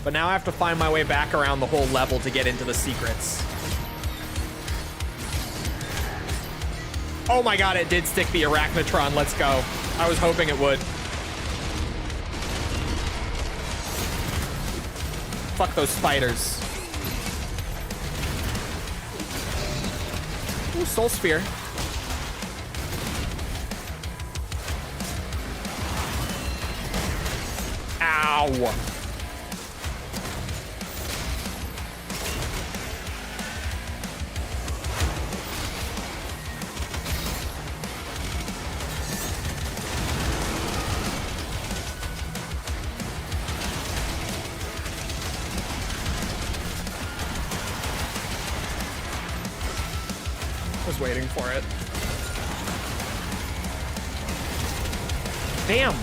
[SPEAKER 1] But now I have to find my way back around the whole level to get into the secrets. Oh my god, it did stick the Arachnotron. Let's go. I was hoping it would. Fuck those spiders. Ooh, Soul Sphere. Ow. Was waiting for it. Damn.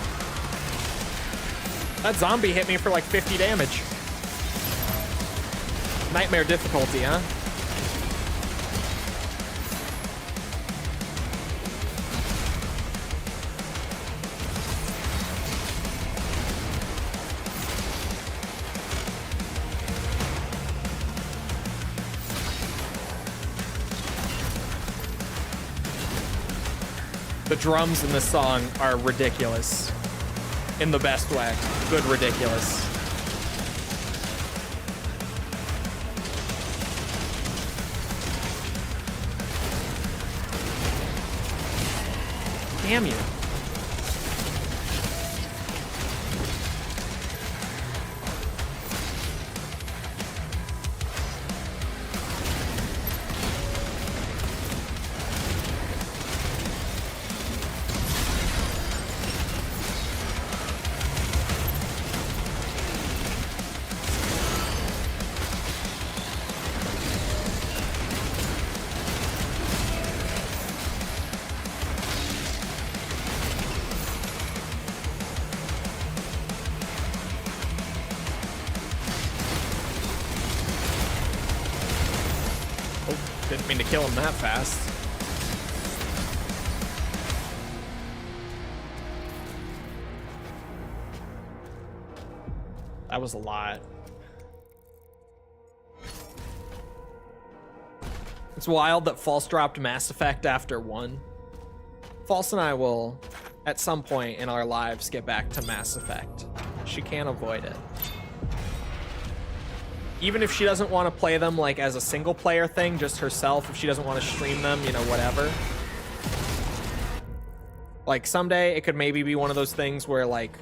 [SPEAKER 1] That zombie hit me for like 50 damage. Nightmare difficulty, huh? The drums in this song are ridiculous. In the best way. Good ridiculous. Damn you. Didn't mean to kill him that fast. That was a lot. It's wild that False dropped Mass Effect after 1. False and I will, at some point in our lives, get back to Mass Effect. She can't avoid it. Even if she doesn't want to play them like as a single player thing, just herself, if she doesn't want to stream them, you know, whatever. Like someday it could maybe be one of those things where like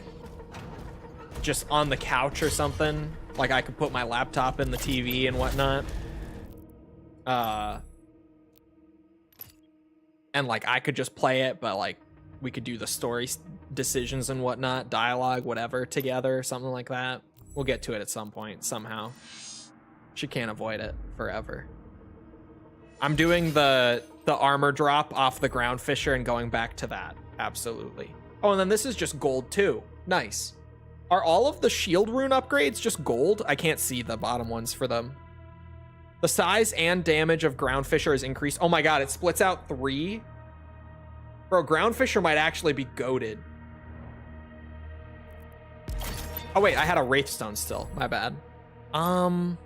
[SPEAKER 1] just on the couch or something, like I could put my laptop in the TV and whatnot. And like I could just play it, but like we could do the story decisions and whatnot, dialogue, whatever, together, something like that. We'll get to it at some point, somehow. She can't avoid it forever. I'm doing the armor drop off the ground fisher and going back to that. Absolutely. Oh, and then this is just gold too. Nice. Are all of the shield rune upgrades just gold? I can't see the bottom ones for them. The size and damage of ground fisher is increased. Oh my god, it splits out 3. Bro, ground fisher might actually be goated. Oh wait, I had a wraithstone still. My bad. I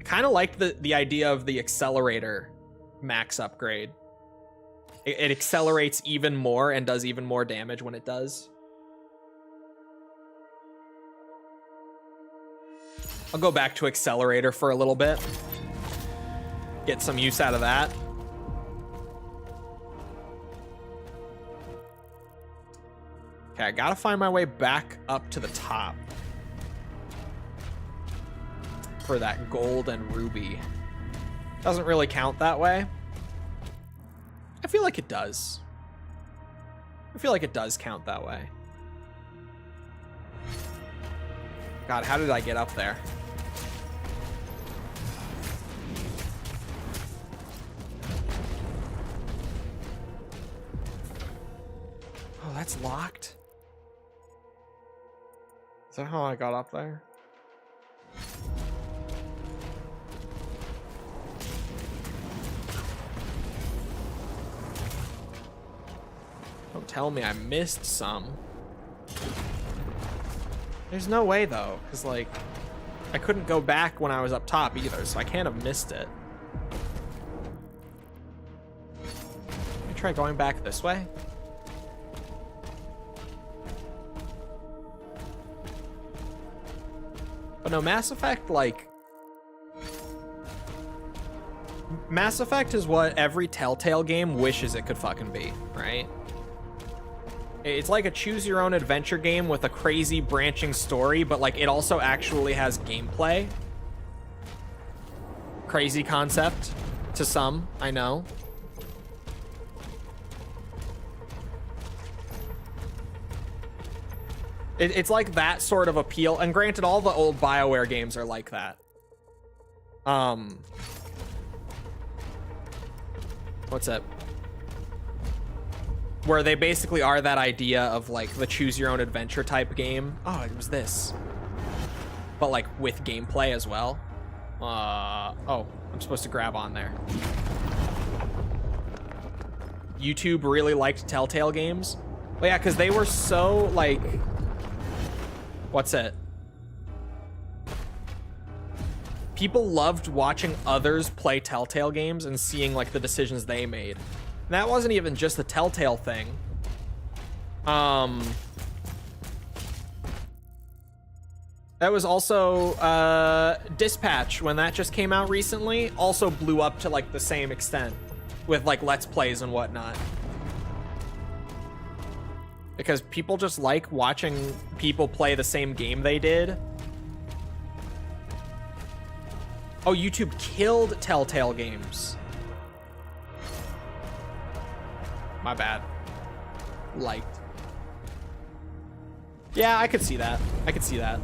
[SPEAKER 1] kind of like the idea of the accelerator max upgrade. It accelerates even more and does even more damage when it does. I'll go back to accelerator for a little bit. Get some use out of that. Okay, I gotta find my way back up to the top for that gold and ruby. Doesn't really count that way. I feel like it does. I feel like it does count that way. God, how did I get up there? Oh, that's locked? Is that how I got up there? Don't tell me I missed some. There's no way though, because like I couldn't go back when I was up top either, so I can't have missed it. Let me try going back this way. But no, Mass Effect, like Mass Effect is what every Telltale game wishes it could fucking be, right? It's like a choose your own adventure game with a crazy branching story, but like it also actually has gameplay. Crazy concept to some, I know. It's like that sort of appeal, and granted all the old BioWare games are like that. What's up? Where they basically are that idea of like the choose your own adventure type game. Oh, it was this. But like with gameplay as well. Oh, I'm supposed to grab on there. YouTube really liked Telltale games. Well, yeah, because they were so like, what's it? people loved watching others play Telltale games and seeing like the decisions they made. And that wasn't even just the Telltale thing. That was also Dispatch, when that just came out recently, also blew up to like the same extent with like Let's Plays and whatnot. Because people just like watching people play the same game they did. Oh, YouTube killed Telltale Games. My bad. Liked. Yeah, I could see that. I could see that.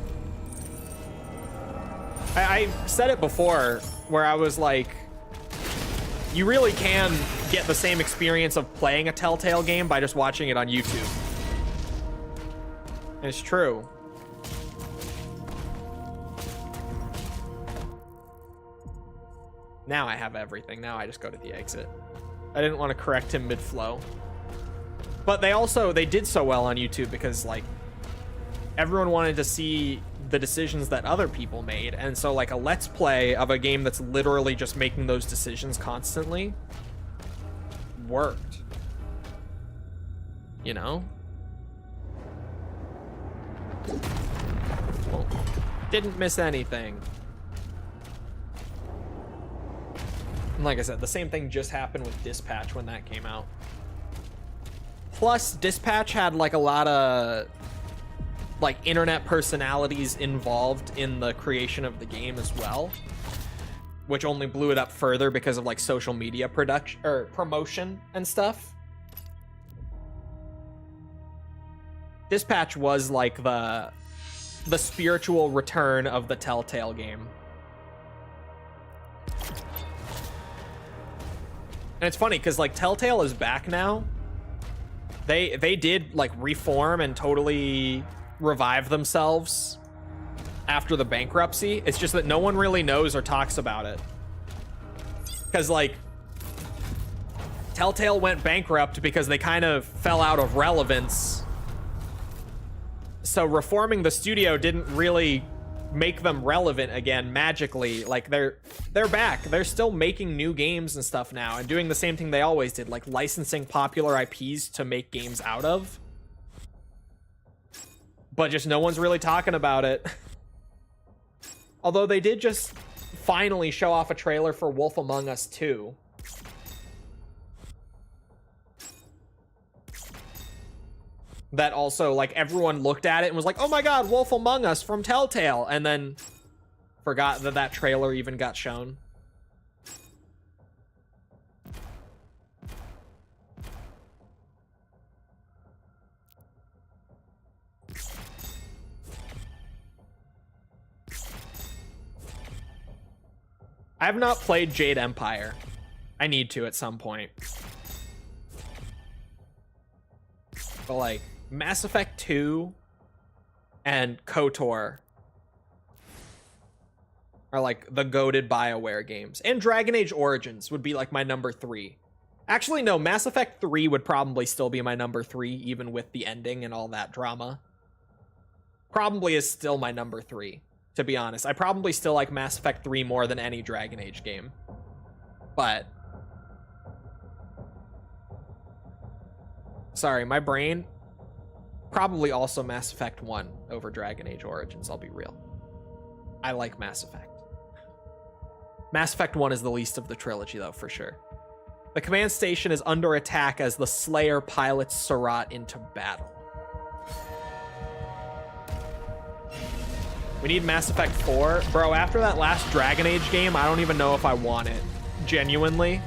[SPEAKER 1] I said it before, where I was like, you really can get the same experience of playing a Telltale game by just watching it on YouTube. And it's true. Now I have everything. Now I just go to the exit. I didn't want to correct him mid-flow. But they did so well on YouTube because like everyone wanted to see the decisions that other people made. And so like a Let's Play of a game that's literally just making those decisions constantly worked. You know? Well, didn't miss anything. And like I said, the same thing just happened with Dispatch when that came out. Plus, Dispatch had like a lot of like internet personalities involved in the creation of the game as well, which only blew it up further because of like social media production or promotion and stuff. Dispatch was like the spiritual return of the Telltale game. And it's funny because like Telltale is back now. They did like reform and totally revive themselves after the bankruptcy. It's just that no one really knows or talks about it. Because like Telltale went bankrupt because they kind of fell out of relevance. So reforming the studio didn't really make them relevant again magically. Like they're back. They're still making new games and stuff now and doing the same thing they always did, like licensing popular IPs to make games out of. But just no one's really talking about it. Although they did just finally show off a trailer for Wolf Among Us 2. That also, like, everyone looked at it and was like, oh my god, Wolf Among Us from Telltale, and then forgot that that trailer even got shown. I have not played Jade Empire. I need to at some point. But like, Mass Effect 2 and KOTOR are like the goated BioWare games. And Dragon Age Origins would be like my number 3. Actually, no, Mass Effect 3 would probably still be my number 3, even with the ending and all that drama. Probably is still my number 3, to be honest. I probably still like Mass Effect 3 more than any Dragon Age game. But sorry, my brain. Probably also Mass Effect 1 over Dragon Age Origins, I'll be real. I like Mass Effect. Mass Effect 1 is the least of the trilogy, though, for sure. The command station is under attack as the Slayer pilots Surratt into battle. We need Mass Effect 4. Bro, after that last Dragon Age game, I don't even know if I want it. Genuinely.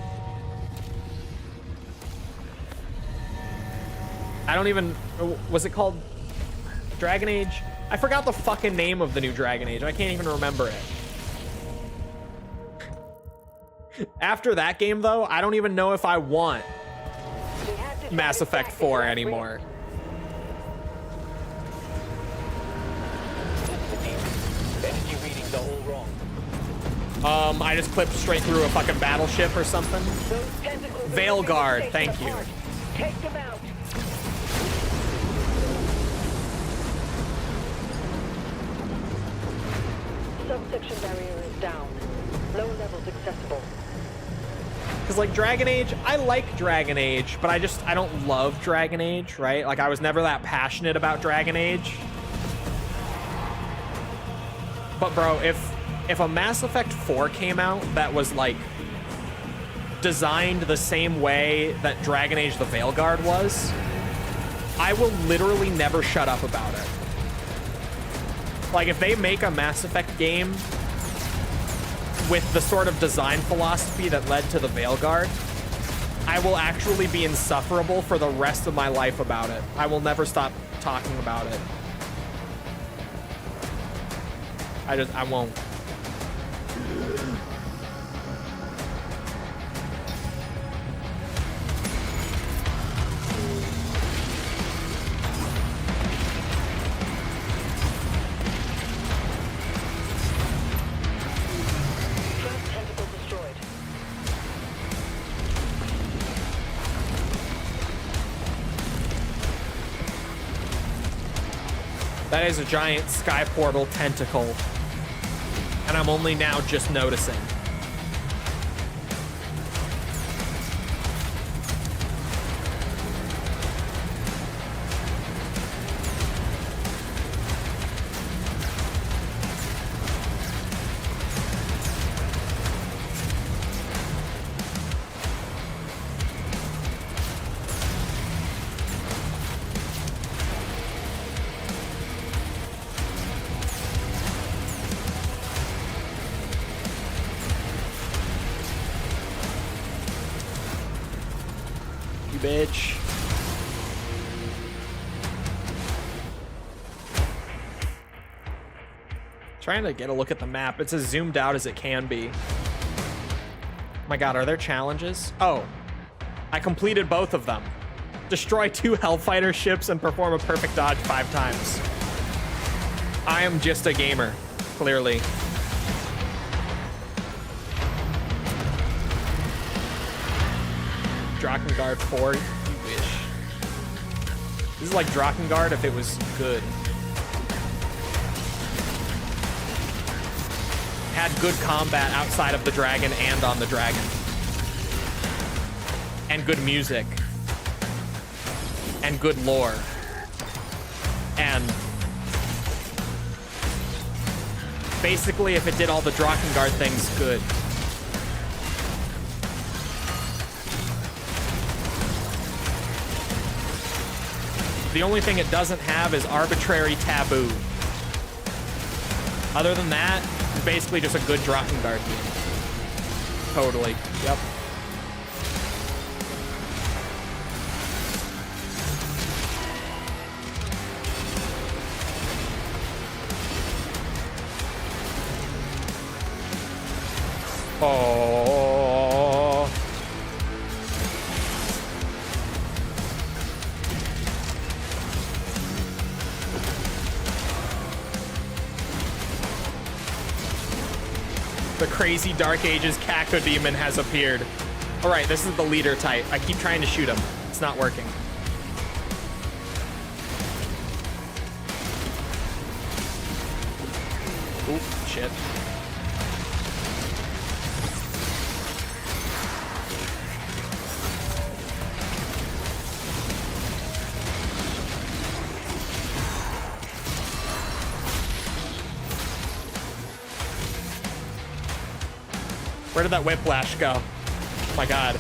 [SPEAKER 1] I don't even... Was it called Dragon Age? I forgot the fucking name of the new Dragon Age. I can't even remember it. After that game, though, I don't even know if I want Mass Effect 4 anymore.
[SPEAKER 7] Energy readings are all wrong.
[SPEAKER 1] I just clipped straight through a fucking battleship or something. Veilguard, thank you.
[SPEAKER 2] Take them out. Subsection barrier is down.
[SPEAKER 1] Because like Dragon Age, I like Dragon Age, but I don't love Dragon Age, right? Like I was never that passionate about Dragon Age. But bro, if a Mass Effect 4 came out that was like designed the same way that Dragon Age the Veilguard was, I will literally never shut up about it. Like if they make a Mass Effect game with the sort of design philosophy that led to the Veilguard, I will actually be insufferable for the rest of my life about it. I will never stop talking about it. I won't.
[SPEAKER 2] Tentacle destroyed.
[SPEAKER 1] That is a giant sky portal tentacle. And I'm only now just noticing. Bitch. Trying to get a look at the map. It's as zoomed out as it can be. Oh my god, are there challenges? Oh, I completed both of them. Destroy 2 Hellfighter ships and perform a perfect dodge 5 times. I am just a gamer, clearly. Drakengard 4, you wish. This is like Drakengard if it was good. Had good combat outside of the dragon and on the dragon. And good music. And good lore. And basically if it did all the Drakengard things good. The only thing it doesn't have is arbitrary taboo. Other than that, it's basically just a good Drakengard game. Totally. Yep. Oh. The crazy Dark Ages Cacodemon has appeared. All right, this is the leader type. I keep trying to shoot him. It's not working. Oop, shit. Where did that whiplash go? Oh my god.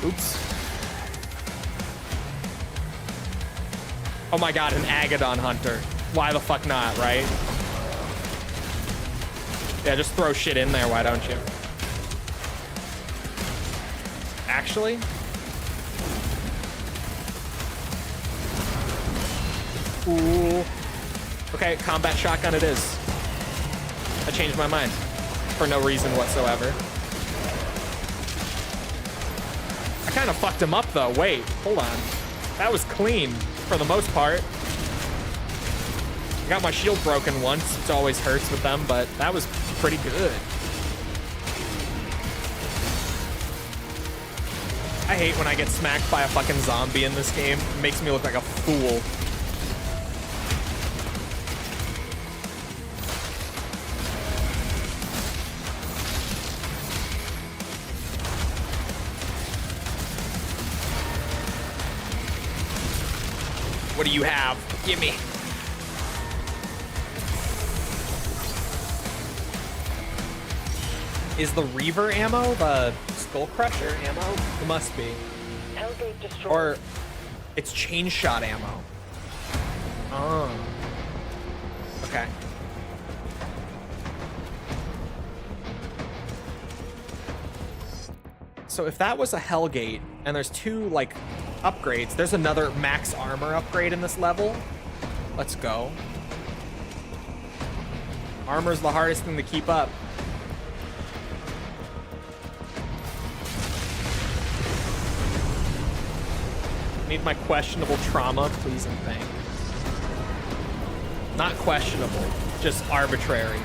[SPEAKER 1] Oops. Oh my god, an Agadon Hunter. Why the fuck not, right? Yeah, just throw shit in there, why don't you? Actually? Ooh. Okay, combat shotgun it is. I changed my mind. For no reason whatsoever. I kind of fucked him up though. Wait, hold on. That was clean for the most part. I got my shield broken once. It always hurts with them, but that was pretty good. I hate when I get smacked by a fucking zombie in this game. It makes me look like a fool. What do you have? Give me. Is the Reaver ammo the Skull Crusher ammo? It must be.
[SPEAKER 2] Hellgate destroyed.
[SPEAKER 1] Or it's chain shot ammo. Oh. Okay. So if that was a Hellgate, and there's two, like, upgrades, there's another max armor upgrade in this level. Let's go. Armor's the hardest thing to keep up. Need my questionable trauma, please and thank. Not questionable, just arbitrary.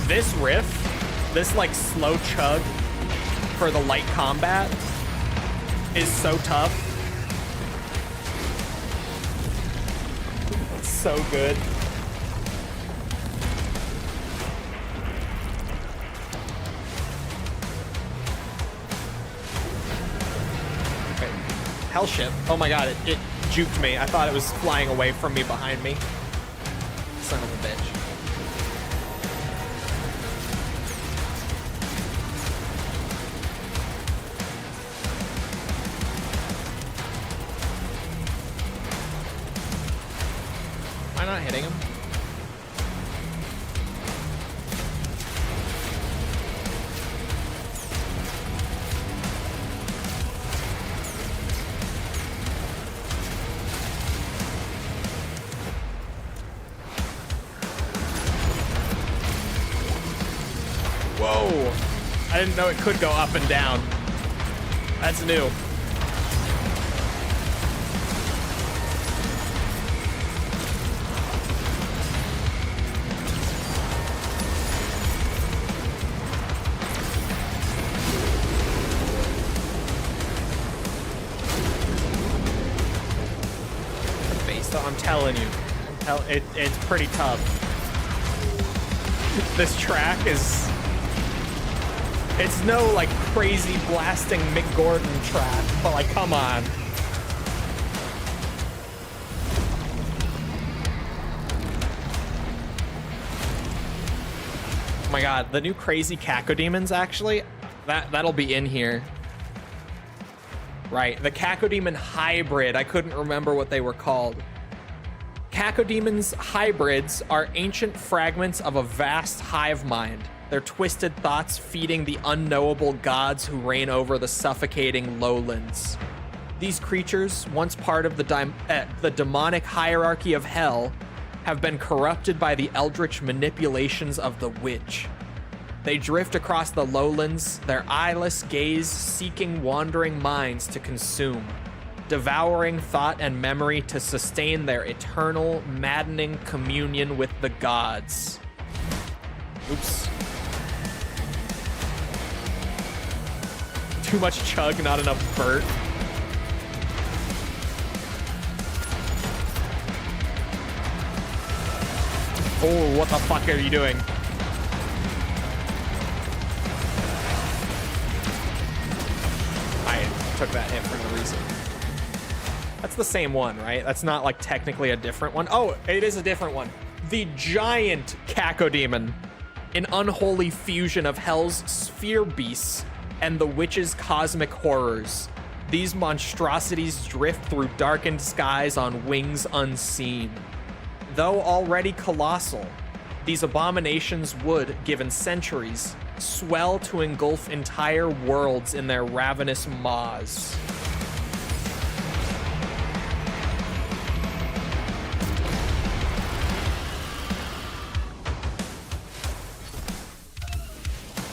[SPEAKER 1] This riff, this like slow chug for the light combat is so tough. It's so good. Okay. Hellship. Oh my god, it juked me. I thought it was flying away from me behind me. Son of a bitch. Am I not hitting him? Whoa! I didn't know it could go up and down. That's new. I'm telling you, it's pretty tough. This track is, it's no like crazy blasting Mick Gordon track, but like, come on. Oh my god, the new crazy cacodemons actually, that'll be in here. Right, the cacodemon hybrid, I couldn't remember what they were called. Cacodemons hybrids are ancient fragments of a vast hive mind, their twisted thoughts feeding the unknowable gods who reign over the suffocating lowlands. These creatures, once part of the demonic hierarchy of hell, have been corrupted by the eldritch manipulations of the witch. They drift across the lowlands, their eyeless gaze seeking wandering minds to consume, devouring thought and memory to sustain their eternal, maddening communion with the gods. Oops. Too much chug, not enough Burt. Oh, what the fuck are you doing? I took that hit for no reason. That's the same one, right? That's not like technically a different one. Oh, it is a different one. The giant cacodemon, an unholy fusion of hell's sphere beasts and the witch's cosmic horrors. These monstrosities drift through darkened skies on wings unseen. Though already colossal, these abominations would, given centuries, swell to engulf entire worlds in their ravenous maws.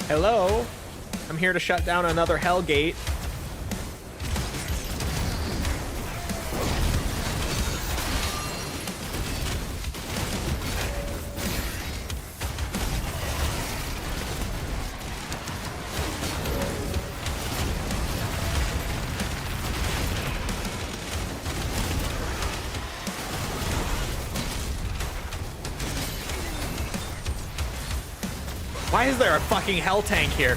[SPEAKER 1] Hello, I'm here to shut down another Hellgate. Why is there a fucking hell tank here?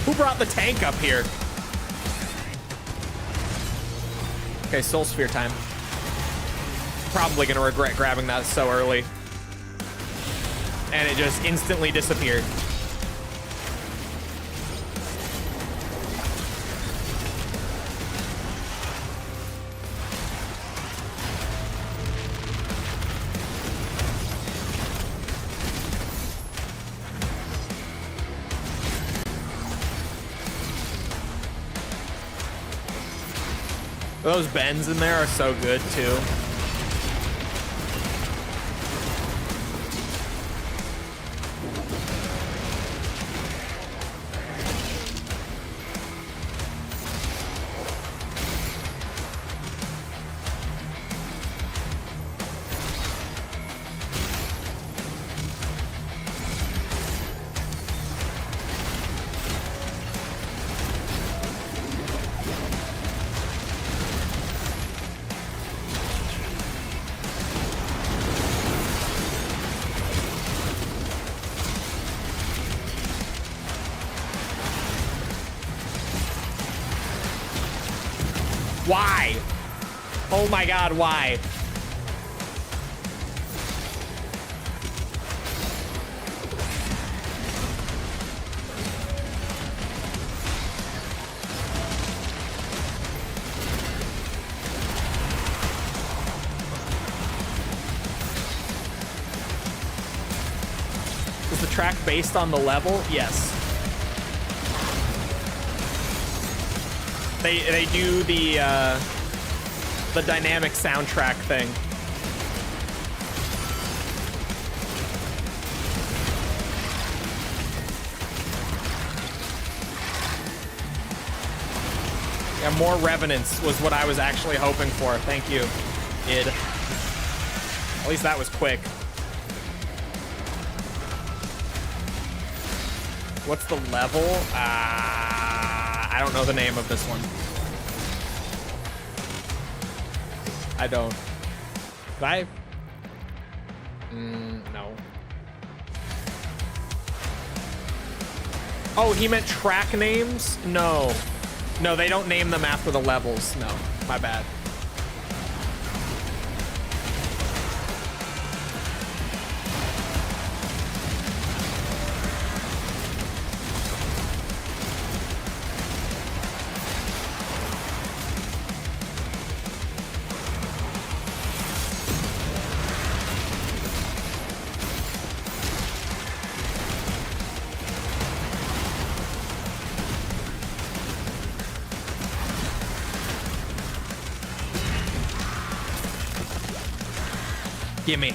[SPEAKER 1] Who brought the tank up here? Okay, Soul Sphere time. Probably gonna regret grabbing that so early. And it just instantly disappeared. Those bends in there are so good too. Why? Oh my god, why? Is the track based on the level? Yes. They do the dynamic soundtrack thing. Yeah, more Revenants was what I was actually hoping for. Thank you, id. At least that was quick. What's the level? I don't know the name of this one. I don't. Could I? No. Oh, he meant track names? No. No, they don't name them after the levels. No, my bad. Gimme.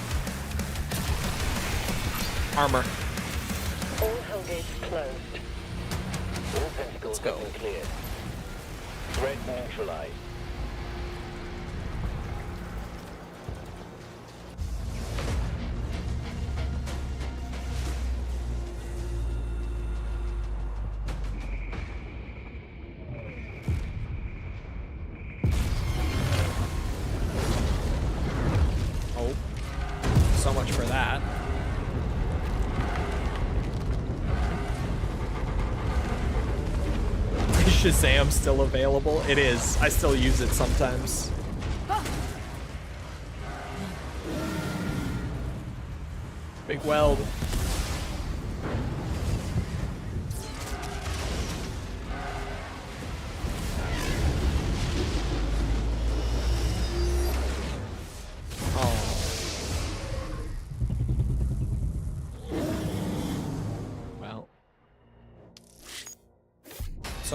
[SPEAKER 1] Armor.
[SPEAKER 2] All Hellgates closed. All pentacles have been cleared. Threat neutralized.
[SPEAKER 1] So much for that. Is Shazam still available? It is. I still use it sometimes. Big weld.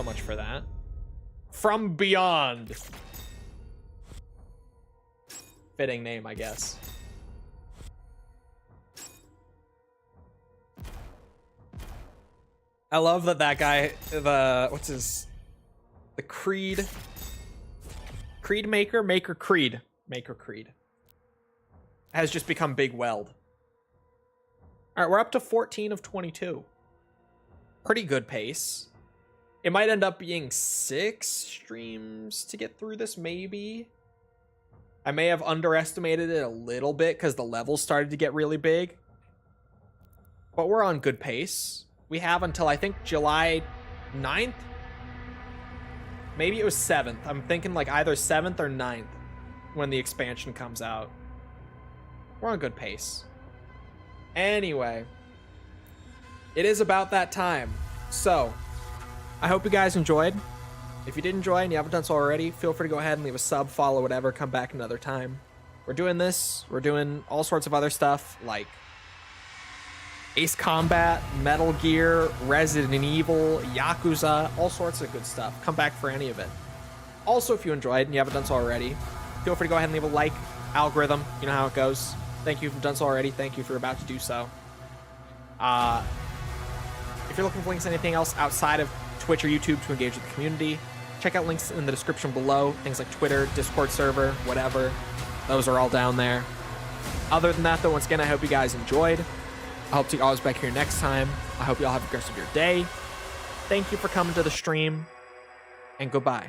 [SPEAKER 1] so much for that. From Beyond. Fitting name, I guess. I love that guy, what's his, the Creed maker Creed has just become Big Weld. All right, we're up to 14 of 22. Pretty good pace. It might end up being 6 streams to get through this, maybe. I may have underestimated it a little bit because the levels started to get really big. But we're on good pace. We have until, I think, July 9th? Maybe it was 7th. I'm thinking like either 7th or 9th when the expansion comes out. We're on good pace. Anyway, it is about that time. So, I hope you guys enjoyed. If you did enjoy and you haven't done so already, feel free to go ahead and leave a sub, follow, whatever, come back another time. We're doing this. We're doing all sorts of other stuff like Ace Combat, Metal Gear, Resident Evil, Yakuza, all sorts of good stuff. Come back for any of it. Also, if you enjoyed and you haven't done so already, feel free to go ahead and leave a like. Algorithm, you know how it goes. Thank you if you've done so already. Thank you if you're about to do so. If you're looking for links to anything else outside of Twitch or YouTube to engage with the community, check out links in the description below. Things like Twitter, Discord server, whatever. Those are all down there. Other than that, though, once again, I hope you guys enjoyed. I hope to see you all back here next time. I hope you all have a good rest of your day. Thank you for coming to the stream, and goodbye.